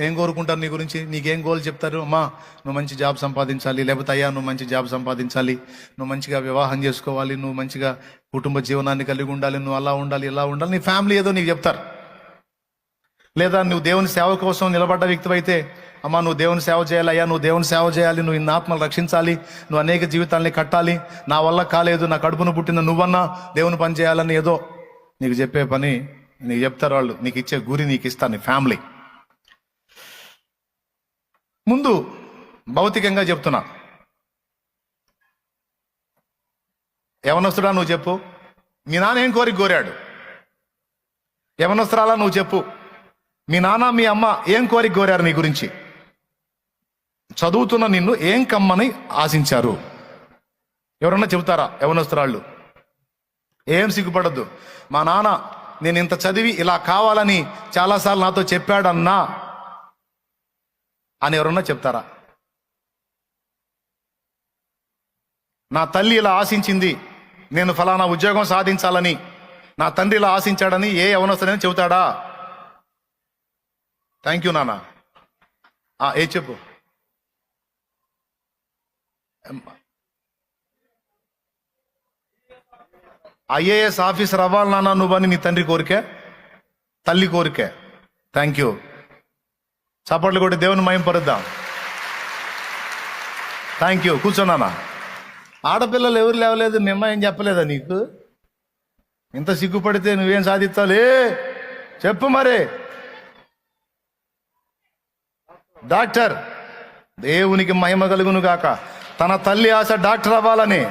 [SPEAKER 1] ఏం కోరుకుంటారు నీ గురించి? నీకేం గోల్ చెప్తారు? అమ్మా, నువ్వు మంచి జాబ్ సంపాదించాలి, లేకపోతే అయ్యా నువ్వు మంచి జాబ్ సంపాదించాలి, నువ్వు మంచిగా వివాహం చేసుకోవాలి, నువ్వు మంచిగా కుటుంబ జీవనాన్ని కలిగి ఉండాలి, నువ్వు అలా ఉండాలి, ఇలా ఉండాలి. నీ ఫ్యామిలీ ఏదో నీకు చెప్తారు. లేదా నువ్వు దేవుని సేవ కోసం నిలబడ్డ వ్యక్తివైతే, అమ్మా నువ్వు దేవుని సేవ చేయాలి, అయ్యా నువ్వు దేవుని సేవ చేయాలి, నువ్వు ఇన్ని ఆత్మలు రక్షించాలి, నువ్వు అనేక జీవితాలని కట్టాలి, నా వల్ల కాలేదు, నా కడుపును పుట్టిన నువ్వన్నా దేవుని పని చేయాలని ఏదో నీకు చెప్పే పని నీకు చెప్తారు వాళ్ళు. నీకు ఇచ్చే గురి నీకు ఇస్తారు నీ ఫ్యామిలీ. ముందు భౌతికంగా చెప్తున్నా, యవనస్తుడా నువ్వు చెప్పు, మీ నాన్న ఏం కోరాడు? యవనస్తురాలా నువ్వు చెప్పు, మీ నాన్న మీ అమ్మ ఏం కోరారు నీ గురించి? చదువుతున్న నిన్ను ఏం కమ్మని ఆశించారు? ఎవరన్నా చెబుతారా? యవనస్తురాళ్ళు ఏం సిగ్గుపడద్దు. మా నాన్న నేను ఇంత చదివి ఇలా కావాలని చాలాసార్లు నాతో చెప్పాడన్నా అని ఎవరన్నా చెప్తారా? నా తల్లి ఇలా ఆశించింది, నేను ఫలానా ఉద్యోగం సాధించాలని, నా తండ్రి ఇలా ఆశించాడని ఏ యవనస్తుడైనా చెబుతాడా? థ్యాంక్ యూ నాన్న. ఏ చెప్పు. ఐఏఎస్ ఆఫీసర్ అవ్వాలి నాన్న నువ్వని నీ తండ్రి కోరికే, తల్లి కోరికే. Thank you. చప్పట్లు కొట్టి దేవుని మహింపరుద్దాం. Thank you. కూర్చోనానా. ఆడపిల్లలు ఎవరు లేవలేదు, మీ అమ్మ ఏం చెప్పలేదా నీకు? ఇంత సిగ్గుపడితే నువ్వేం సాధిస్తాలే చెప్పు మరి. డాక్టర్, దేవునికి మహిమ కలుగును గాక. తన తల్లి ఆశ డాక్టర్ అవ్వాలని.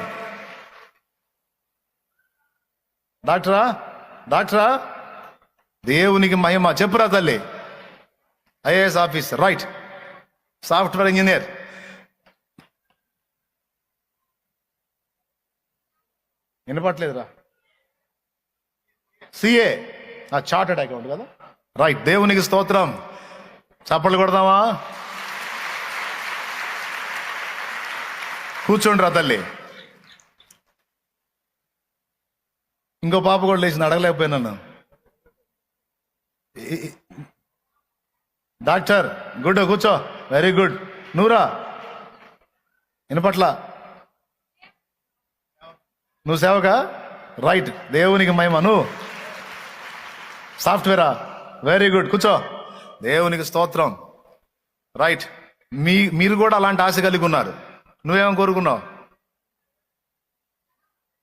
[SPEAKER 1] డాక్టరా దేవునికి మహిమ. చెప్పురా తల్లి. IAS officer, right. Software engineer, వినపట్లేదురా. సిఏ, చార్టెడ్ అకౌంట్ కదా, రైట్. దేవునికి స్తోత్రం. చప్పట్లు కొడదామా? కూర్చోండి రా తల్లి. ఇంకో పాప కూడా లేచింది, అడగలేకపోయినాను. డాక్టర్ గుడ్, కూర్చో. Very good. నువ్వురా, వినపట్ల. నువ్వు సేవకా? రైట్, దేవునికి మహిమ. నువ్వు సాఫ్ట్వేరా? వెరీ గుడ్, కూర్చో. దేవునికి స్తోత్రం. రైట్, మీరు కూడా అలాంటి ఆశ కలిగి ఉన్నారు. నువ్వేమో కోరుకున్నావు?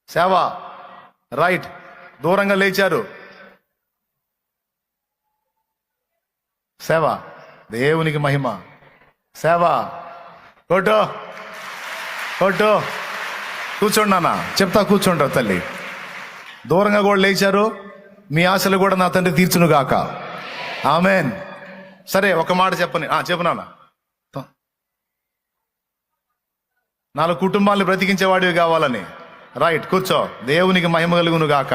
[SPEAKER 1] సేవ. రైట్, దూరంగా లేచారు. సేవ, దేవునికి మహిమ. సేవ. కొట్టు కొట్టు. కూర్చోండి నాన్న, చెప్తా. కూర్చోండి తల్లి. దూరంగా కూడా లేచారు. మీ ఆశలు కూడా నా తండ్రి తీర్చును గాక. ఆమెన్. సరే, ఒక మాట చెప్పని. చెప్పు నాన్న. 4 కుటుంబాలను బ్రతికించేవాడివి కావాలని. రైట్, కూర్చో. దేవునికి మహిమ కలుగును గాక.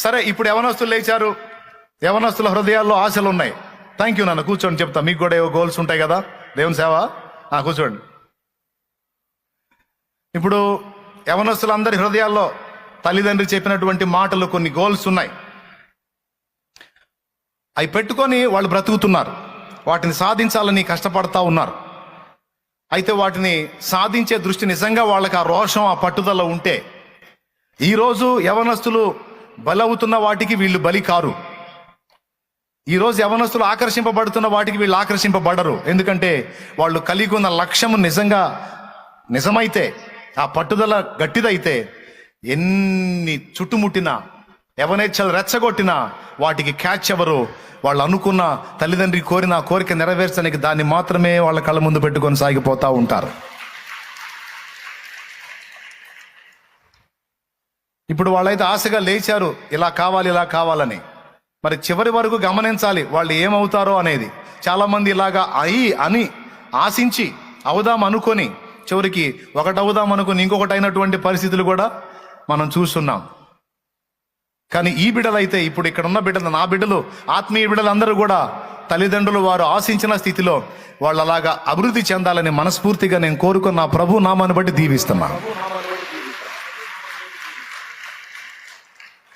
[SPEAKER 1] సరే, ఇప్పుడు యవనస్తులు లేచారు. యవనస్తుల హృదయాల్లో ఆశలు ఉన్నాయి. థ్యాంక్ యూ నాన్న. కూర్చోండి, చెప్తా. మీకు కూడా ఏవో గోల్స్ ఉంటాయి కదా, దేవుని సేవ. కూర్చోండి. ఇప్పుడు యవనస్తులందరి హృదయాల్లో తల్లిదండ్రి చెప్పినటువంటి మాటలు, కొన్ని గోల్స్ ఉన్నాయి. అవి పెట్టుకొని వాళ్ళు బ్రతుకుతున్నారు. వాటిని సాధించాలని కష్టపడతా ఉన్నారు. అయితే వాటిని సాధించే దృష్టి, నిజంగా వాళ్ళకి ఆ రోషం, ఆ పట్టుదల ఉంటే, ఈరోజు యవనస్తులు బలవుతున్న వాటికి వీళ్ళు బలి కారు. ఈరోజు యవనస్తులు ఆకర్షింపబడుతున్న వాటికి వీళ్ళు ఆకర్షింపబడరు. ఎందుకంటే వాళ్ళు కలిగి ఉన్న లక్ష్యము నిజమైతే, ఆ పట్టుదల గట్టిదైతే, ఎన్ని చుట్టుముట్టినా, యవనేచ్ఛలు రెచ్చగొట్టినా వాటికి క్యాచ్ ఎవరు? వాళ్ళు అనుకున్న, తల్లిదండ్రి కోరిన కోరిక నెరవేర్చడానికి దాన్ని మాత్రమే వాళ్ళ కళ్ళ ముందు పెట్టుకొని సాగిపోతూ ఉంటారు. ఇప్పుడు వాళ్ళైతే ఆశగా లేచారు, ఇలా కావాలి, ఇలా కావాలని. మరి చివరి వరకు గమనించాలి వాళ్ళు ఏమవుతారో అనేది. చాలామంది ఇలాగా అని ఆశించి అవుదాం అనుకొని, చివరికి ఒకటి అవుదాం అనుకుని ఇంకొకటి అయినటువంటి పరిస్థితులు కూడా మనం చూస్తున్నాం. కానీ ఈ బిడ్డలైతే, ఇప్పుడు ఇక్కడ ఉన్న బిడ్డలు, నా బిడ్డలు, ఆత్మీయ బిడ్డలు అందరూ కూడా తల్లిదండ్రులు వారు ఆశించిన స్థితిలో వాళ్ళు అలాగా అభివృద్ధి చెందాలని మనస్ఫూర్తిగా నేను కోరుకున్న నా ప్రభు నామాన్ని బట్టి దీవిస్తున్నా.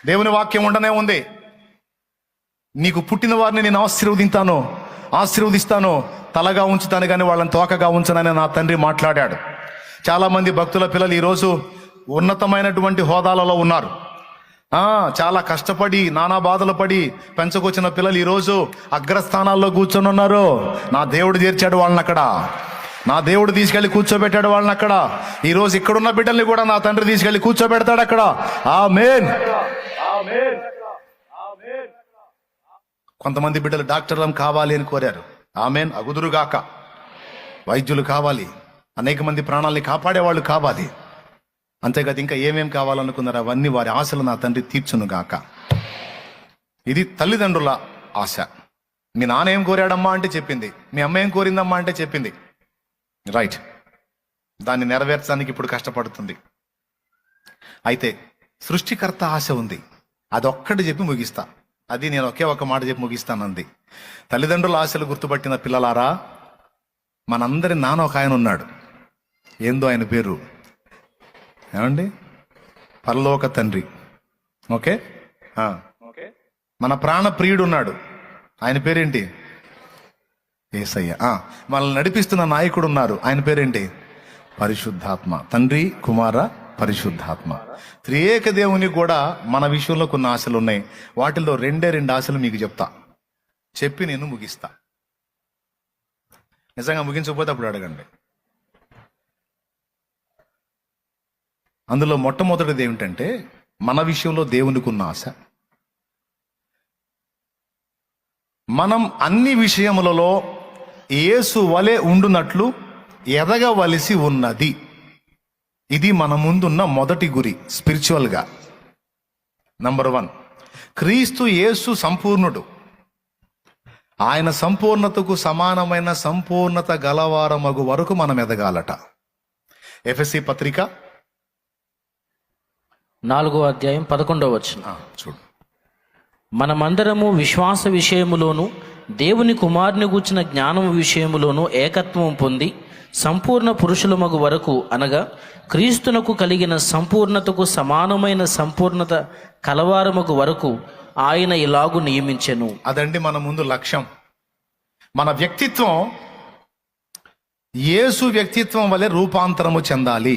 [SPEAKER 1] దేవుని వాక్యం ఉండనే ఉంది. నీకు పుట్టిన వారిని నేను ఆశీర్వదిస్తాను, తలగా ఉంచుతాను కానీ వాళ్ళని తోకగా ఉంచనని నా తండ్రి మాట్లాడాడు. చాలామంది భక్తుల పిల్లలు ఈరోజు ఉన్నతమైనటువంటి హోదాలలో ఉన్నారు. చాలా కష్టపడి, నానా బాధలు పడి పెంచుకొచ్చిన పిల్లలు ఈరోజు అగ్రస్థానాల్లో కూర్చొని ఉన్నారు. నా దేవుడు చేర్చాడు వాళ్ళని అక్కడ. నా దేవుడు తీసుకెళ్లి కూర్చోబెట్టాడు వాళ్ళని అక్కడ. ఈరోజు ఇక్కడున్న బిడ్డల్ని కూడా నా తండ్రి తీసుకెళ్లి కూర్చోబెడతాడు అక్కడ. ఆమేన్. కొంతమంది బిడ్డలు డాక్టర్లం కావాలి అని కోరారు. ఆమేన్, అగుదురుగాక. వైద్యులు కావాలి, అనేక మంది ప్రాణాలని కాపాడేవాళ్ళు కావాలి. అంతేకాదు ఇంకా ఏమేం కావాలనుకున్నారు, అవన్నీ వారి ఆశలు నా తండ్రి తీర్చునుగాక. ఇది తల్లిదండ్రుల ఆశ. మీ నాన్న ఏం కోరాడమ్మా అంటే చెప్పింది, మీ అమ్మ ఏం కోరిందమ్మా అంటే చెప్పింది. రైట్, దాన్ని నెరవేర్చడానికి ఇప్పుడు కష్టపడుతుంది. అయితే సృష్టికర్త ఆశ ఉంది, అదొక్కటి చెప్పి ముగిస్తా. అది నేను ఒక మాట చెప్పి ముగిస్తానంది. తల్లిదండ్రుల ఆశలు గుర్తుపట్టిన పిల్లలారా, మనందరి నాన్న ఒక ఆయన ఉన్నాడు. ఏందో ఆయన పేరు ఏమండి? పరలోక తండ్రి. ఓకే, మన ప్రాణ ప్రియుడు ఉన్నాడు. ఆయన పేరేంటి? యేసయ్య. మనల్ని నడిపిస్తున్న నాయకుడు ఉన్నారు. ఆయన పేరేంటి? పరిశుద్ధాత్మ. తండ్రి, కుమార, పరిశుద్ధాత్మ. త్రియేక దేవునికి కూడా మన విషయంలో కొన్ని ఆశలు ఉన్నాయి. వాటిల్లో 2 ఆశలు మీకు చెప్తా, చెప్పి నేను ముగిస్తా. నిజంగా ముగించకపోతే అప్పుడు అడగండి. అందులో మొట్టమొదటిది ఏమిటంటే, మన విషయంలో దేవునికి ఉన్న ఆశ. మనం అన్ని విషయములలో యేసు వలె ఉండునట్లు ఎదగవలసి ఉన్నది. ఇది మన ముందున్న మొదటి గురి స్పిరిచువల్గా. నంబర్ 1, క్రీస్తు యేసు సంపూర్ణుడు. ఆయన సంపూర్ణతకు సమానమైన సంపూర్ణత గలవారమగు వరకు మనం ఎదగాలట. ఎఫెసీ పత్రిక
[SPEAKER 2] 4వ అధ్యాయం 11వ వచనం
[SPEAKER 1] చూడు.
[SPEAKER 2] మనమందరము విశ్వాస విషయములోను దేవుని కుమారుని గూర్చిన జ్ఞానము విషయములోను ఏకత్వం పొంది సంపూర్ణ పురుషులమగు వరకు, అనగా క్రీస్తునకు కలిగిన సంపూర్ణతకు సమానమైన సంపూర్ణత కలవారమగు వరకు ఆయన ఇలాగు నియమించెను.
[SPEAKER 1] అదండి మన ముందు లక్ష్యం. మన వ్యక్తిత్వం యేసు వ్యక్తిత్వం వలె రూపాంతరము చెందాలి.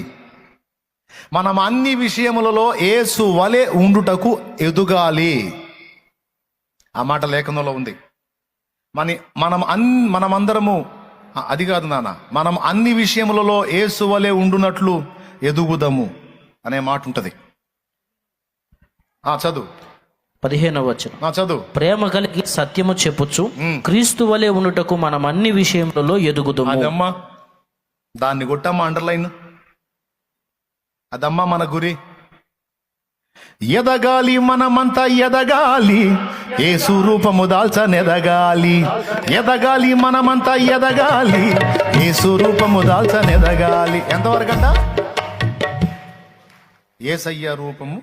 [SPEAKER 1] మనం అన్ని విషయములలో యేసు వలె ఉండుటకు ఎదుగాలి. ఆ మాట లేఖనంలో ఉంది. మనమందరము అది కాదు నాన్న, మనం అన్ని విషయములలో యేసు వలె ఉండునట్లు ఎదుగుదము అనే మాట ఉంటుంది. చదువు
[SPEAKER 2] 15వ వచనం.
[SPEAKER 1] చదువు.
[SPEAKER 2] ప్రేమ కలిగి సత్యము చెప్పుచు క్రీస్తు వలె ఉండుటకు మనం అన్ని విషయములలో ఎదుగుదము.
[SPEAKER 1] అదమ్మా, దాన్ని కొట్టమ్మా అండర్లైన్. అదమ్మా మన గురి. ఎదగాలి, మనమంతా ఎదగాలి, యేసు రూపము దాల్చనెదగాలి. ఎదగాలి, మనమంతా ఎదగాలి, యేసు రూపము దాల్చనెదగాలి. ఎంతవరకంట? యేసయ్య రూపము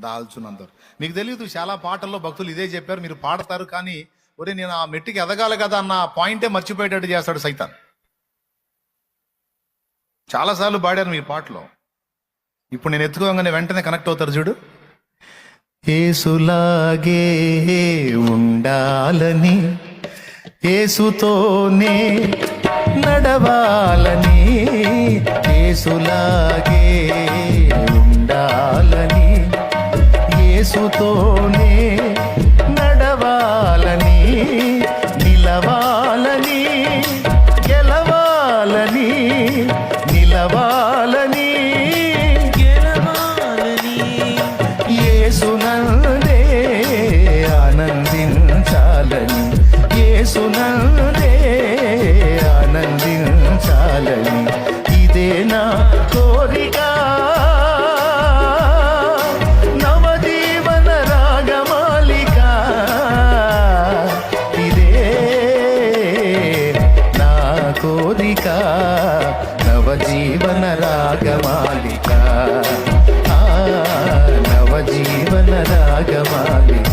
[SPEAKER 1] దాల్చునందరు. మీకు తెలియదు, చాలా పాటల్లో భక్తులు ఇదే చెప్పారు, మీరు పాడతారు, కానీ ఒరే నేను ఆ మెట్టుకి ఎదగాలి కదా అన్న పాయింటే మర్చిపోయేటట్టు చేస్తాడు సైతాన్. చాలాసార్లు పాడారు మీ పాటలో. ఇప్పుడు నేను ఎత్తుకోగానే వెంటనే కనెక్ట్ అవుతారు చూడు. యేసులాగే ఉండాలని, యేసుతోనే నడవాలని, యేసులాగే ఉండాలని, యేసుతోనే నడవాలని, నిలవాలని, గెలవాలని, నిలవాలని, యేసునందే ఆనందించాలని, యేసునందే ఆనందించాలని, ఇదే నా కోరిక, నవజీవన రాగమాలిక, ఇదే నా కోరిక, నవజీవన రాగమాలిక, నవజీవన రాగమాలిక.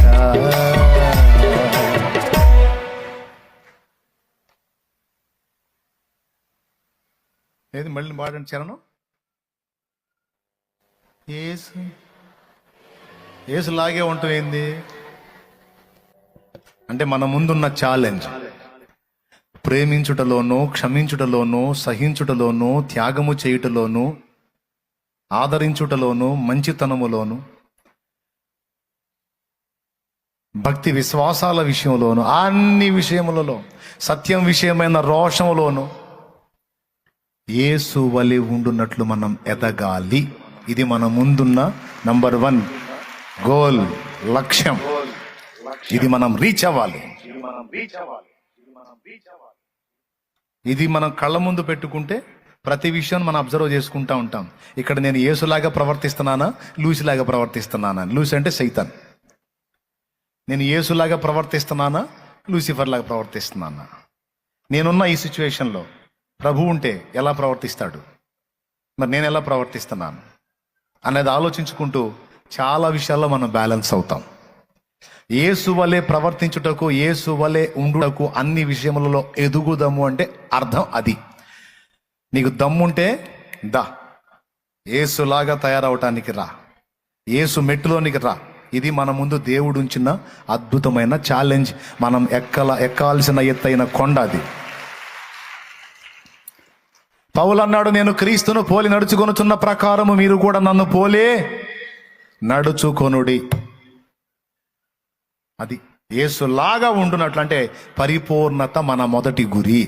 [SPEAKER 1] ఏది మళ్ళీ పాడండి చరణం. యేసులాగే ఉంటుంది అంటే మన ముందున్న ఛాలెంజ్ ప్రేమించుటలోనూ, క్షమించుటలోనూ, సహించుటలోనూ, త్యాగము చేయుటలోనూ, ఆదరించుటలోను, మంచితనములోను, భక్తి విశ్వాసాల విషయంలోను, అన్ని విషయములలో, సత్యం విషయమైన రోషములోను యేసు వలె ఉండునట్లు మనం ఎదగాలి. ఇది మన ముందున్న నంబర్ 1 గోల్, లక్ష్యం. ఇది మనం రీచ్ అవ్వాలి. ఇది మనం కళ్ళ ముందు పెట్టుకుంటే ప్రతి విషయం మనం అబ్జర్వ్ చేసుకుంటా ఉంటాం. ఇక్కడ నేను యేసులాగా ప్రవర్తిస్తున్నానా, లూసిలాగా ప్రవర్తిస్తున్నానా? లూసి అంటే సైతాన్. నేను యేసులాగా ప్రవర్తిస్తున్నానా, లూసిఫర్ లాగా ప్రవర్తిస్తున్నానా? నేనున్న ఈ సిచ్యువేషన్లో ప్రభు ఉంటే ఎలా ప్రవర్తిస్తాడు, మరి నేను ఎలా ప్రవర్తిస్తున్నాను అనేది ఆలోచించుకుంటూ చాలా విషయాల్లో మనం బ్యాలెన్స్ అవుతాం. యేసు వలె ప్రవర్తించుటకు, యేసు వలె ఉండుటకు అన్ని విషయములలో ఎదుగుదము అంటే అర్థం అది. నీకు దమ్ముంటే యేసులాగా తయారవటానికి రా, యేసు మెట్టులోనికి రా. ఇది మన ముందు దేవుడు ఉంచిన అద్భుతమైన ఛాలెంజ్. మనం ఎక్కాల్సిన ఎత్తైన కొండ అది. పౌలు అన్నాడు, నేను క్రీస్తును పోలి నడుచుకొనుచున్న ప్రకారము మీరు కూడా నన్ను పోలే నడుచుకొనుడి. అది యేసులాగా ఉండునట్లు అంటే పరిపూర్ణత మన మొదటి గురి.